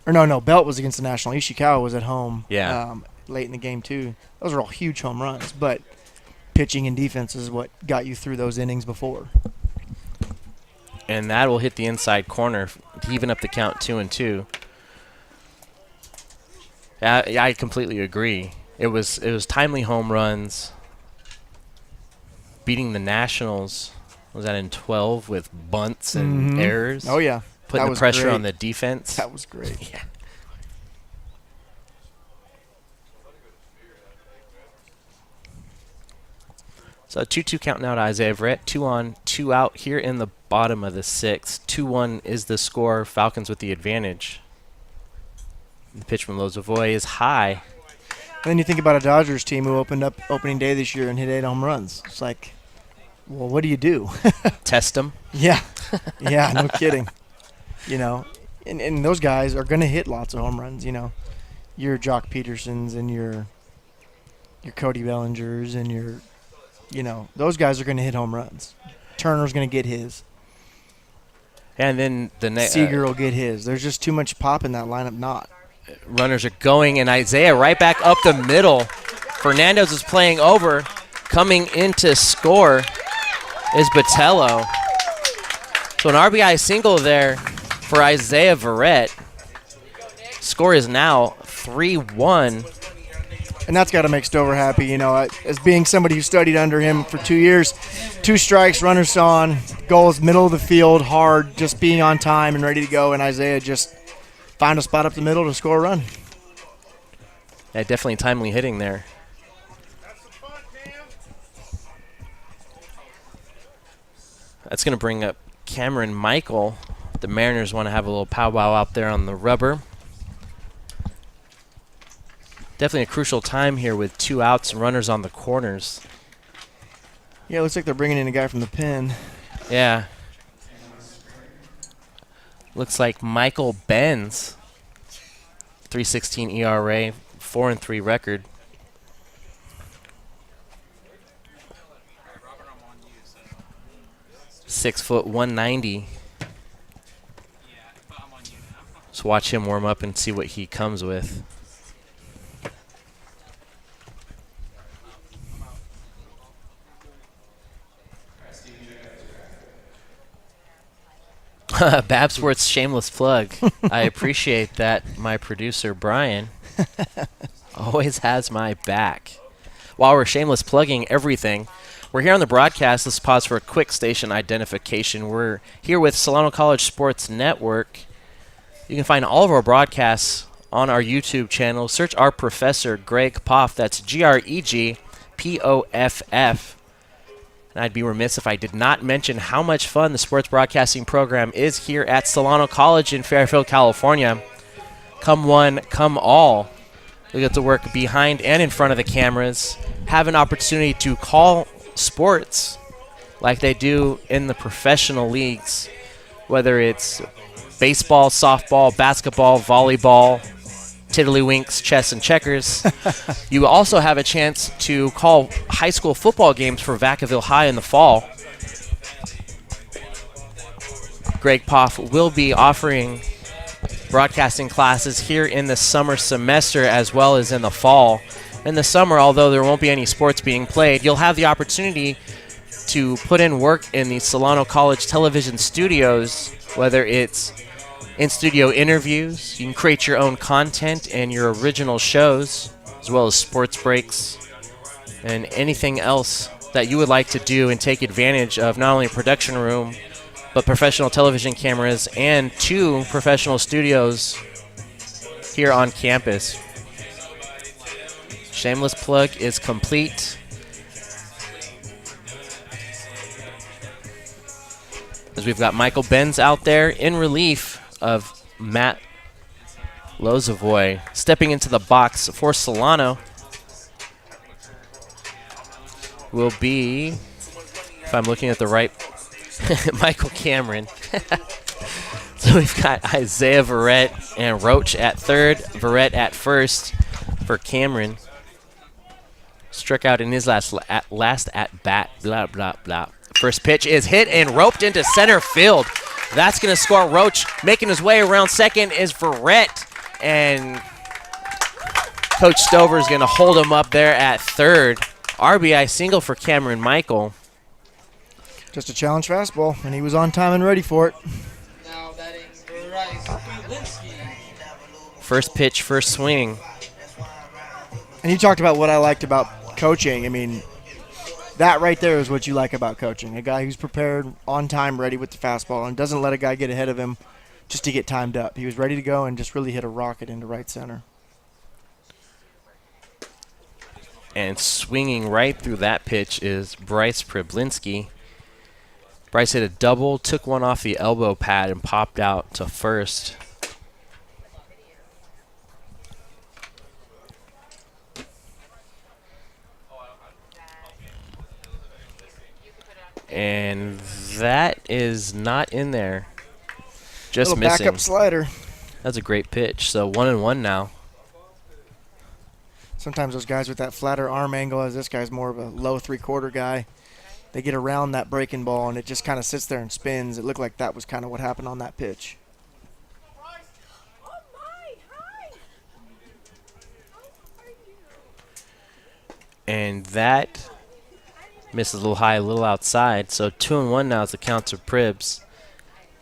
Or no, Belt was against the National. Ishikawa was at home. Yeah. Late in the game too. Those are all huge home runs, but pitching and defense is what got you through those innings before. And that will hit the inside corner to even up the count 2-2. Yeah, I completely agree. It was timely home runs. Beating the Nationals, was that in 12 with bunts and errors? Oh yeah, putting the pressure on the defense. That was great. Yeah. So a 2-2 count now to Isaiah Verrett. 2 on, 2 out here in the bottom of the 6th. 2-1 is the score. Falcons with the advantage. The pitch from Lozavoy is high. And then you think about a Dodgers team who opened up opening day this year and hit 8 home runs. It's like, well, what do you do? Test them? Yeah. Yeah, no kidding. You know, and those guys are going to hit lots of home runs, you know. Your Jock Petersons and your Cody Bellingers and your, you know, those guys are going to hit home runs. Turner's going to get his. And then Seager will get his. There's just too much pop in that lineup not. Runners are going, and Isaiah right back up the middle. Fernandez is playing over. Coming in to score is Botello. So an RBI single there for Isaiah Verrett. Score is now 3-1. And that's got to make Stover happy, you know, as being somebody who studied under him for 2 years. 2 strikes, runners on, goals, middle of the field, hard, just being on time and ready to go, and Isaiah just find a spot up the middle to score a run. Yeah, definitely timely hitting there. That's going to bring up Cameron Michael. The Mariners want to have a little powwow out there on the rubber. Definitely a crucial time here with 2 outs and runners on the corners. Yeah, it looks like they're bringing in a guy from the pen. Yeah. Looks like Michael Benz. 3.16 ERA, 4-3 record. Six foot 190. Let's watch him warm up and see what he comes with. Bab Sports shameless plug. I appreciate that. My producer, Brian, always has my back. While we're shameless plugging everything, we're here on the broadcast. Let's pause for a quick station identification. We're here with Solano College Sports Network. You can find all of our broadcasts on our YouTube channel. Search our professor, Greg Poff. That's GregPoff. And I'd be remiss if I did not mention how much fun the sports broadcasting program is here at Solano College in Fairfield, California. Come one, come all. We get to work behind and in front of the cameras, have an opportunity to call sports like they do in the professional leagues, whether it's baseball, softball, basketball, volleyball, tiddlywinks, chess, and checkers. You also have a chance to call high school football games for Vacaville High in the fall. Greg Poff will be offering broadcasting classes here in the summer semester as well as in the fall. In the summer, although there won't be any sports being played, you'll have the opportunity to put in work in the Solano College television studios, whether it's in-studio interviews. You can create your own content and your original shows, as well as sports breaks and anything else that you would like to do and take advantage of not only a production room, but professional television cameras and 2 professional studios here on campus. Shameless plug is complete. As we've got Michael Benz out there in relief of Matt Lozavoy. Stepping into the box for Solano will be, if I'm looking at the right, Michael Cameron. So we've got Isaiah Verrett and Roach at third, Verrett at first for Cameron. Struck out in his last at bat, blah, blah, blah. First pitch is hit and roped into center field. That's going to score Roach. Making his way around second is Verrett. And Coach Stover is going to hold him up there at third. RBI single for Cameron Michael. Just a challenge fastball, and he was on time and ready for it. First pitch, first swing. And you talked about what I liked about coaching. I mean, that right there is what you like about coaching. A guy who's prepared, on time, ready with the fastball, and doesn't let a guy get ahead of him just to get timed up. He was ready to go and just really hit a rocket into right center. And swinging right through that pitch is Bryce Priblinski. Bryce hit a double, took one off the elbow pad, and popped out to first. And that is not in there. Just little missing. Backup slider. That's a great pitch. So 1-1 now. Sometimes those guys with that flatter arm angle, as this guy's more of a low three-quarter guy, they get around that breaking ball and it just kind of sits there and spins. It looked like that was kind of what happened on that pitch. And that misses a little high, a little outside. So 2-1 now is the count to Pribs.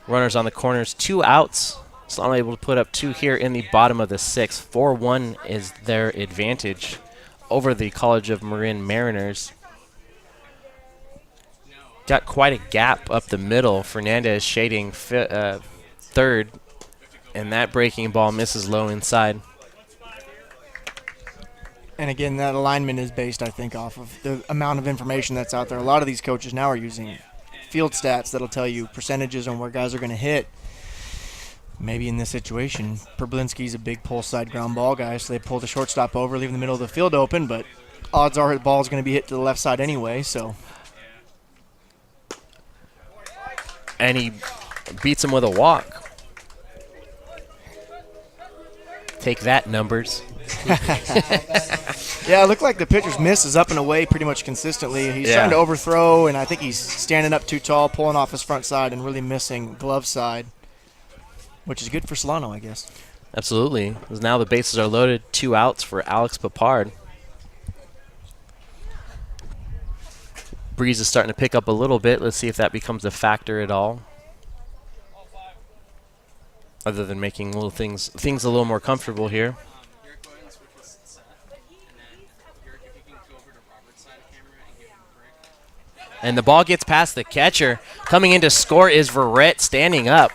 Runners on the corners, 2 outs. Solano able to put up 2 here in the bottom of the 6th. 4-1 is their advantage over the College of Marin Mariners. Got quite a gap up the middle. Fernandez shading third, and that breaking ball misses low inside. And again, that alignment is based, I think, off of the amount of information that's out there. A lot of these coaches now are using field stats that'll tell you percentages on where guys are going to hit. Maybe in this situation, Priblinski's a big pull side ground ball guy, so they pull the shortstop over, leaving the middle of the field open, but odds are the ball's going to be hit to the left side anyway, so. And he beats him with a walk. Take that, numbers. Yeah, it looked like the pitcher's miss is up and away pretty much consistently. He's trying to overthrow, and I think he's standing up too tall, pulling off his front side, and really missing glove side, which is good for Solano, I guess. Absolutely. Because now the bases are loaded. 2 outs for Alex Papard. Breeze is starting to pick up a little bit. Let's see if that becomes a factor at all. Other than making little things a little more comfortable here. And the ball gets past the catcher. Coming in to score is Verrett standing up.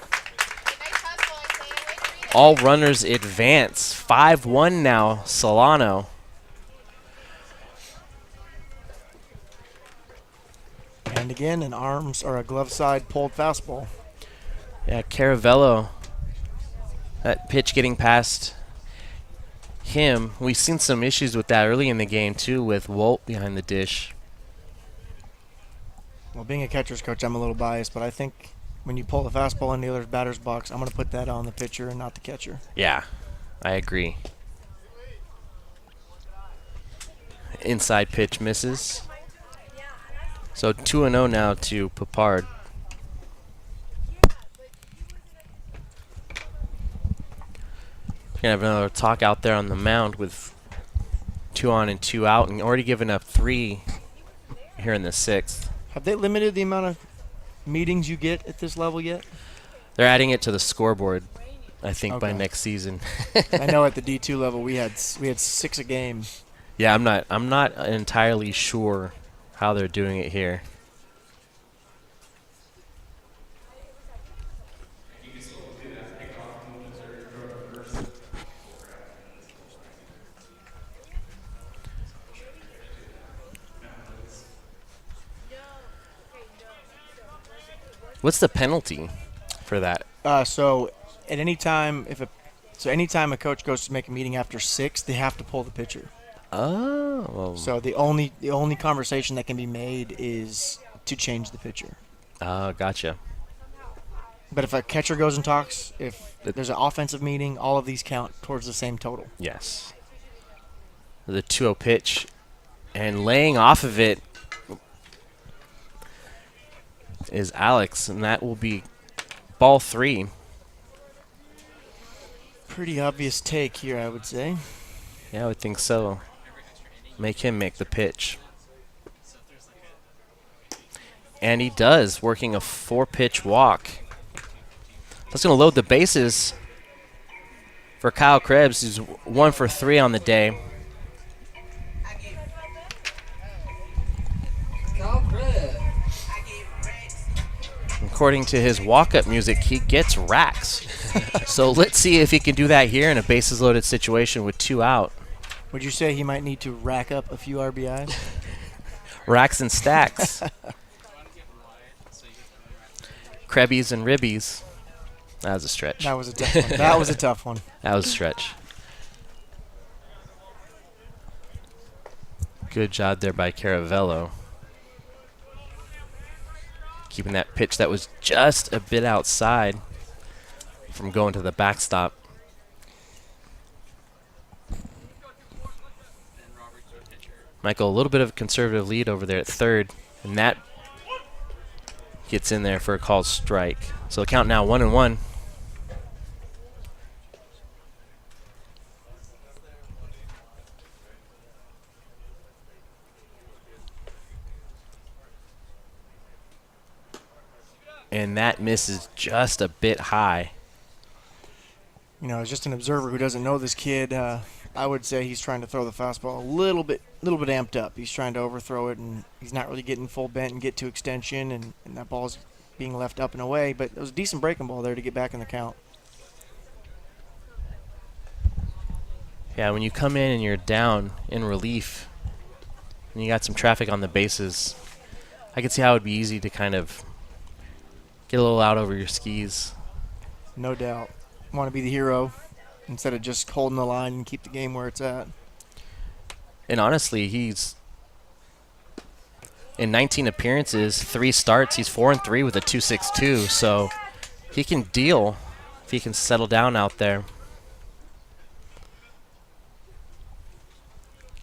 All runners advance. 5-1 now, Solano. And again, an arms or a glove side pulled fastball. Yeah, Caravello. That pitch getting past him. We've seen some issues with that early in the game, too, with Wolt behind the dish. Well, being a catcher's coach, I'm a little biased, but I think when you pull the fastball in the other batter's box, I'm going to put that on the pitcher and not the catcher. Yeah, I agree. Inside pitch misses. So 2-0 now to Papard. Gonna have another talk out there on the mound with 2 on and 2 out, and already given up 3 here in the 6th. Have they limited the amount of meetings you get at this level yet? They're adding it to the scoreboard, I think, by next season. I know at the D2 level we had 6 a game. Yeah, I'm not entirely sure how they're doing it here. What's the penalty for that? So at any time, anytime a coach goes to make a meeting after 6, they have to pull the pitcher. Oh. Well. So the only conversation that can be made is to change the pitcher. Oh, gotcha. But if a catcher goes and talks, if there's an offensive meeting, all of these count towards the same total. Yes. The 2-0 pitch, and laying off of it is Alex, and that will be ball 3. Pretty obvious take here, I would say. Yeah, I would think so. Make him make the pitch. And he does, working a 4-pitch walk. That's going to load the bases for Kyle Krebs, who's 1 for 3 on the day. According to his walk-up music, he gets racks. So let's see if he can do that here in a bases-loaded situation with 2 out. Would you say he might need to rack up a few RBIs? Racks and stacks. Krebbies and ribbies. That was a stretch. That was a tough one. That was a tough one. That was a stretch. Good job there by Caravello. Keeping that pitch that was just a bit outside from going to the backstop. Michael, a little bit of a conservative lead over there at third, and that gets in there for a called strike. So the count now 1-1. And that misses just a bit high. You know, as just an observer who doesn't know this kid, I would say he's trying to throw the fastball a little bit amped up. He's trying to overthrow it, and he's not really getting full bent and get to extension, and that ball's being left up and away. But it was a decent breaking ball there to get back in the count. Yeah, when you come in and you're down in relief, and you got some traffic on the bases, I can see how it would be easy to kind of get a little out over your skis. No doubt. Want to be the hero instead of just holding the line and keep the game where it's at. And honestly, he's in 19 appearances, 3 starts. He's 4-3 with a 2.62, so he can deal if he can settle down out there.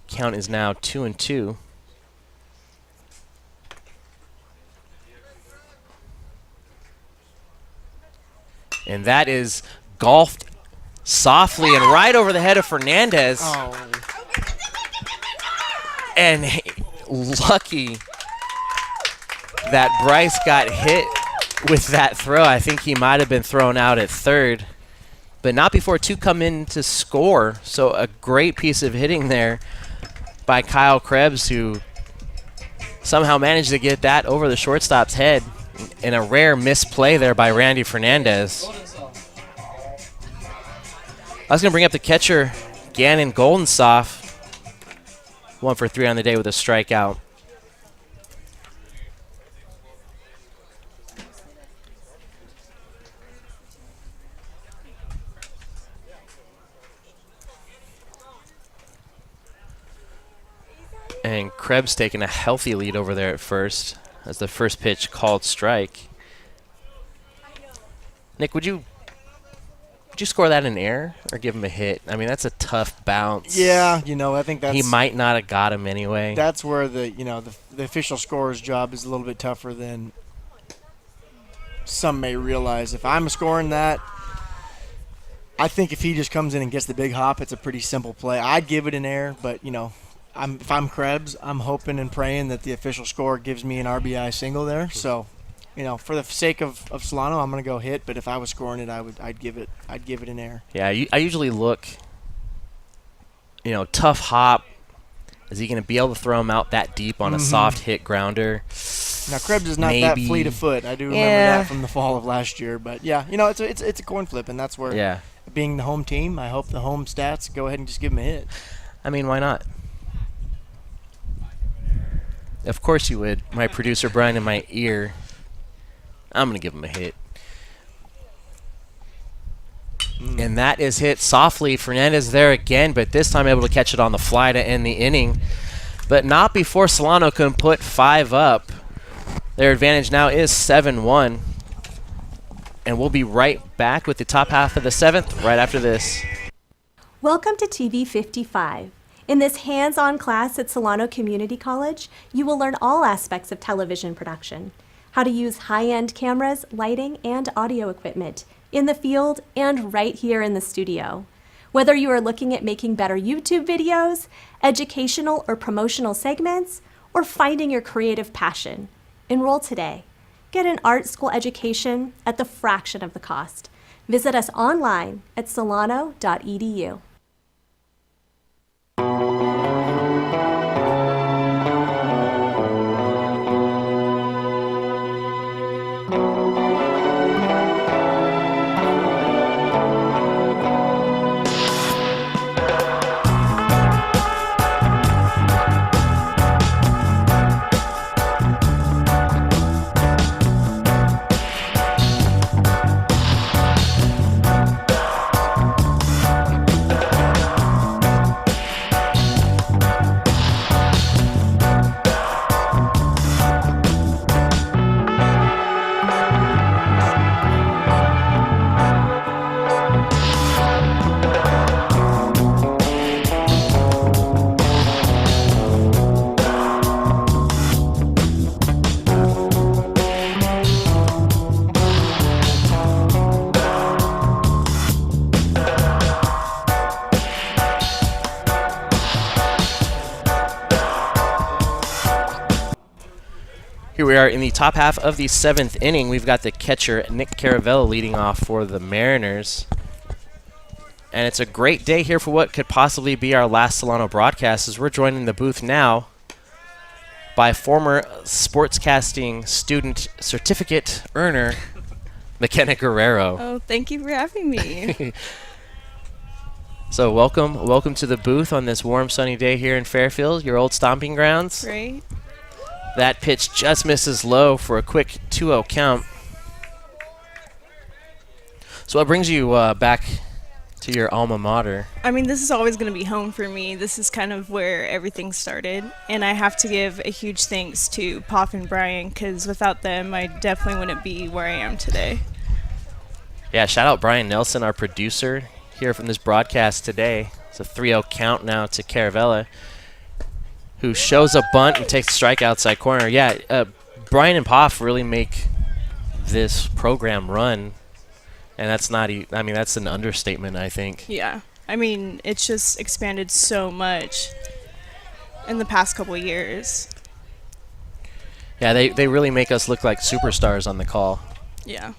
Count is now 2-2. And that is golfed softly and right over the head of Fernandez. Oh. And lucky that Bryce got hit with that throw. I think he might have been thrown out at third, but not before 2 come in to score. So a great piece of hitting there by Kyle Krebs, who somehow managed to get that over the shortstop's head in a rare misplay there by Randy Fernandez. I was going to bring up the catcher, Gannon Goldensoff. 1 for 3 on the day with a strikeout. And Krebs taking a healthy lead over there at first as the first pitch called strike. Nick, would you score that in air or give him a hit? I mean, that's a tough bounce. Yeah, you know, I think that's... He might not have got him anyway. That's where the official scorer's job is a little bit tougher than some may realize. If I'm scoring that, I think if he just comes in and gets the big hop, it's a pretty simple play. I'd give it an air, but, you know, if I'm Krebs, I'm hoping and praying that the official score gives me an RBI single there. So, you know, for the sake of Solano, I'm going to go hit. But if I was scoring it, I'd give it an air. Yeah, I usually look, you know, tough hop. Is he going to be able to throw him out that deep on a soft hit grounder? Now Krebs is not that fleet of foot. I do remember that from the fall of last year. But yeah, you know, it's a coin flip, and that's where being the home team, I hope the home stats go ahead and just give him a hit. I mean, why not? Of course you would. My producer Brian in my ear. I'm going to give him a hit. And that is hit softly. Fernandez there again, but this time able to catch it on the fly to end the inning. But not before Solano can put 5 up. Their advantage now is 7-1. And we'll be right back with the top half of the 7th right after this. Welcome to TV 55. In this hands-on class at Solano Community College, you will learn all aspects of television production, how to use high-end cameras, lighting, and audio equipment, in the field, and right here in the studio. Whether you are looking at making better YouTube videos, educational or promotional segments, or finding your creative passion, enroll today. Get an art school education at the fraction of the cost. Visit us online at solano.edu. Here we are in the top half of the 7th inning. We've got the catcher, Nick Caravella, leading off for the Mariners. And it's a great day here for what could possibly be our last Solano broadcast, as we're joined in the booth now by former sportscasting student certificate earner, McKenna Guerrero. Oh, thank you for having me. So welcome to the booth on this warm, sunny day here in Fairfield, your old stomping grounds. Great. That pitch just misses low for a quick 2-0 count. So what brings you back to your alma mater? I mean, this is always going to be home for me. This is kind of where everything started. And I have to give a huge thanks to Poff and Brian, because without them, I definitely wouldn't be where I am today. Yeah, shout out Brian Nelson, our producer, here from this broadcast today. It's a 3-0 count now to Caravella, who shows a bunt and takes a strike outside corner. Yeah, Brian and Poff really make this program run, and that's not I mean, that's an understatement, I think. Yeah. I mean, it's just expanded so much in the past couple of years. Yeah, they really make us look like superstars on the call. Yeah.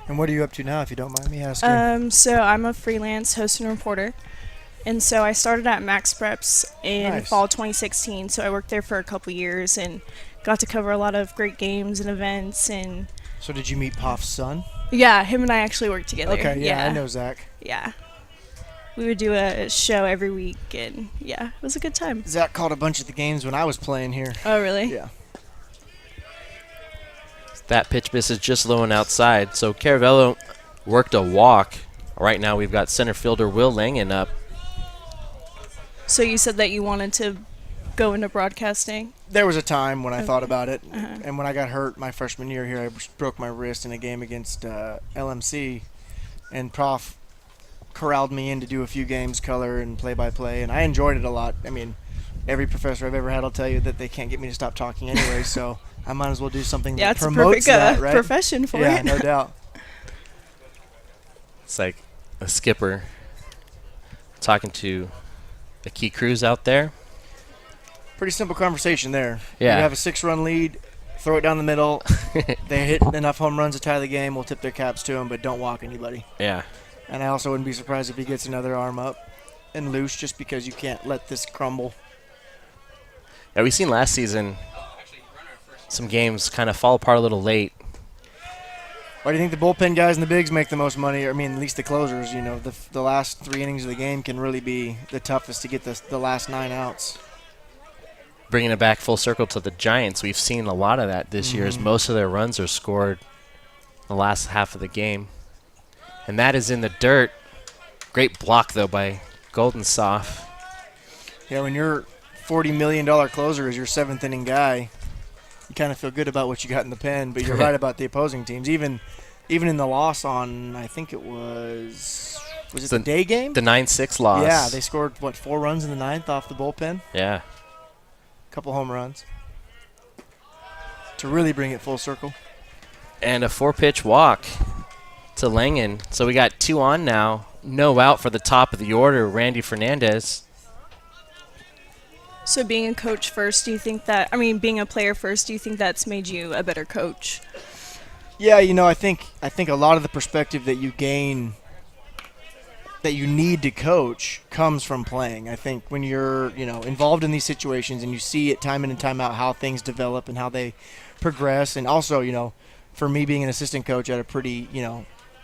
And what are you up to now, if you don't mind me asking? So I'm a freelance host and reporter. And so I started at Max Preps in fall 2016. So I worked there for a couple years and got to cover a lot of great games and events. And so did you meet Poff's son? Yeah, him and I actually worked together. Okay, yeah, I know Zach. Yeah. We would do a show every week, and yeah, it was a good time. Zach called a bunch of the games when I was playing here. Oh, really? Yeah. That pitch misses just low and outside. So Caravello worked a walk. Right now we've got center fielder Will Langen up. So you said that you wanted to go into broadcasting? There was a time when I thought about it, and when I got hurt my freshman year here, I broke my wrist in a game against LMC, and Prof corralled me in to do a few games, color and play-by-play, and I enjoyed it a lot. I mean, every professor I've ever had will tell you that they can't get me to stop talking anyway, so I might as well do something that promotes that, it's a perfect profession for it. Yeah, no doubt. It's like a skipper talking to a key crews out there. Pretty simple conversation there. Yeah. You have a 6-run lead, throw it down the middle. They hit enough home runs to tie the game. We'll tip their caps to them, but don't walk anybody. Yeah. And I also wouldn't be surprised if he gets another arm up and loose, just because you can't let this crumble. Yeah, we've seen last season some games kind of fall apart a little late. Why do you think the bullpen guys and the bigs make the most money? I mean, at least the closers. You know, the last 3 innings of the game can really be the toughest to get the last 9 outs. Bringing it back full circle to the Giants, we've seen a lot of that this year, as most of their runs are scored in the last half of the game. And that is in the dirt. Great block, though, by Goldensoff. Yeah, when your $40 million closer is your 7th inning guy, you kind of feel good about what you got in the pen, but you're right about the opposing teams. Even in the loss on, I think it was it the day game? The 9-6 loss. Yeah, they scored, 4 runs in the 9th off the bullpen? Yeah. Couple home runs to really bring it full circle. And a 4-pitch walk to Langen. So we got 2 on now. No out for the top of the order, Randy Fernandez. So being a coach first, do you think that, being a player first, do you think that's made you a better coach? Yeah, I think a lot of the perspective that you gain, that you need to coach, comes from playing. I think when you're, involved in these situations and you see it time in and time out how things develop and how they progress, and also, for me being an assistant coach at a pretty,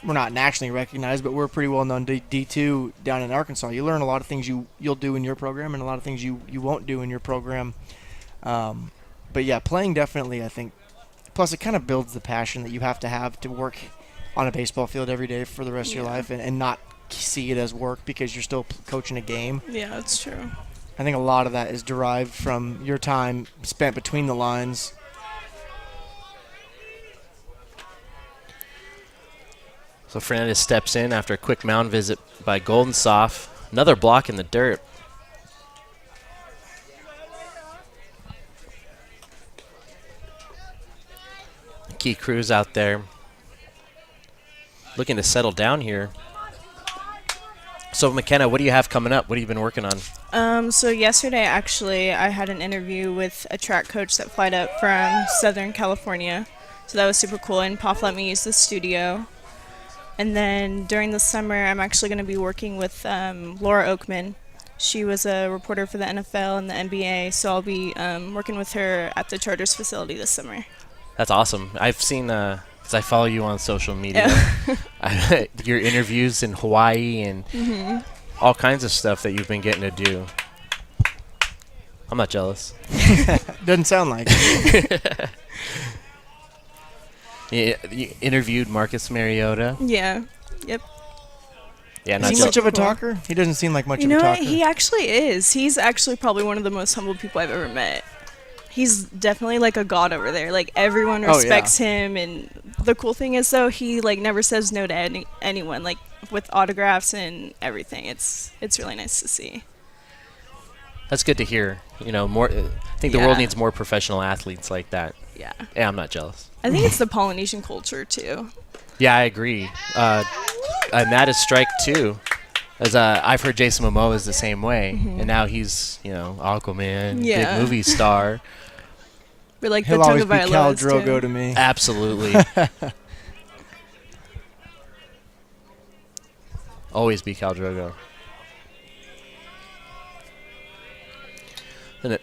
we're not nationally recognized, but we're a pretty well-known D2 down in Arkansas. You learn a lot of things you'll do in your program and a lot of things you won't do in your program. But yeah, playing definitely, I think. Plus, it kind of builds the passion that you have to work on a baseball field every day for the rest of your life and not see it as work because you're still coaching a game. Yeah, that's true. I think a lot of that is derived from your time spent between the lines. So Fernandez steps in after a quick mound visit by Goldensoff. Another block in the dirt. Key Cruz out there looking to settle down here. So McKenna, what do you have coming up? What have you been working on? So yesterday, actually, I had an interview with a track coach that flied up from Southern California. So that was super cool, and Poff let me use the studio. And then during the summer, I'm actually going to be working with Laura Oakman. She was a reporter for the NFL and the NBA, so I'll be working with her at the Chargers facility this summer. That's awesome. I've seen, because I follow you on social media, your interviews in Hawaii and all kinds of stuff that you've been getting to do. I'm not jealous. Doesn't sound like it. Yeah, you interviewed Marcus Mariota. Yeah. Yep. Yeah, is he much of a talker? He doesn't seem like much of a talker. He actually is. He's actually probably one of the most humble people I've ever met. He's definitely like a god over there. Like everyone respects him, and the cool thing is though he like never says no to anyone. Like with autographs and everything, it's really nice to see. That's good to hear. More. I think the world needs more professional athletes like that. Yeah. Yeah, I'm not jealous. I think it's the Polynesian culture too. Yeah, I agree. And that is strike too. As I've heard Jason Momoa is the same way, and now he's Aquaman, big movie star. We're like He'll the always Tonga be Cal too. Drogo to me. Absolutely. Always be Cal Drogo. And a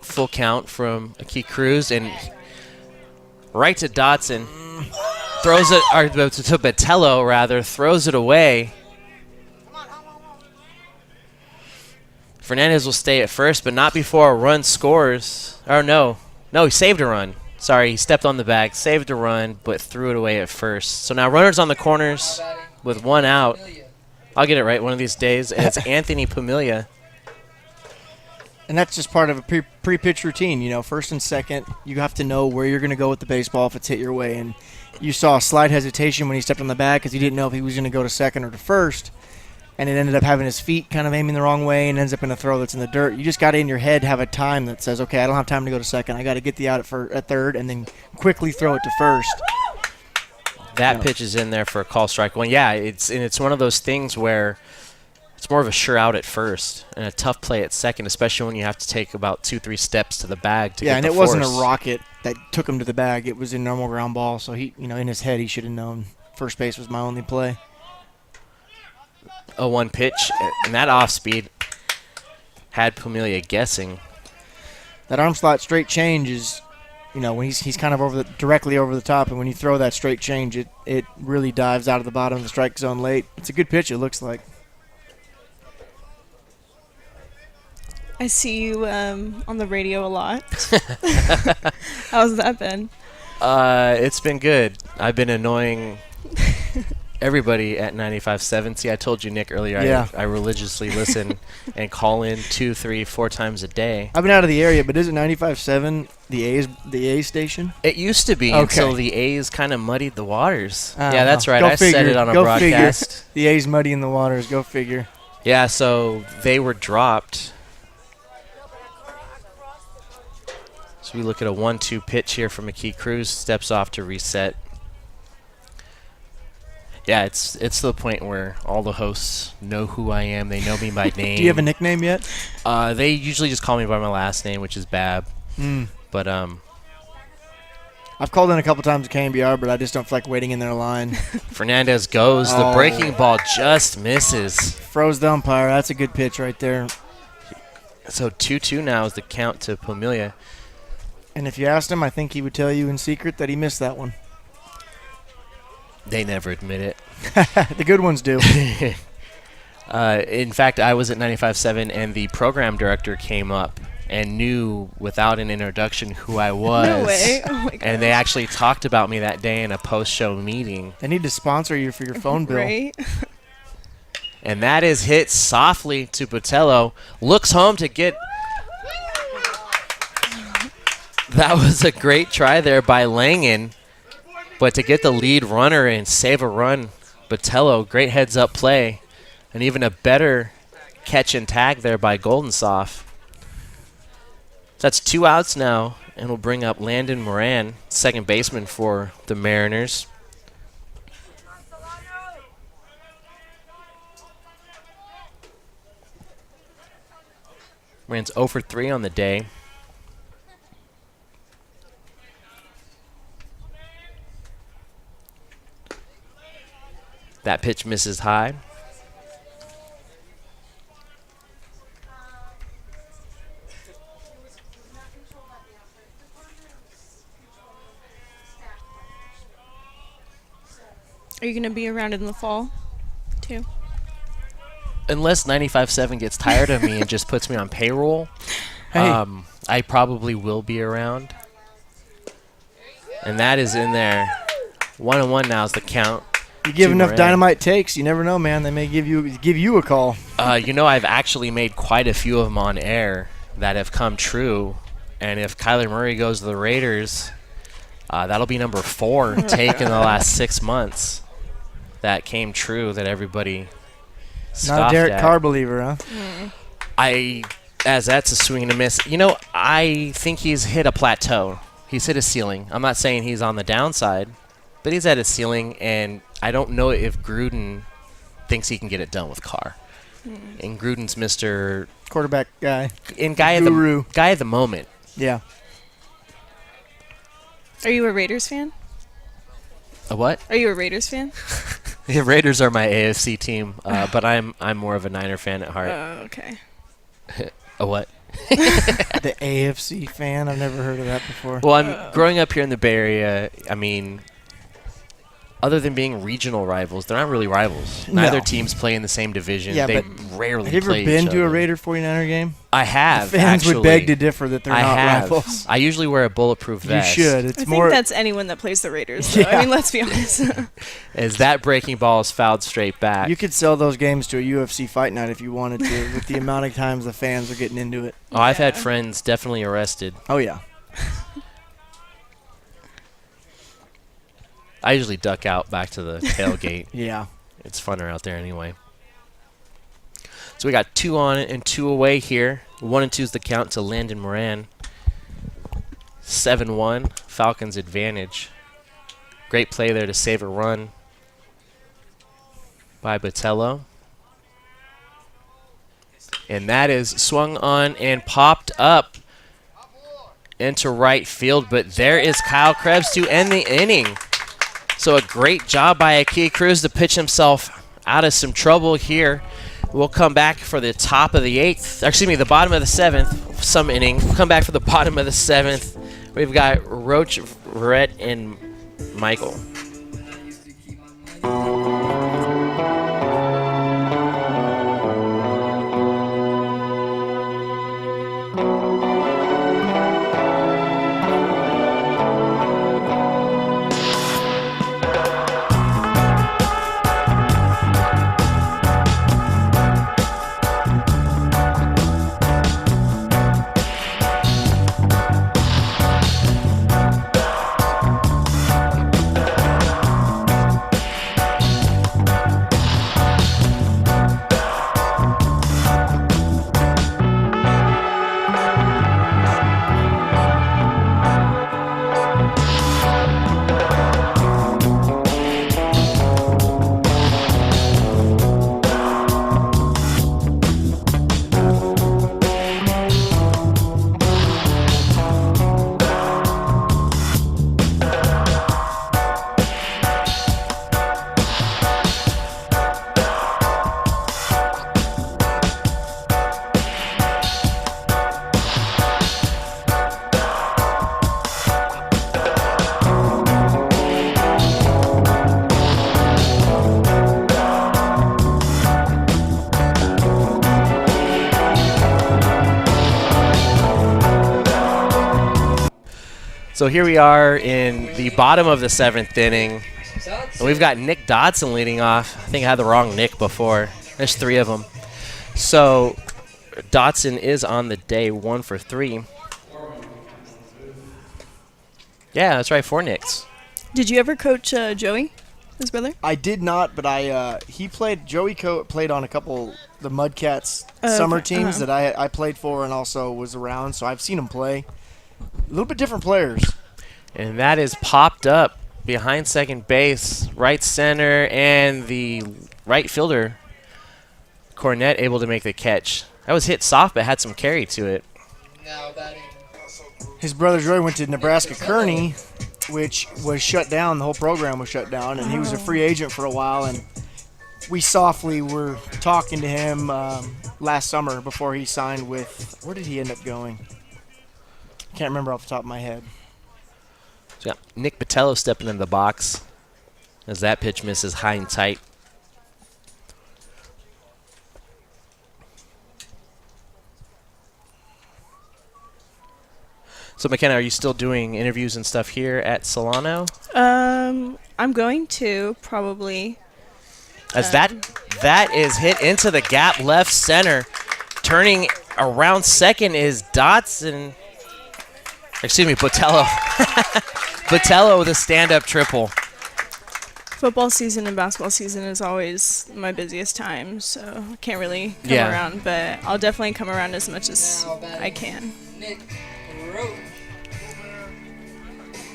full count from Key Cruz and right to Dotson. Throws it, or to Botello rather, throws it away. Fernandez will stay at first, but not before a run scores. Or no, he saved a run. Sorry, he stepped on the bag, saved a run, but threw it away at first. So now runners on the corners with 1 out. I'll get it right one of these days, and it's Anthony Pamilia. And that's just part of a pre-pitch routine. First and second, you have to know where you're going to go with the baseball if it's hit your way. And you saw a slight hesitation when he stepped on the bag because he didn't know if he was going to go to second or to first. And it ended up having his feet kind of aiming the wrong way and ends up in a throw that's in the dirt. You just got to, in your head, have a time that says, okay, I don't have time to go to second. I got to get the out at third and then quickly throw it to first. That pitch is in there for a call strike one. Yeah, it's one of those things where it's more of a sure out at first and a tough play at second, especially when you have to take about 2-3 steps to the bag to get the and it force. Wasn't a rocket that took him to the bag. It was a normal ground ball, so he, in his head, he should have known first base was my only play. A 1 pitch, and that off speed had Pamilia guessing. That arm slot straight change is, when he's kind of directly over the top, and when you throw that straight change, it really dives out of the bottom of the strike zone late. It's a good pitch, it looks like. I see you on the radio a lot. How's that been? It's been good. I've been annoying everybody at 95.7. See, I told you, Nick, earlier, yeah. I religiously listen and call in 2, 3, 4 times a day. I've been out of the area, but isn't 95.7 the A's station? It used to be until the A's kind of muddied the waters. Yeah, that's right. I said it on a broadcast. Figure. The A's muddying the waters. Go figure. Yeah, so they were dropped. So we look at a 1-2 pitch here from Key Cruz. Steps off to reset. Yeah, it's to the point where all the hosts know who I am. They know me by name. Do you have a nickname yet? They usually just call me by my last name, which is Bab. But I've called in a couple times to KNBR, but I just don't feel like waiting in their line. Fernandez goes. The breaking ball just misses. Froze the umpire. That's a good pitch right there. So 2-2 now is the count to Pomilia. And if you asked him, I think he would tell you in secret that he missed that one. They never admit it. The good ones do. In fact, I was at 95.7, and the program director came up and knew without an introduction who I was. No way. Oh my God. And they actually talked about me that day in a post-show meeting. They need to sponsor you for your phone bill. Right? And that is hit softly to Botello. Looks home to get... That was a great try there by Langen. But to get the lead runner and save a run, Botello, great heads-up play. And even a better catch and tag there by Goldensoff. That's 2 outs now, and we'll bring up Landon Moran, second baseman for the Mariners. Moran's 0 for 3 on the day. That pitch misses high. Are you going to be around in the fall, too? Unless 95.7 gets tired of me and just puts me on payroll, I probably will be around. And that is in there. 1-1 now is the count. You give enough dynamite takes, you never know, man. They may give you a call. I've actually made quite a few of them on air that have come true. And if Kyler Murray goes to the Raiders, that'll be number 4 take in the last 6 months. That came true that everybody scoffed Not a Derek at. Carr believer, huh? As that's a swing and a miss. I think he's hit a plateau. He's hit a ceiling. I'm not saying he's on the downside, but he's at a ceiling, and I don't know if Gruden thinks he can get it done with Carr. And Gruden's Mr. Quarterback guy. And guy of the moment. Yeah. Are you a Raiders fan? A what? Are you a Raiders fan? The Raiders are my AFC team, but I'm more of a Niner fan at heart. Oh, okay. A what? The AFC fan? I've never heard of that before. Well, I'm growing up here in the Bay Area. I mean, other than being regional rivals, they're not really rivals. No. Neither teams play in the same division. Yeah, they but rarely have you ever play been each to a other. Raider 49er game? I have. The fans actually. would beg to differ that they're not rivals. I usually wear a bulletproof vest. You should. I think that's anyone that plays the Raiders, though. Yeah. I mean, let's be honest. As that breaking ball is fouled straight back. You could sell those games to a UFC fight night if you wanted to, with the amount of times the fans are getting into it. Oh, I've had friends definitely arrested. Oh, yeah. I usually duck out back to the tailgate. Yeah. It's funner out there anyway. So we got 2 on and 2 away here. 1 and 2 is the count to Landon Moran. 7-1, Falcons advantage. Great play there to save a run by Botello. And that is swung on and popped up into right field. But there is Kyle Krebs to end the inning. So a great job by Aki Cruz to pitch himself out of some trouble here. We'll come back for the top of the 8th. Excuse me, the bottom of the 7th. Some inning. We'll come back for the bottom of the 7th. We've got Roach, Rhett, and Michael. So here we are in the bottom of the 7th inning. And we've got Nick Dodson leading off. I think I had the wrong Nick before. There's 3 of them. So Dodson is on the day, 1 for 3. Yeah, that's right, 4 Nicks. Did you ever coach Joey, his brother? I did not, but he played. Joey played on a couple the Mudcats summer teams that I played for and also was around, so I've seen him play. A little bit different players. And that is popped up behind second base, right center, and the right fielder, Cornett, able to make the catch. That was hit soft, but had some carry to it. His brother Joey went to Nebraska Kearney, which was shut down. The whole program was shut down, and he was a free agent for a while. And we softly were talking to him last summer before he signed with. Where did he end up going? Can't remember off the top of my head. So yeah, Nick Botello stepping in the box as that pitch misses high and tight. So McKenna, are you still doing interviews and stuff here at Solano? I'm going to probably. As that is hit into the gap left center. Turning around second is Dotson. Excuse me, Botello. Botello with a stand-up triple. Football season and basketball season is always my busiest time, so I can't really come around, but I'll definitely come around as much as I can.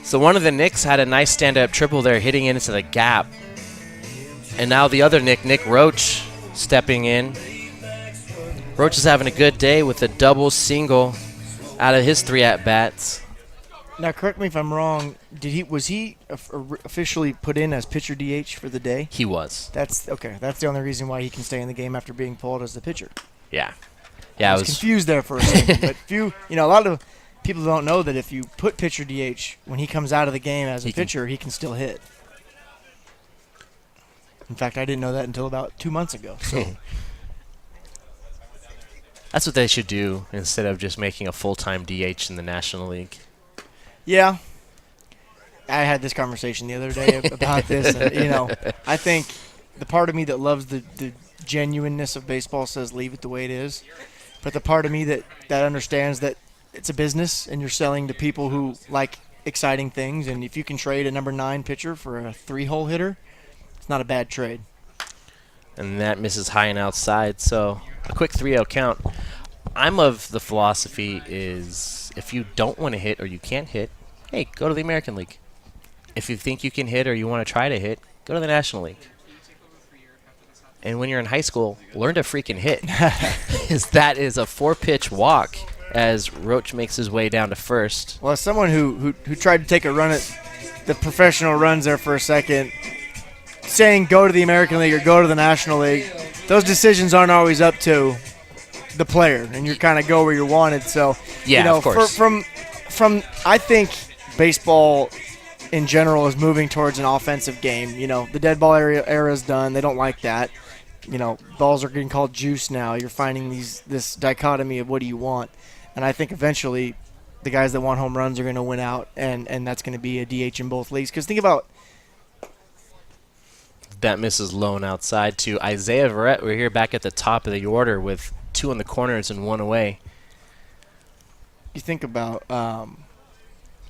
So one of the Knicks had a nice stand-up triple there, hitting into the gap. And now the other Nick Roach, stepping in. Roach is having a good day with a double single out of his 3 at-bats. Now, correct me if I'm wrong. Was he officially put in as pitcher DH for the day? He was. That's okay. That's the only reason why he can stay in the game after being pulled as the pitcher. Yeah. I was confused there for a second. But a lot of people don't know that if you put pitcher DH when he comes out of the game as a pitcher, he can still hit. In fact, I didn't know that until about 2 months ago. So. That's what they should do instead of just making a full-time DH in the National League. Yeah. I had this conversation the other day about this. And, I think the part of me that loves the genuineness of baseball says leave it the way it is. But the part of me that understands that it's a business and you're selling to people who like exciting things. And if you can trade a number 9 pitcher for a 3-hole hitter, it's not a bad trade. And that misses high and outside. So a quick 3-0 count. I'm of the philosophy is if you don't want to hit or you can't hit, hey, go to the American League. If you think you can hit or you want to try to hit, go to the National League. And when you're in high school, learn to freaking hit. That is a 4-pitch walk as Roach makes his way down to first. Well, as someone who tried to take a run at the professional runs there for a second, saying go to the American League or go to the National League, those decisions aren't always up to the player, and you kind of go where you're wanted. So, of course. From I think baseball in general is moving towards an offensive game. The dead ball era is done. They don't like that. Balls are getting called juice now. You're finding this dichotomy of what do you want, and I think eventually the guys that want home runs are going to win out, and that's going to be a DH in both leagues. Because think about. That misses lone outside to Isaiah Verrett. We're here back at the top of the order with 2 in the corners and 1 away. You think about now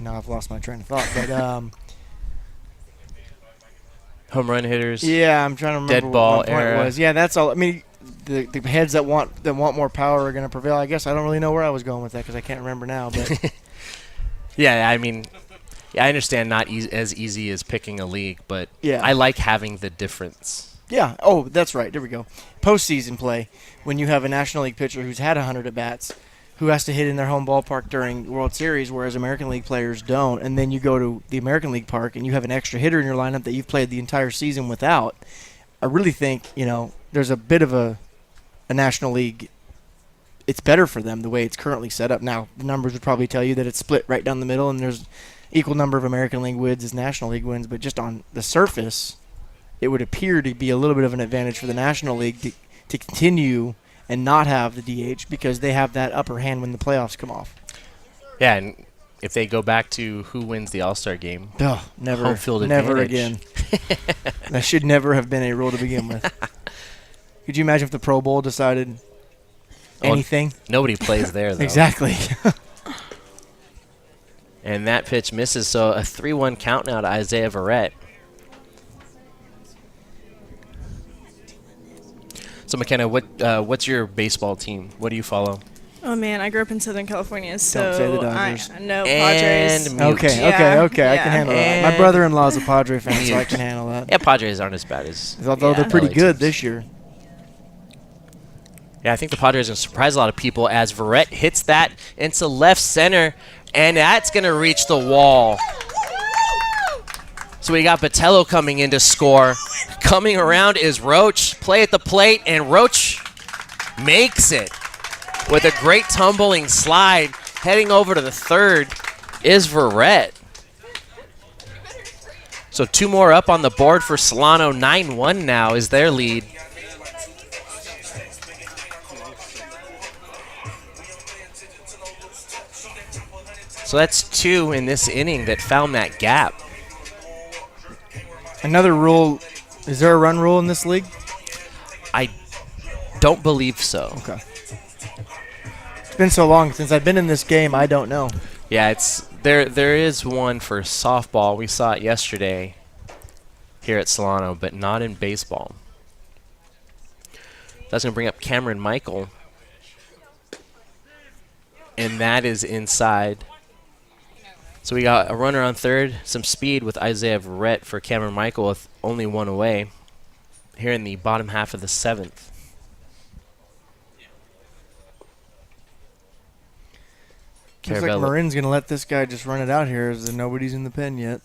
I've lost my train of thought, but home run hitters. Yeah, I'm trying to remember dead ball what my point era. was. Yeah, that's all. I mean, the heads that want more power are going to prevail. I guess I don't really know where I was going with that because I can't remember now. But yeah, I mean. Yeah, I understand not as easy as picking a league, but I like having the difference. Yeah. Oh, that's right. There we go. Postseason play, when you have a National League pitcher who's had 100 at-bats, who has to hit in their home ballpark during World Series, whereas American League players don't, and then you go to the American League park and you have an extra hitter in your lineup that you've played the entire season without, I really think, there's a bit of a National League. It's better for them the way it's currently set up. Now, the numbers would probably tell you that it's split right down the middle and there's equal number of American League wins as National League wins, but just on the surface, it would appear to be a little bit of an advantage for the National League to continue and not have the DH because they have that upper hand when the playoffs come off. Yeah, and if they go back to who wins the All-Star game. Oh, never. Home field never advantage. again. That should never have been a rule to begin with. Could you imagine if the Pro Bowl decided anything? Nobody plays there, though. Exactly. And that pitch misses, so a 3-1 count now to Isaiah Verrett. So, McKenna, what's your baseball team? What do you follow? Oh man, I grew up in Southern California, so Don't say the Dodgers. no Padres. And mute. Okay, Yeah, I can handle that. My And brother-in-law's a Padre fan, so I can handle that. Yeah, Padres aren't as bad as Although they're pretty LA good teams. this year. Yeah, I think the Padres are going to surprise a lot of people as Verrett hits that into left center, and that's going to reach the wall. So we got Botello coming in to score. Coming around is Roach. Play at the plate, and Roach makes it with a great tumbling slide. Heading over to the third is Verrett. So 2 more up on the board for Solano. 9-1 now is their lead. So that's 2 in this inning that found that gap. Another rule. Is there a run rule in this league? I don't believe so. Okay. It's been so long since I've been in this game, I don't know. Yeah, it's there is one for softball. We saw it yesterday here at Solano, but not in baseball. That's going to bring up Cameron Michael. And that is inside. So we got a runner on third, some speed with Isaiah Verrett for Cameron Michael with only 1 away here in the bottom half of the 7th. Looks like Marin's going to let this guy just run it out here as nobody's in the pen yet.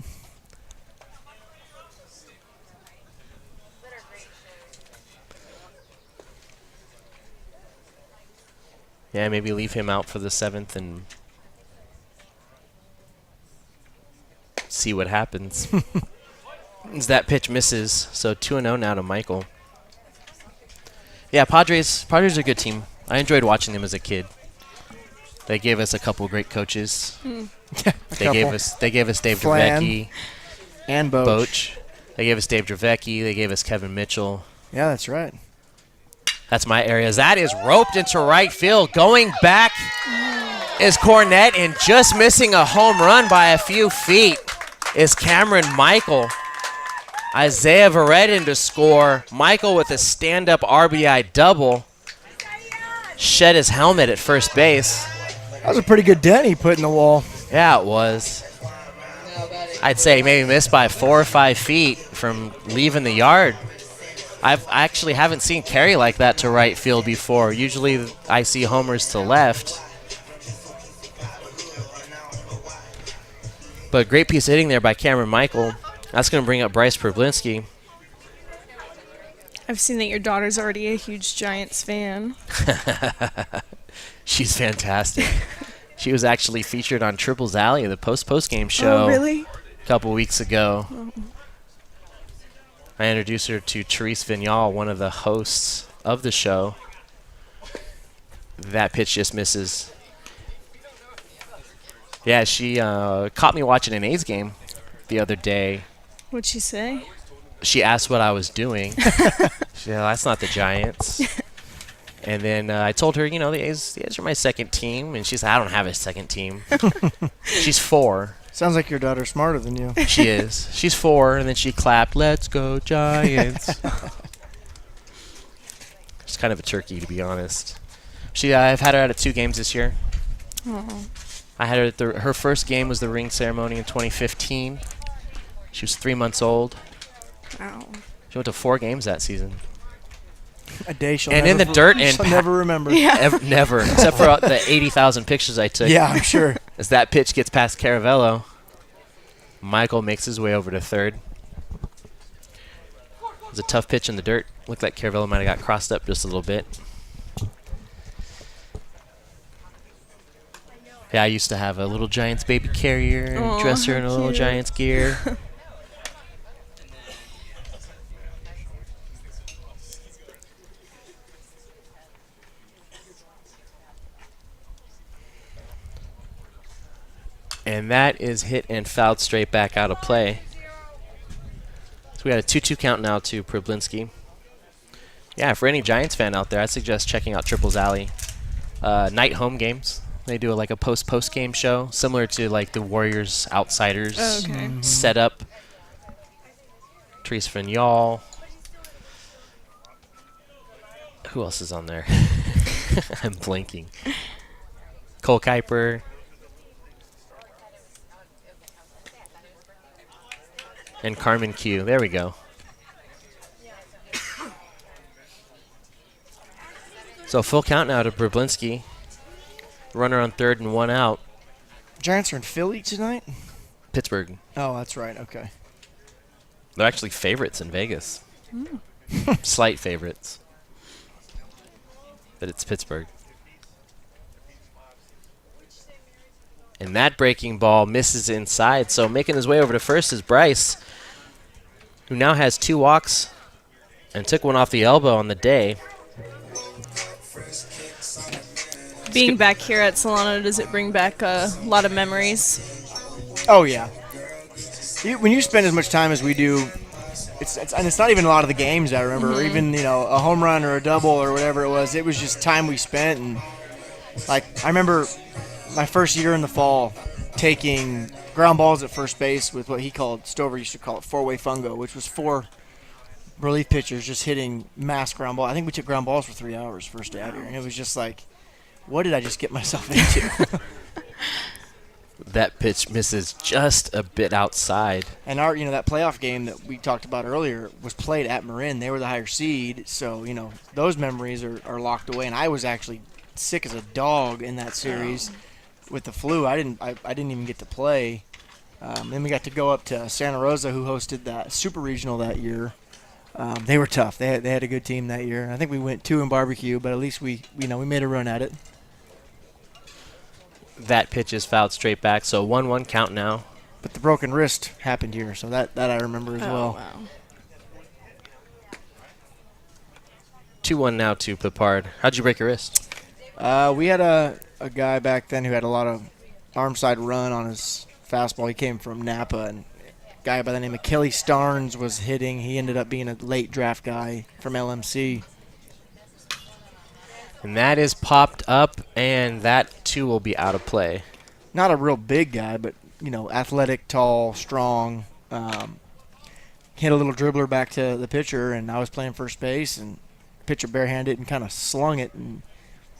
Yeah, maybe leave him out for the 7th and see what happens. As that pitch misses, so 2-0 now to Michael. Yeah, Padres are a good team. I enjoyed watching them as a kid. They gave us a couple great coaches. They gave us Dave Flan Dravecki and Boch. They gave us Dave Dravecki. They gave us Kevin Mitchell. Yeah, that's right. That's my area. That is roped into right field. Going back is Cornette, and just missing a home run by a few feet is Cameron Michael. Isaiah Verrett in to score. Michael with a stand-up RBI double. Shed his helmet at first base. That was a pretty good dent he put in the wall. Yeah, it was. I'd say maybe missed by 4 or 5 feet from leaving the yard. I actually haven't seen carry like that to right field before. Usually I see homers to left. But great piece of hitting there by Cameron Michael. That's going to bring up Bryce Problinski. I've seen that your daughter's already a huge Giants fan. She's fantastic. She was actually featured on Triples Alley, the post-game show. Oh, really? A couple weeks ago. Oh. I introduced her to Therese Vignal, one of the hosts of the show. That pitch just misses. Yeah, she caught me watching an A's game the other day. What'd she say? She asked what I was doing. She said, that's not the Giants. And then I told her, the A's are my second team. And she said, I don't have a second team. She's 4. Sounds like your daughter's smarter than you. She is. She's 4, and then she clapped, "Let's go Giants." She's kind of a turkey, to be honest. I've had her out at 2 games this year. Oh. I had her at her first game was the ring ceremony in 2015. She was 3 months old. Wow. She went to 4 games that season. A day she'll and never in the dirt and she'll never remember. Never, except for the 80,000 pictures I took. Yeah, I'm sure. As that pitch gets past Caravello, Michael makes his way over to third. It was a tough pitch in the dirt. Looked like Caravello might have got crossed up just a little bit. Yeah, I used to have a little Giants baby carrier and dress her in a little Giants gear. And that is hit and fouled straight back out of play. So we got a 2-2 count now to Problinski. Yeah, for any Giants fan out there, I'd suggest checking out Triples Alley. Night home games. They do like a post game show, similar to like the Warriors Outsiders setup. Therese Vignal. Who else is on there? I'm blanking. Cole Kuiper. And Carmen Q. There we go. So full count now to Problinski. Runner on third and 1 out. Giants are in Philly tonight? Pittsburgh. Oh, that's right. Okay. They're actually favorites in Vegas. Slight favorites. But it's Pittsburgh. And that breaking ball misses inside. So making his way over to first is Bryce, who now has 2 walks and took one off the elbow on the day. Being back here at Solano, does it bring back a lot of memories? Oh, yeah. When you spend as much time as we do, and it's not even a lot of the games I remember, or even, a home run or a double or whatever it was just time we spent. And, I remember my first year in the fall taking ground balls at first base with what Stover used to call it 4-way fungo, which was 4 relief pitchers just hitting mass ground ball. I think we took ground balls for 3 hours first day out here, and it was just like, what did I just get myself into? That pitch misses just a bit outside. And that playoff game that we talked about earlier was played at Marin. They were the higher seed, so those memories are locked away. And I was actually sick as a dog in that series with the flu. I didn't even get to play. Then we got to go up to Santa Rosa, who hosted that super regional that year. They were tough. They had a good team that year. I think we went 2 in barbecue, but at least we made a run at it. That pitch is fouled straight back, so 1-1 count now. But the broken wrist happened here, so that I remember as well. Wow. 2-1 now to Pipard. How'd you break your wrist? We had a guy back then who had a lot of arm side run on his fastball. He came from Napa, and a guy by the name of Kelly Starnes was hitting. He ended up being a late draft guy from LMC. And that is popped up, and that, too, will be out of play. Not a real big guy, but, athletic, tall, strong. Hit a little dribbler back to the pitcher, and I was playing first base, and the pitcher barehanded and kind of slung it, and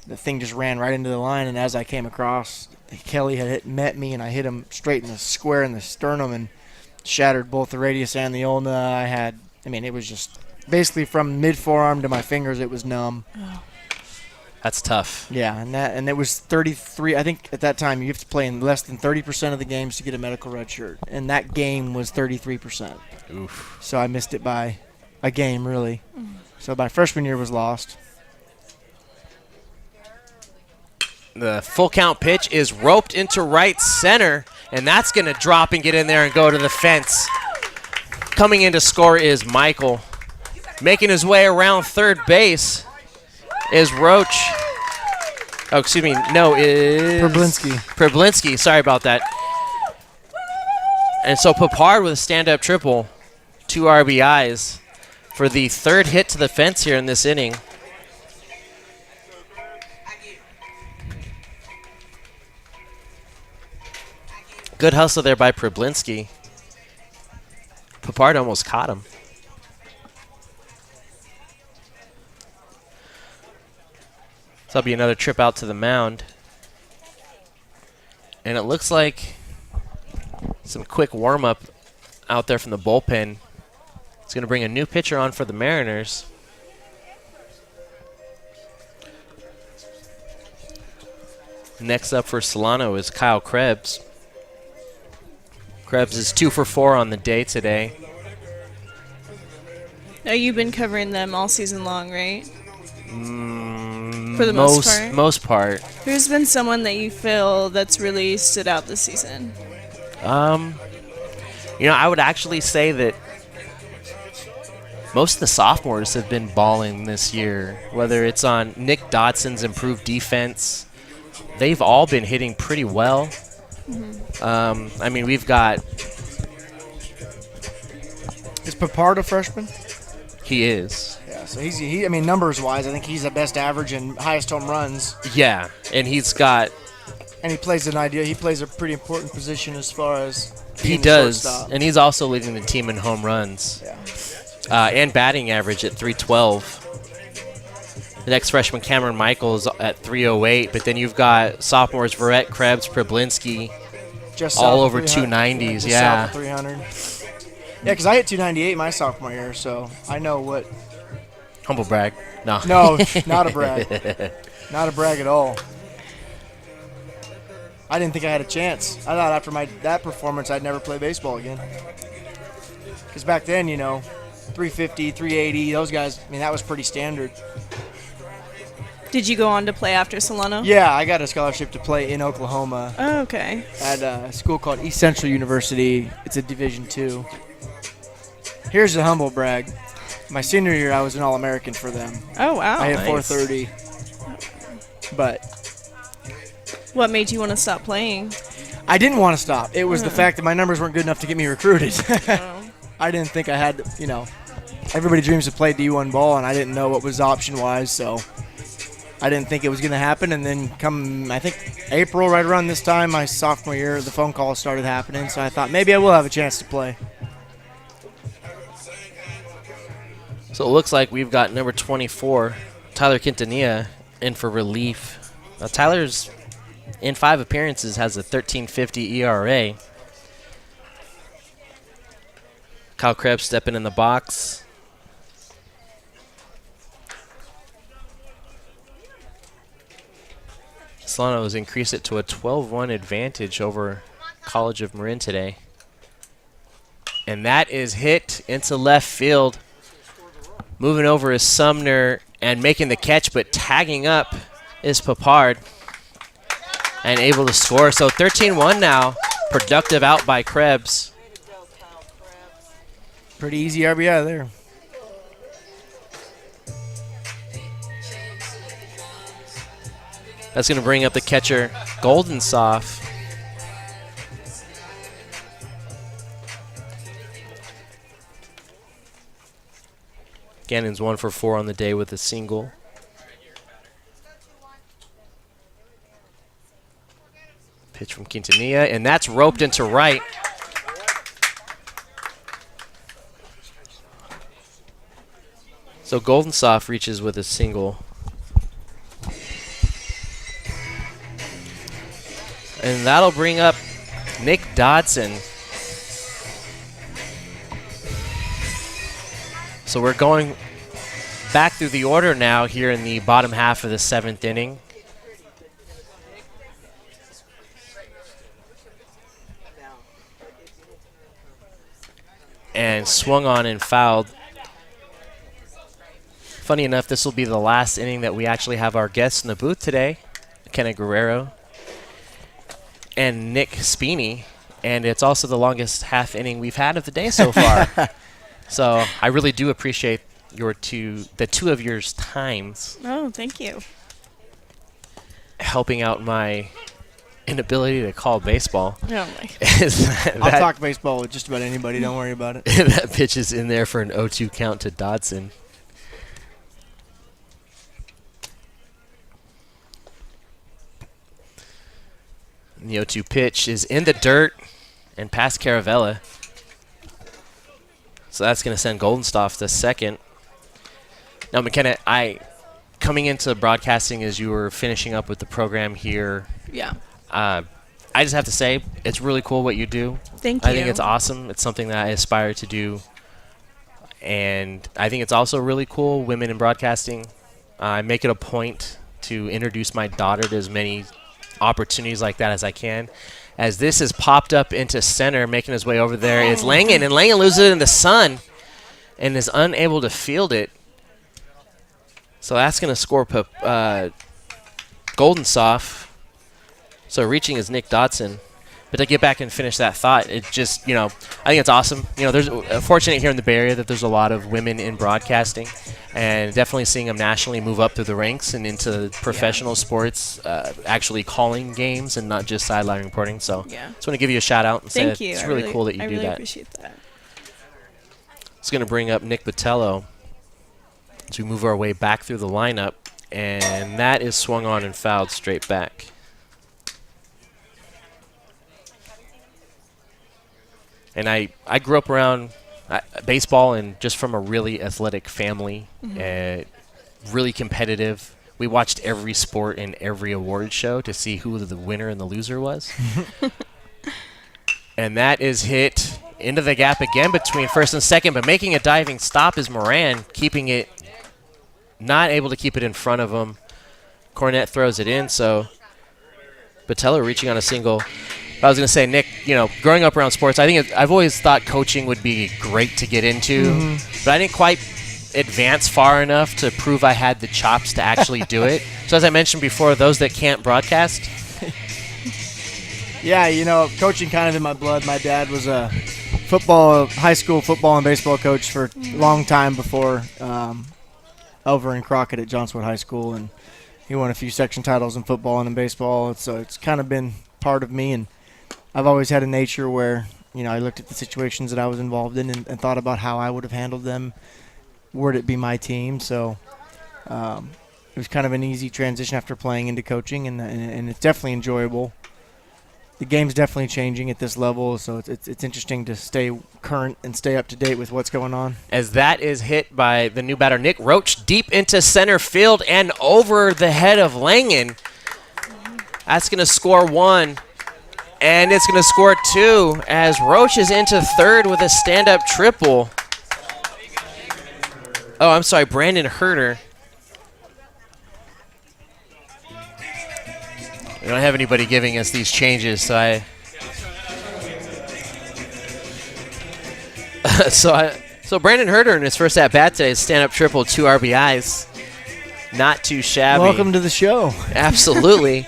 the thing just ran right into the line. And as I came across, Kelly had met me, and I hit him straight in the square in the sternum and shattered both the radius and the ulna. It was just basically from mid-forearm to my fingers, it was numb. Oh. That's tough. Yeah, and it was 33. I think at that time you have to play in less than 30% of the games to get a medical red shirt, and that game was 33%. Oof. So I missed it by a game, really. So my freshman year was lost. The full count pitch is roped into right center, and that's going to drop and get in there and go to the fence. Coming in to score is Michael. Making his way around third base is Roach. Oh, excuse me. No, is Problinski. Sorry about that. And so Pipard with a stand-up triple, 2 RBIs for the 3rd hit to the fence here in this inning. Good hustle there by Problinski. Pipard almost caught him. So that'll be another trip out to the mound. And it looks like some quick warm-up out there from the bullpen. It's going to bring a new pitcher on for the Mariners. Next up for Solano is Kyle Krebs. Krebs is 2 for 4 on the day today. Now, you've been covering them all season long, right? For the most part. Who's been someone that you feel that's really stood out this season? I would actually say that most of the sophomores have been balling this year, whether it's on Nick Dodson's improved defense. They've all been hitting pretty well. I mean, we've got. Is Papard a freshman? He is. Yeah, so I mean, numbers-wise, I think he's the best average and highest home runs. Yeah, and he's got. And he plays a pretty important position as far as He being the does, shortstop. and he's also leading the team in home runs. Yeah. And batting average at 312. The next freshman, Cameron Michaels, at 308. But then you've got sophomores Verrett, Krebs, Prablinski, Just all south over of 300. 290s. Just Yeah. south of 300. Yeah, because I hit 298 my sophomore year, so I know what. Humble brag. No. No, not a brag. Not a brag at all. I didn't think I had a chance. I thought after that performance, I'd never play baseball again. Because back then, 350, 380, those guys, I mean, that was pretty standard. Did you go on to play after Solano? Yeah, I got a scholarship to play in Oklahoma. Oh, okay. At a school called East Central University. It's a Division II. Here's a humble brag. My senior year, I was an All-American for them. Oh, wow. I hit Nice. 430. But What made you want to stop playing? I didn't want to stop. It was the fact that my numbers weren't good enough to get me recruited. Oh. I didn't think I had, everybody dreams to play D1 ball, and I didn't know what was option-wise, so I didn't think it was going to happen. And then come, I think, April, right around this time, my sophomore year, the phone calls started happening, so I thought maybe I will have a chance to play. So it looks like we've got number 24, Tyler Quintanilla, in for relief. Now, Tyler's, in 5 appearances, has a 13.50 ERA. Kyle Krebs stepping in the box. Solano has increased it to a 12-1 advantage over College of Marin today. And that is hit into left field. Moving over is Sumner and making the catch, but tagging up is Papard. And able to score. So 13-1 now. Productive out by Krebs. Pretty easy RBI there. That's going to bring up the catcher, Goldensoff. Gannon's 1 for 4 on the day with a single. Pitch from Quintanilla, and that's roped into right. So Goldensoff reaches with a single. And that'll bring up Nick Dodson. So we're going back through the order now here in the bottom half of the 7th inning. And swung on and fouled. Funny enough, this will be the last inning that we actually have our guests in the booth today, Kenna Guerrero and Nick Spini, and it's also the longest half inning we've had of the day so far. So I really do appreciate the two of yours times. Oh, thank you. Helping out my inability to call baseball. Oh my. I'll talk baseball with just about anybody. Don't worry about it. That pitch is in there for an 0-2 count to Dodson. The 0-2 pitch is in the dirt and past Caravella. So that's going to send Goldenstoff to second. Now, McKenna, coming into broadcasting as you were finishing up with the program here. Yeah. I just have to say, it's really cool what you do. Thank I think you. it's awesome. It's something that I aspire to do. And I think it's also really cool, women in broadcasting. I make it a point to introduce my daughter to as many opportunities like that as I can. As this is popped up into center, making his way over there is Langen, and Langen loses it in the sun and is unable to field it. So that's going to score Goldensoff. So reaching is Nick Dodson. But to get back and finish that thought, it just, I think it's awesome. There's fortunate here in the Bay Area that there's a lot of women in broadcasting, and definitely seeing them nationally move up through the ranks and into professional sports, actually calling games and not just sideline reporting. So just want to give you a shout out and say it's really cool that you do that. I really appreciate that. It's going to bring up Nick Botello as we move our way back through the lineup, and that is swung on and fouled straight back. And I grew up around baseball and just from a really athletic family, really competitive. We watched every sport and every award show to see who the winner and the loser was. And that is hit into the gap again between first and second, but making a diving stop is Moran, keeping it, not able to keep it in front of him. Cornette throws it in, so Botello reaching on a single. I was going to say, Nick, growing up around sports, I've always thought coaching would be great to get into, but I didn't quite advance far enough to prove I had the chops to actually do it. So as I mentioned before, those that can't broadcast. Yeah, coaching kind of in my blood. My dad was a high school football and baseball coach for a long time before over in Crockett at Johnswood High School, and he won a few section titles in football and in baseball. So it's kind of been part of me, and I've always had a nature where, I looked at the situations that I was involved in and thought about how I would have handled them were it be my team. So it was kind of an easy transition after playing into coaching, and it's definitely enjoyable. The game's definitely changing at this level, so it's interesting to stay current and stay up to date with what's going on. As that is hit by the new batter, Nick Roach, deep into center field and over the head of Langen. That's going to score one. And it's going to score two as Roach is into third with a stand-up triple. Oh, I'm sorry, Brandon Herter. We don't have anybody giving us these changes, so So Brandon Herter in his first at-bat today, stand-up triple, 2 RBIs. Not too shabby. Welcome to the show. Absolutely.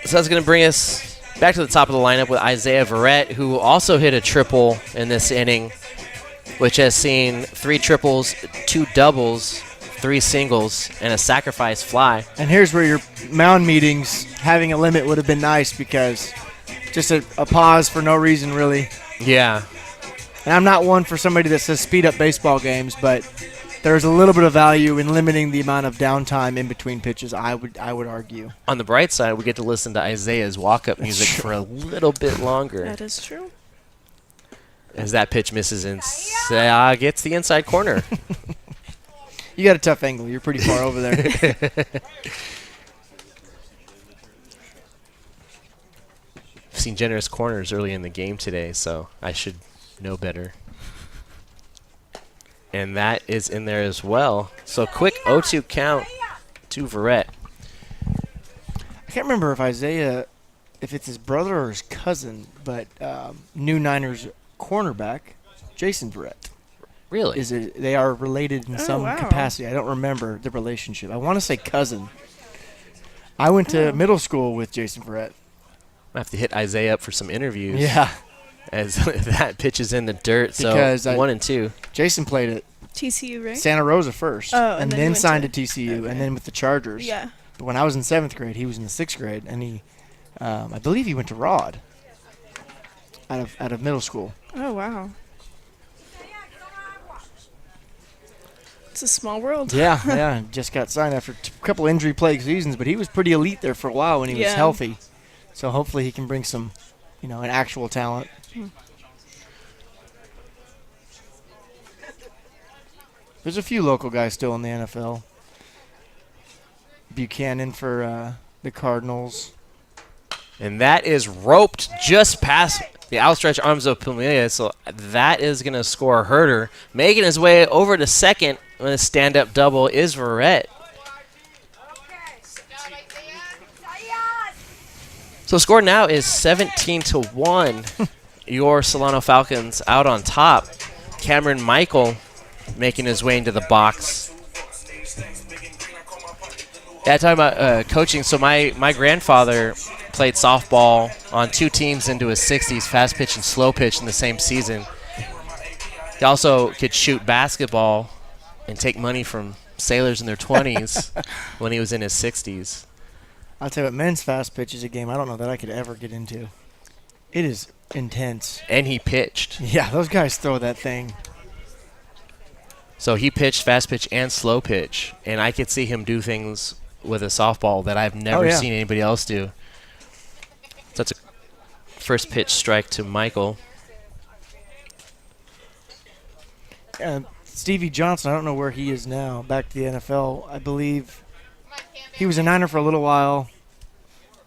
So that's going to bring us back to the top of the lineup with Isaiah Verrett, who also hit a triple in this inning, which has seen 3 triples, 2 doubles, 3 singles, and a sacrifice fly. And here's where your mound meetings, having a limit would have been nice, because just a pause for no reason, really. Yeah. And I'm not one for somebody that says speed up baseball games, but there's a little bit of value in limiting the amount of downtime in between pitches, I would argue. On the bright side, we get to listen to Isaiah's walk-up music for a little bit longer. That is true. As that pitch misses and gets the inside corner. You got a tough angle. You're pretty far over there. I've seen generous corners early in the game today, so I should know better. And that is in there as well. So quick 0-2 count to Verrett. I can't remember if it's his brother or his cousin, but new Niners cornerback, Jason Verrett. Really? They are related in some capacity. I don't remember the relationship. I want to say cousin. I went to middle school with Jason Verrett. I have to hit Isaiah up for some interviews. Yeah. As that pitch is in the dirt, because so 1 and 2. Jason played at TCU, right? Santa Rosa first, and then signed to TCU, and then with the Chargers. Yeah. But when I was in 7th grade, he was in the 6th grade, and he, I believe he went to Rod out of middle school. Oh, wow. It's a small world. Yeah. Just got signed after a couple injury-plagued seasons, but he was pretty elite there for a while when he was healthy. So hopefully he can bring some, an actual talent. There's a few local guys still in the NFL. Buchanan for the Cardinals. And that is roped just past the outstretched arms of Pumila. So that is going to score Herter. Making his way over to second with a stand-up double is Verrett. So score now is 17-1. Your Solano Falcons out on top. Cameron Michael making his way into the box. Yeah, talking about coaching. So my grandfather played softball on 2 teams into his 60s, fast pitch and slow pitch in the same season. He also could shoot basketball and take money from sailors in their 20s when he was in his 60s. I'll tell you what, men's fast pitch is a game I don't know that I could ever get into. It is intense. And he pitched. Yeah, those guys throw that thing. So he pitched fast pitch and slow pitch, and I could see him do things with a softball that I've never seen anybody else do. So that's a first pitch strike to Michael. Stevie Johnson, I don't know where he is now, back to the NFL. I believe he was a Niner for a little while,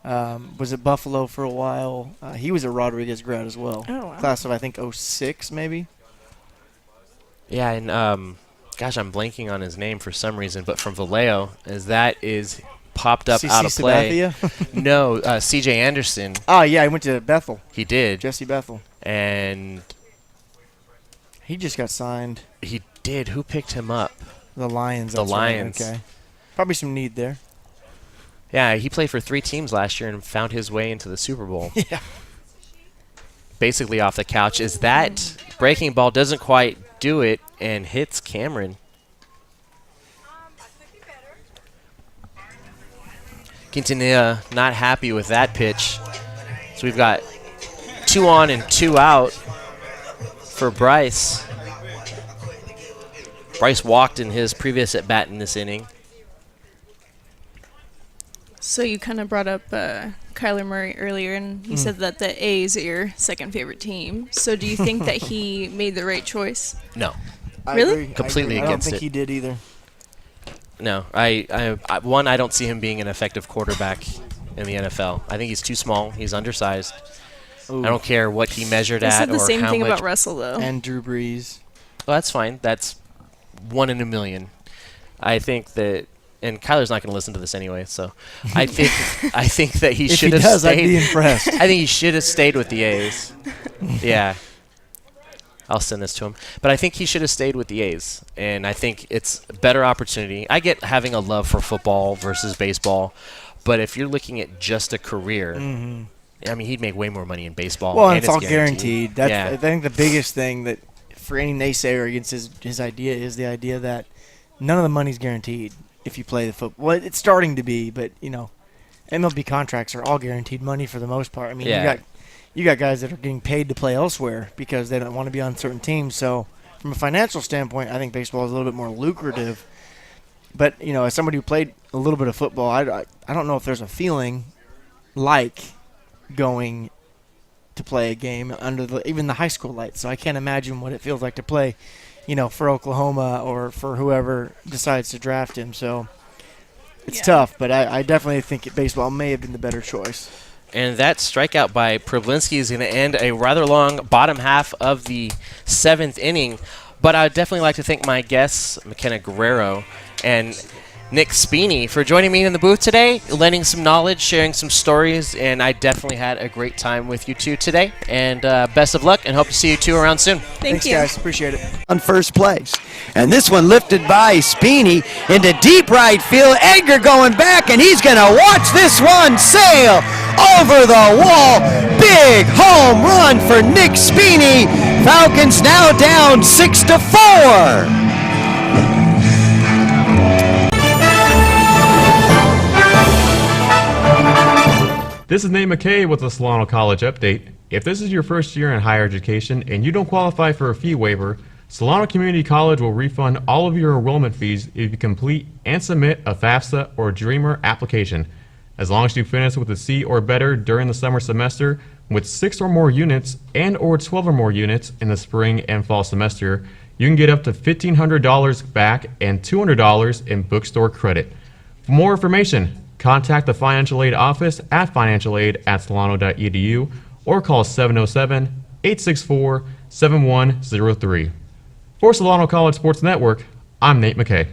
was at Buffalo for a while. He was a Rodriguez grad as well. Oh, wow. Class of, I think, 06 maybe. Yeah, and gosh, I'm blanking on his name for some reason, but from Vallejo, as that is popped up out of play. No, C.J. Anderson. Oh, yeah, he went to Bethel. He did. Jesse Bethel. And he just got signed. He did. Who picked him up? The Lions. The that's right, Lions. Okay. Probably some need there. Yeah, he played for 3 teams last year and found his way into the Super Bowl. Yeah. Basically off the couch. Is that breaking ball doesn't quite do it and hits Cameron. Quintanilla not happy with that pitch. So we've got 2 on and 2 out for Bryce. Bryce walked in his previous at-bat in this inning. So you kind of brought up Kyler Murray earlier, and you said that the A's are your second favorite team. So do you think that he made the right choice? No. Really? Completely against it. I don't think he did either. No. I don't see him being an effective quarterback in the NFL. I think he's too small. He's undersized. Ooh. I don't care what he measured I at said the or same how thing much. about Russell, though. And Drew Brees. Well, that's fine. That's 1 in a million. I think that, and Kyler's not going to listen to this anyway. So, I think that he should have does, stayed. I'd be impressed. I think he should have stayed with the A's. Yeah, I'll send this to him. But I think he should have stayed with the A's, and I think it's a better opportunity. I get having a love for football versus baseball, but if you're looking at just a career. I mean, he'd make way more money in baseball. Well, and and it's all guaranteed. That's, yeah. I think the biggest thing that for any naysayer against his idea is the idea that none of the money's guaranteed if you play the football. Well, it's starting to be, but, MLB contracts are all guaranteed money for the most part. I mean, you got guys that are getting paid to play elsewhere because they don't want to be on certain teams. So from a financial standpoint, I think baseball is a little bit more lucrative. But, as somebody who played a little bit of football, I don't know if there's a feeling like going to play a game under even the high school lights. So I can't imagine what it feels like to play, for Oklahoma or for whoever decides to draft him. So it's tough, but I definitely think baseball may have been the better choice. And that strikeout by Problinski is going to end a rather long bottom half of the 7th inning. But I would definitely like to thank my guests, McKenna Guerrero and Nick Spini, for joining me in the booth today, lending some knowledge, sharing some stories, and I definitely had a great time with you two today. And best of luck, and hope to see you two around soon. Thanks, guys. Appreciate it. On first place. And this one lifted by Spini into deep right field. Edgar going back, and he's going to watch this one sail over the wall. Big home run for Nick Spini. Falcons now down 6-4. This is Nate McKay with the Solano College Update. If this is your first year in higher education and you don't qualify for a fee waiver, Solano Community College will refund all of your enrollment fees if you complete and submit a FAFSA or DREAMER application. As long as you finish with a C or better during the summer semester with 6 or more units and or 12 or more units in the spring and fall semester, you can get up to $1,500 back and $200 in bookstore credit. For more information, contact the Financial Aid Office at financialaid@solano.edu or call 707-864-7103. For Solano College Sports Network, I'm Nate McKay.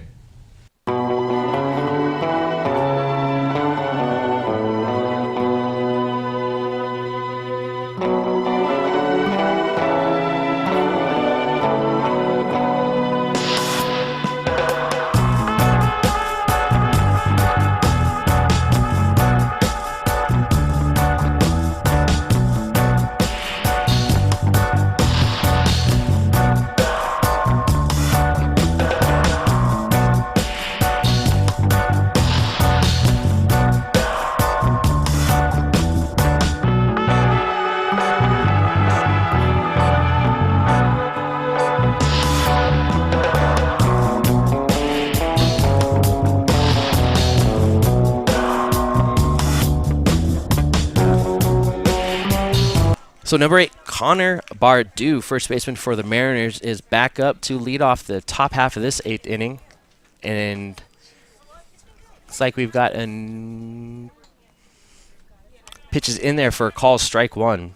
So number 8, Connor Bardew, first baseman for the Mariners, is back up to lead off the top half of this 8th inning. And looks like we've got pitches in there for a call, strike 1.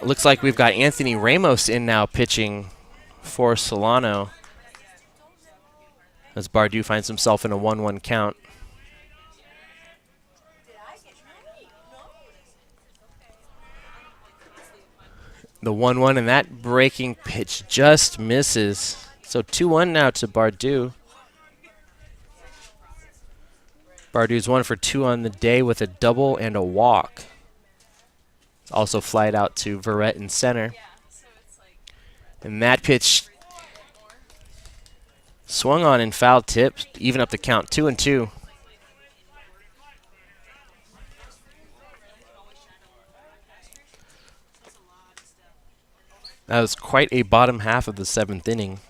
Looks like we've got Anthony Ramos in now pitching for Solano, as Bardew finds himself in a 1-1 count. The 1-1, and that breaking pitch just misses. So 2-1 now to Bardew. Bardew's 1 for 2 on the day with a double and a walk. Also flied out to Verrett in center. And that pitch swung on and foul tipped, even up the count, 2-2. That was quite a bottom half of the 7th inning.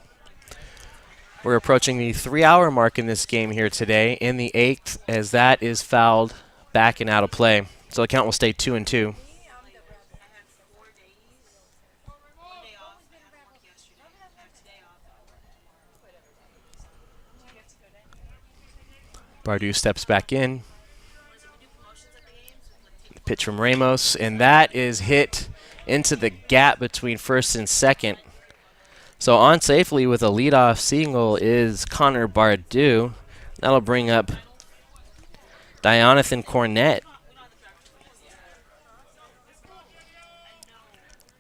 We're approaching the 3-hour mark in this game here today in the 8th, as that is fouled back and out of play. So the count will stay 2-2. Bardew steps back in. Pitch from Ramos, and that is hit into the gap between first and second. So on safely with a leadoff single is Connor Bardew. That'll bring up Dionathan Cornett.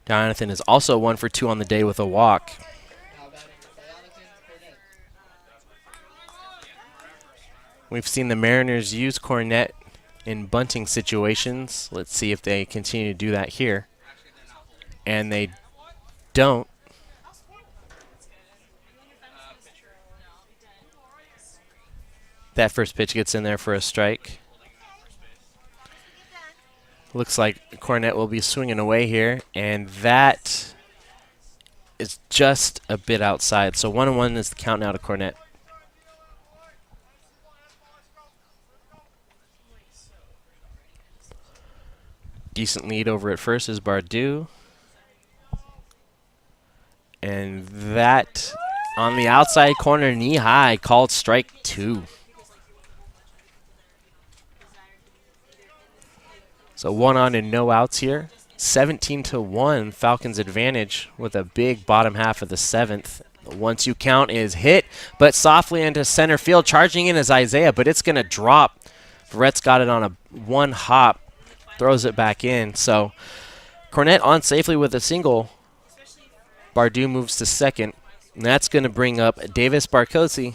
Dionathan is also 1 for 2 on the day with a walk. We've seen the Mariners use Cornett in bunting situations. Let's see if they continue to do that here. And they don't. That first pitch gets in there for a strike. Looks like Cornett will be swinging away here, and that is just a bit outside. So 1-1 is the count now to Cornett. Decent lead over at first is Bardew. And that on the outside corner, knee high, called strike 2. So 1 on and no outs here. 17-1, Falcons advantage with a big bottom half of the 7th. The 1-2 count is hit, but softly into center field. Charging in is Isaiah, but it's going to drop. Verrett's got it on a 1 hop. Throws it back in. So Cornett on safely with a single. Bardew moves to second. And that's going to bring up Davis Barcosi.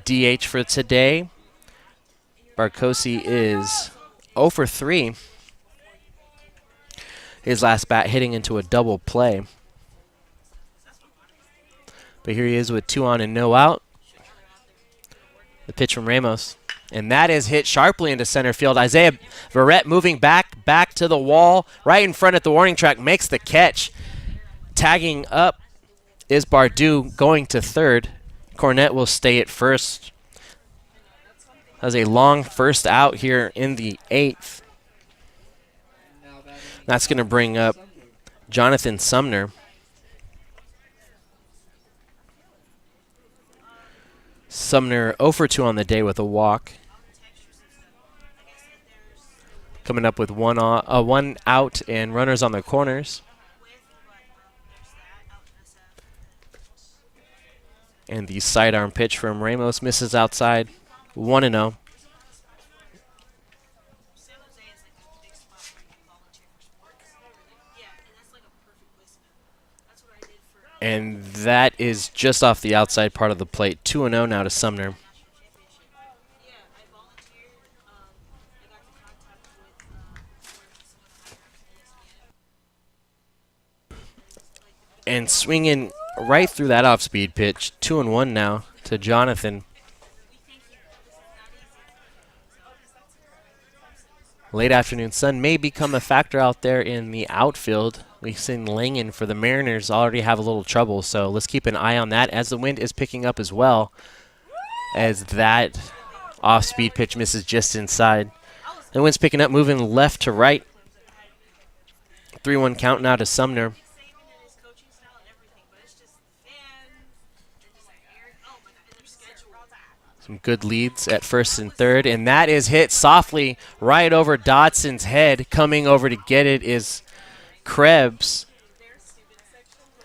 DH for today. Barcosi is 0 for 3. His last bat hitting into a double play. But here he is with 2 on and no out. The pitch from Ramos. And that is hit sharply into center field. Isaiah Verrett moving back to the wall, right in front at the warning track, makes the catch. Tagging up is Bardew going to third. Cornett will stay at first. Has a long first out here in the 8th. That's going to bring up Jonathan Sumner. Sumner 0 for 2 on the day with a walk. Coming up with one out and runners on the corners. And the sidearm pitch from Ramos misses outside. 1-0. And that is just off the outside part of the plate. 2-0 now to Sumner. And swinging right through that off-speed pitch. 2-1 now to Jonathan. Late afternoon sun may become a factor out there in the outfield. We've seen Langen for the Mariners already have a little trouble, so let's keep an eye on that as the wind is picking up as well, as that off-speed pitch misses just inside. The wind's picking up, moving left to right. 3-1 count now to Sumner. Some good leads at first and third, and that is hit softly right over Dodson's head. Coming over to get it is Krebs.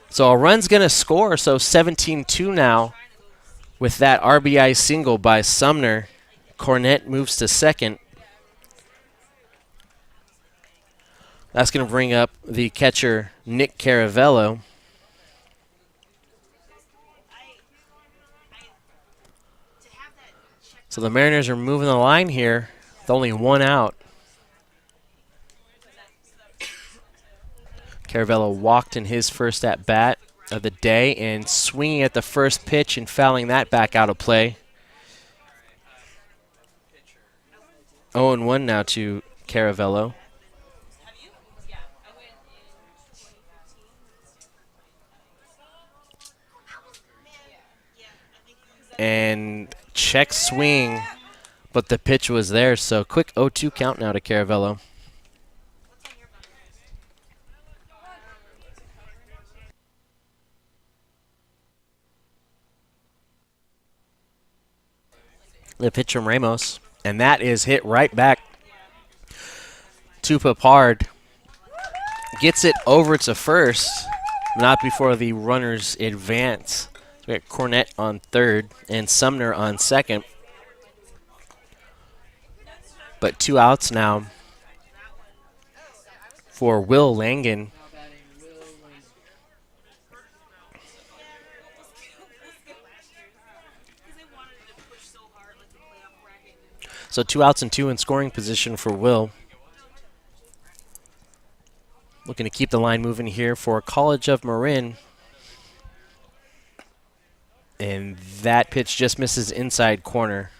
So a run's going to score, so 17-2 now with that RBI single by Sumner. Cornett moves to second. That's going to bring up the catcher, Nick Caravello. So the Mariners are moving the line here with only one out. Caravello walked in his first at-bat of the day and swinging at the first pitch and fouling that back out of play. 0-1 now to Caravello. And check swing, but the pitch was there, so quick 0-2 count now to Caravello. The pitch from Ramos, and that is hit right back to Papard. Gets it over to first, not before the runners advance. We got Cornett on third and Sumner on second. But 2 outs now for Will Langen. So 2 outs and 2 in scoring position for Will. Looking to keep the line moving here for College of Marin. And that pitch just misses inside corner.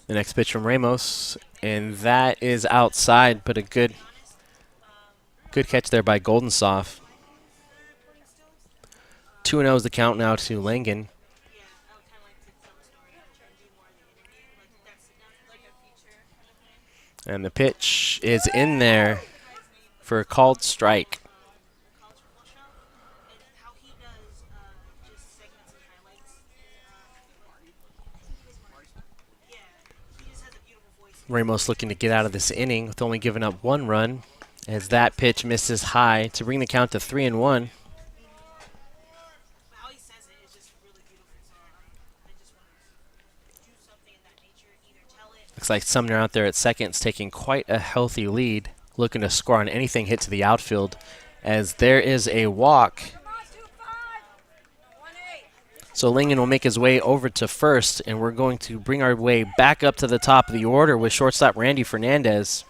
The next pitch from Ramos, and that is outside, but a good catch there by Goldensoff. 2-0 is the count now to Langen. And the pitch is in there for a called strike. Ramos looking to get out of this inning with only giving up 1 run, as that pitch misses high to bring the count to 3-1. Looks like Sumner out there at second is taking quite a healthy lead, looking to score on anything hit to the outfield, as there is a walk. So Langen will make his way over to first, and we're going to bring our way back up to the top of the order with shortstop Randy Fernandez.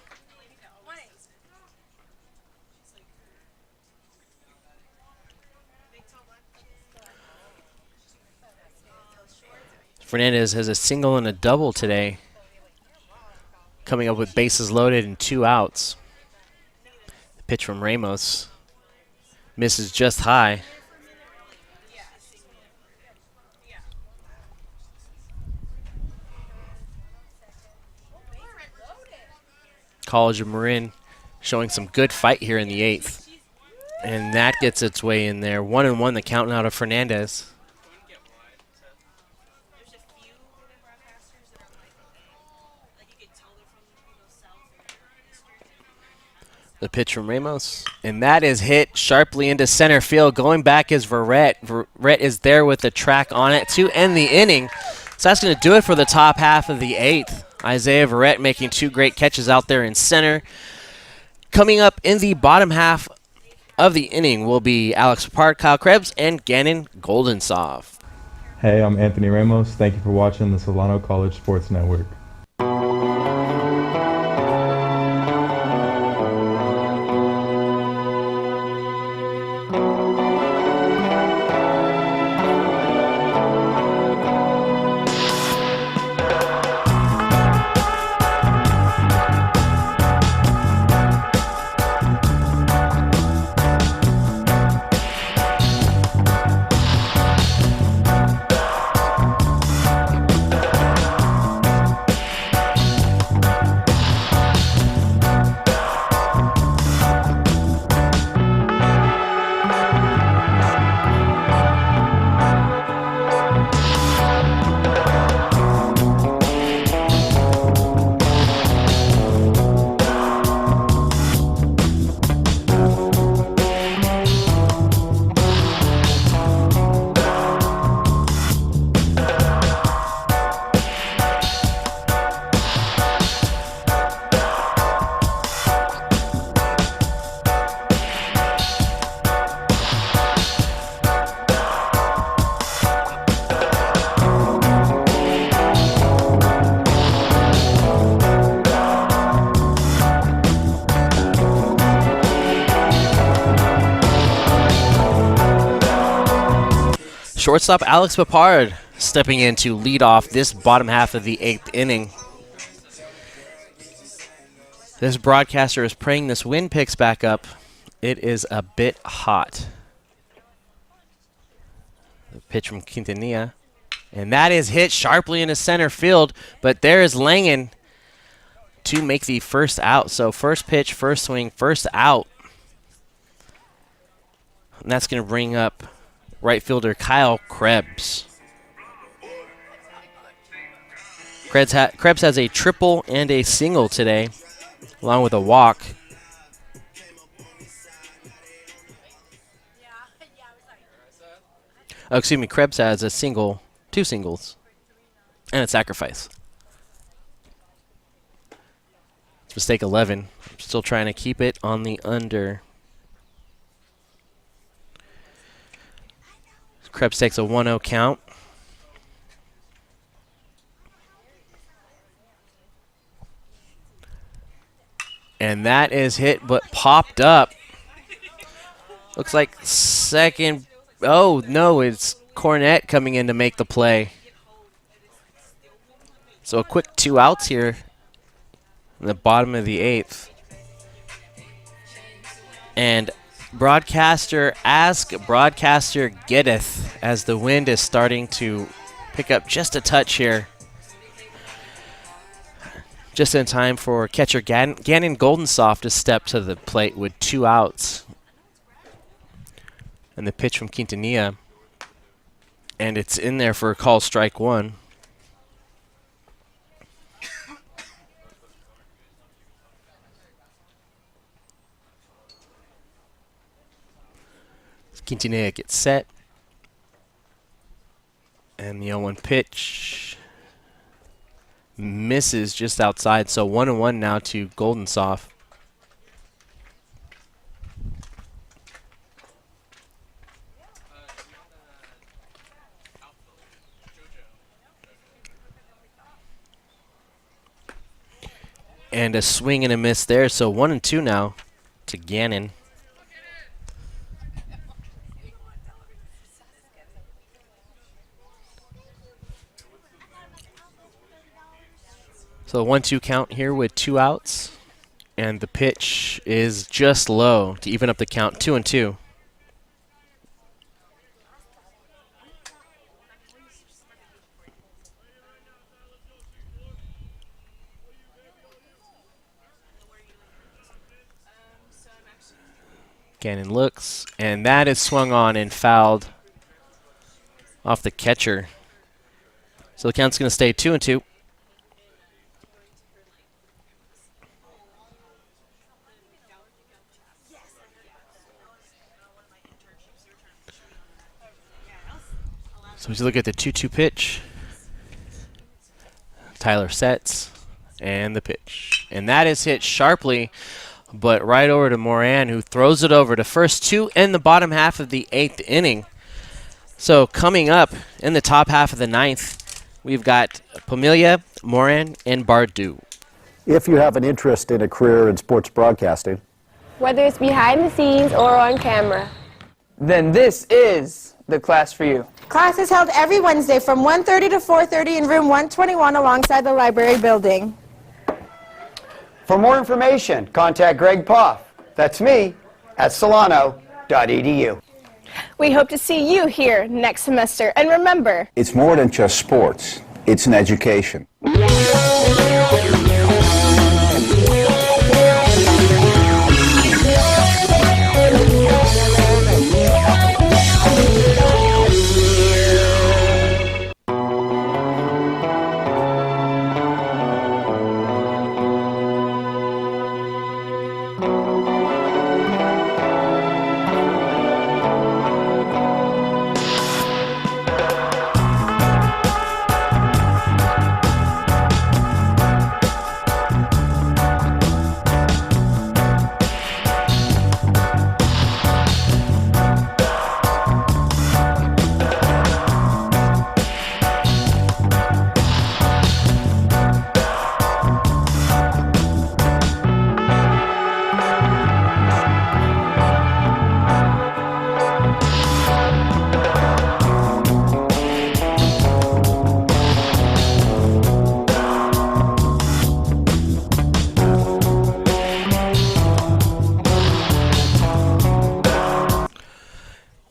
Fernandez has a single and a double today, coming up with bases loaded and 2 outs. The pitch from Ramos misses just high. College of Marin showing some good fight here in the 8th. And that gets its way in there. 1-1 the count now to Fernandez. The pitch from Ramos, and that is hit sharply into center field. Going back is Verrett. Verrett is there with the track on it to end the inning. So that's going to do it for the top half of the 8th. Isaiah Verrett making 2 great catches out there in center. Coming up in the bottom half of the inning will be Alex Papard, Kyle Krebs, and Gannon Goldensoff. Hey, I'm Anthony Ramos. Thank you for watching the Solano College Sports Network. Shortstop Alex Papard stepping in to lead off this bottom half of the 8th inning. This broadcaster is praying this wind picks back up. It is a bit hot. The pitch from Quintanilla. And that is hit sharply into center field, but there is Langen to make the first out. So first pitch, first swing, first out. And that's going to bring up right fielder Kyle Krebs. Krebs has a triple and a single today, along with a walk. Oh, excuse me, Krebs has a single, 2 singles, and a sacrifice. It's mistake 11. I'm still trying to keep it on the under. Krebs takes a 1-0 count. And that is hit but popped up. Looks like second. Oh, no, it's Cornett coming in to make the play. So a quick 2 outs here in the bottom of the 8th. And broadcaster ask, broadcaster getteth, as the wind is starting to pick up just a touch here. Just in time for catcher Gannon Goldensoft to step to the plate with 2 outs. And the pitch from Quintanilla. And it's in there for a call strike 1. Quintanilla gets set. And the 0-1 pitch misses just outside, so 1-1 now to Goldensoft. And a swing and a miss there, so 1-2 now to Gannon. So 1-2 count here with 2 outs. And the pitch is just low to even up the count, 2-2. Gannon looks, and that is swung on and fouled off the catcher. So the count's going to stay 2-2. So as you look at the 2-2 pitch, Tyler sets, and the pitch. And that is hit sharply, but right over to Moran, who throws it over to first 2 in the bottom half of the 8th inning. So coming up in the top half of the 9th, we've got Pamilya, Moran, and Bardu. If you have an interest in a career in sports broadcasting, whether it's behind the scenes or on camera, then this is the class for you. Class is held every Wednesday from 1:30 to 4:30 in room 121 alongside the library building. For more information, contact Greg Poff. That's me at solano.edu. We hope to see you here next semester. And remember, It's more than just sports. It's an education.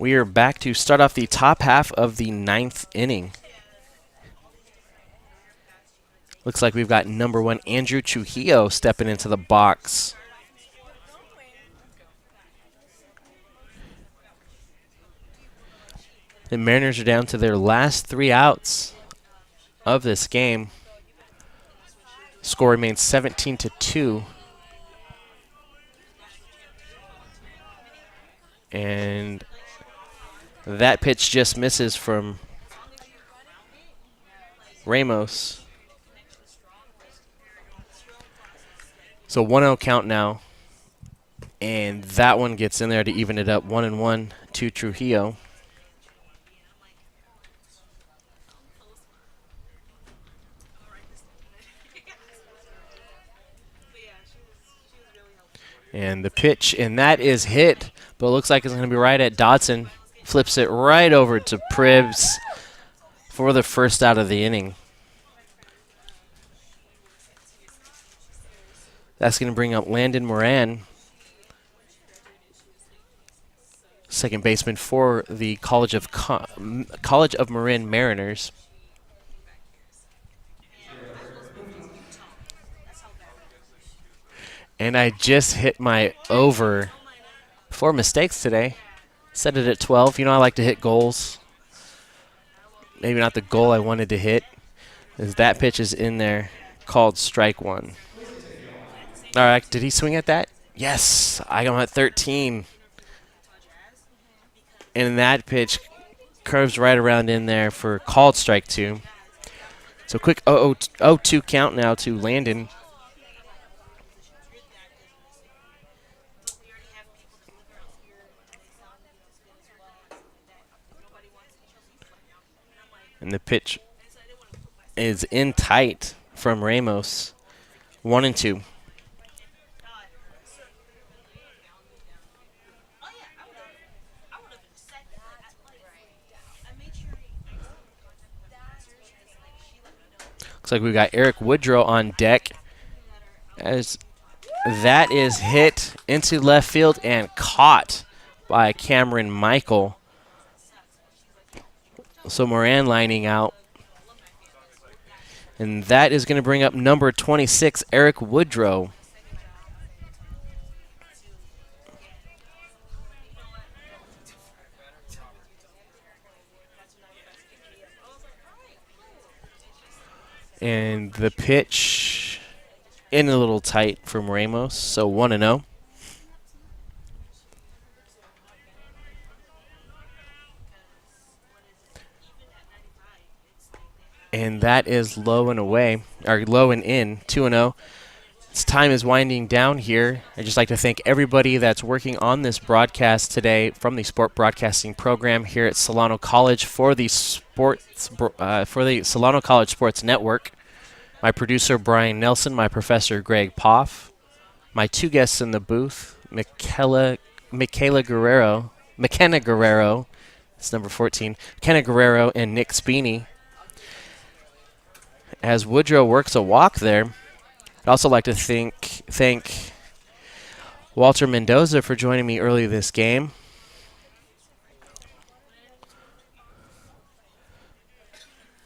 We are back to start off the top half of the 9th inning. Looks like we've got number 1, Andrew Trujillo, stepping into the box. The Mariners are down to their last 3 outs of this game. Score remains 17-2. And that pitch just misses from Ramos. So 1-0 count now. And that one gets in there to even it up, 1-1 to Trujillo. And the pitch, and that is hit, but it looks like it's going to be right at Dodson. Flips it right over to Pribbs for the first out of the inning. That's going to bring up Landon Moran, second baseman for the College of Marin Mariners. And I just hit my over 4 mistakes today. Set it at 12. You know I like to hit goals. Maybe not the goal I wanted to hit. As that pitch is in there, called strike 1. All right, did he swing at that? Yes, I got him at 13. And that pitch curves right around in there for called strike 2. So quick 0-2 count now to Landon. And the pitch is in tight from Ramos. 1-2. Looks like we've got Eric Woodrow on deck as that is hit into left field and caught by Cameron Michael. So Moran lining out. And that is going to bring up number 26, Eric Woodrow. And the pitch in a little tight from Ramos, so 1-0. And that is low and away, or low and in, 2-0. This time is winding down here. I'd just like to thank everybody that's working on this broadcast today from the sport broadcasting program here at Solano College for the Solano College Sports Network. My producer, Brian Nelson, my professor, Greg Poff, my 2 guests in the booth, McKenna Guerrero, it's number 14, McKenna Guerrero and Nick Spini. As Woodrow works a walk there, I'd also like to thank Walter Mendoza for joining me early this game.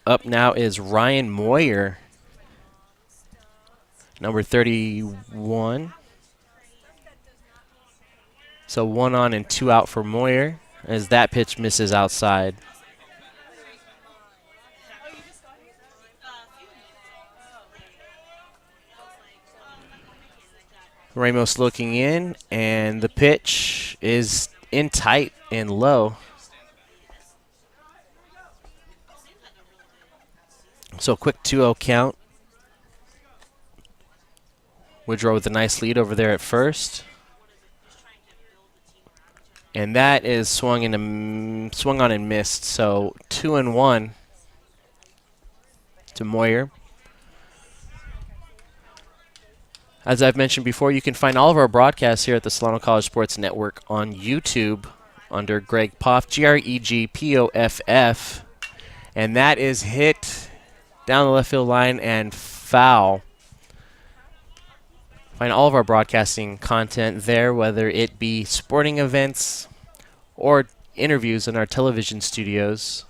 Up now is Ryan Moyer, number 31. So 1 on and 2 out for Moyer as that pitch misses outside. Ramos looking in, and the pitch is in tight and low. So quick 2-0 count. Woodrow with a nice lead over there at first. And that is swung on and missed. So 2-1 to Moyer. As I've mentioned before, you can find all of our broadcasts here at the Solano College Sports Network on YouTube under Greg Poff, Gregpoff. And that is hit down the left field line and foul. Find all of our broadcasting content there, whether it be sporting events or interviews in our television studios.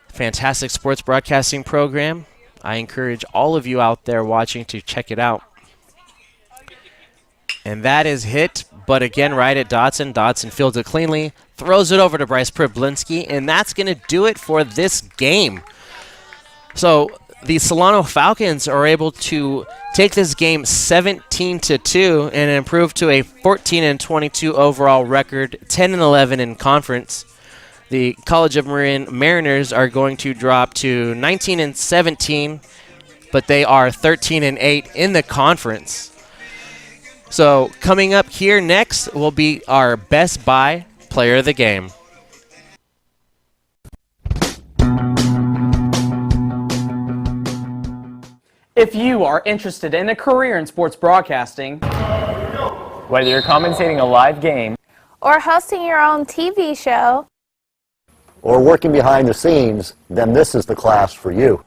Fantastic sports broadcasting program. I encourage all of you out there watching to check it out. And that is hit, but again, right at Dotson. Dotson fields it cleanly, throws it over to Bryce Priblinski, and that's going to do it for this game. So the Solano Falcons are able to take this game 17-2 and improve to a 14-22 overall record, 10-11 in conference. The College of Marin Mariners are going to drop to 19-17, but they are 13-8 in the conference. So coming up here next will be our Best Buy Player of the Game. If you are interested in a career in sports broadcasting, whether you're commentating a live game or hosting your own TV show, or working behind the scenes, then this is the class for you.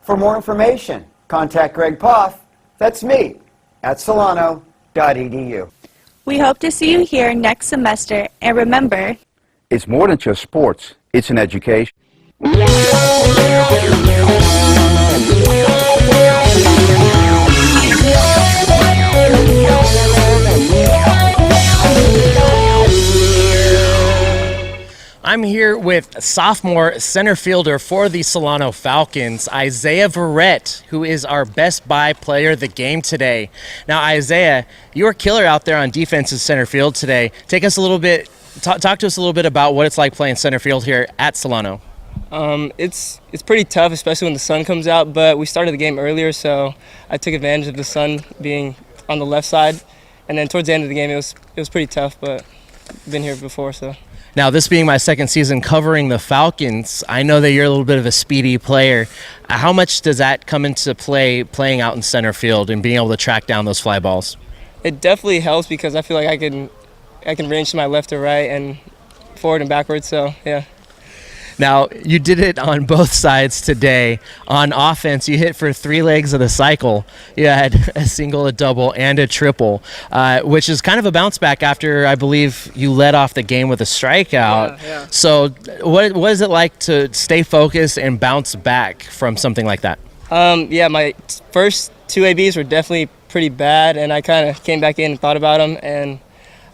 For more information, contact Greg Poff, that's me, at solano.edu. We hope to see you here next semester, and remember, It's more than just sports, it's an education. I'm here with sophomore center fielder for the Solano Falcons, Isaiah Verrett, who is our Best Buy Player of the Game today. Now, Isaiah, you were killer out there on defensive center field today. Take us a little bit, talk to us a little bit about what it's like playing center field here at Solano. It's pretty tough, especially when the sun comes out, but we started the game earlier, so I took advantage of the sun being on the left side, and then towards the end of the game, it was pretty tough, but I've been here before, so. Now, this being my second season covering the Falcons, I know that you're a little bit of a speedy player. How much does that come into play playing out in center field and being able to track down those fly balls? It definitely helps because I feel like I can range to my left or right and forward and backwards, so yeah. Now, you did it on both sides today. On offense, you hit for 3 legs of the cycle. You had a single, a double, and a triple, which is kind of a bounce back after, I believe, you led off the game with a strikeout. Yeah. So what is it like to stay focused and bounce back from something like that? Yeah, my first 2 ABs were definitely pretty bad, and I kind of came back in and thought about them, and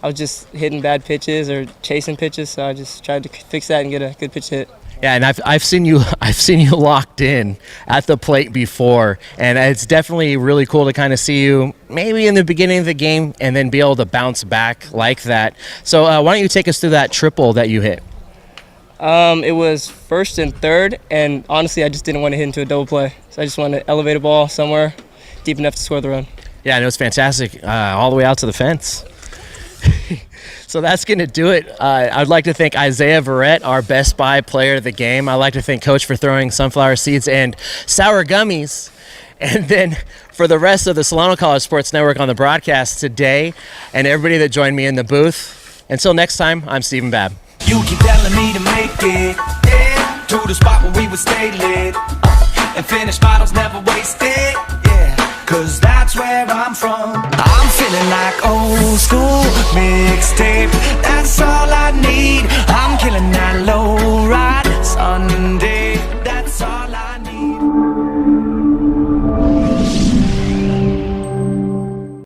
I was just hitting bad pitches or chasing pitches, so I just tried to fix that and get a good pitch hit. Yeah, and I've seen you locked in at the plate before, and it's definitely really cool to kind of see you maybe in the beginning of the game and then be able to bounce back like that. So why don't you take us through that triple that you hit? It was first and third, and honestly, I just didn't want to hit into a double play, so I just wanted to elevate a ball somewhere deep enough to score the run. Yeah, and it was fantastic all the way out to the fence. So that's going to do it. I'd like to thank Isaiah Verrett, our Best Buy Player of the Game. I'd like to thank Coach for throwing sunflower seeds and sour gummies. And then for the rest of the Solano College Sports Network on the broadcast today, and everybody that joined me in the booth, until next time, I'm Stephen Babb. You keep telling me to make it, yeah, to the spot where we would stay lit, and finish bottles never wasted, yeah, cause that's where I'm from. I'm feeling like old school mixtape, that's all I need. I'm killing that low ride Sunday, that's all I need.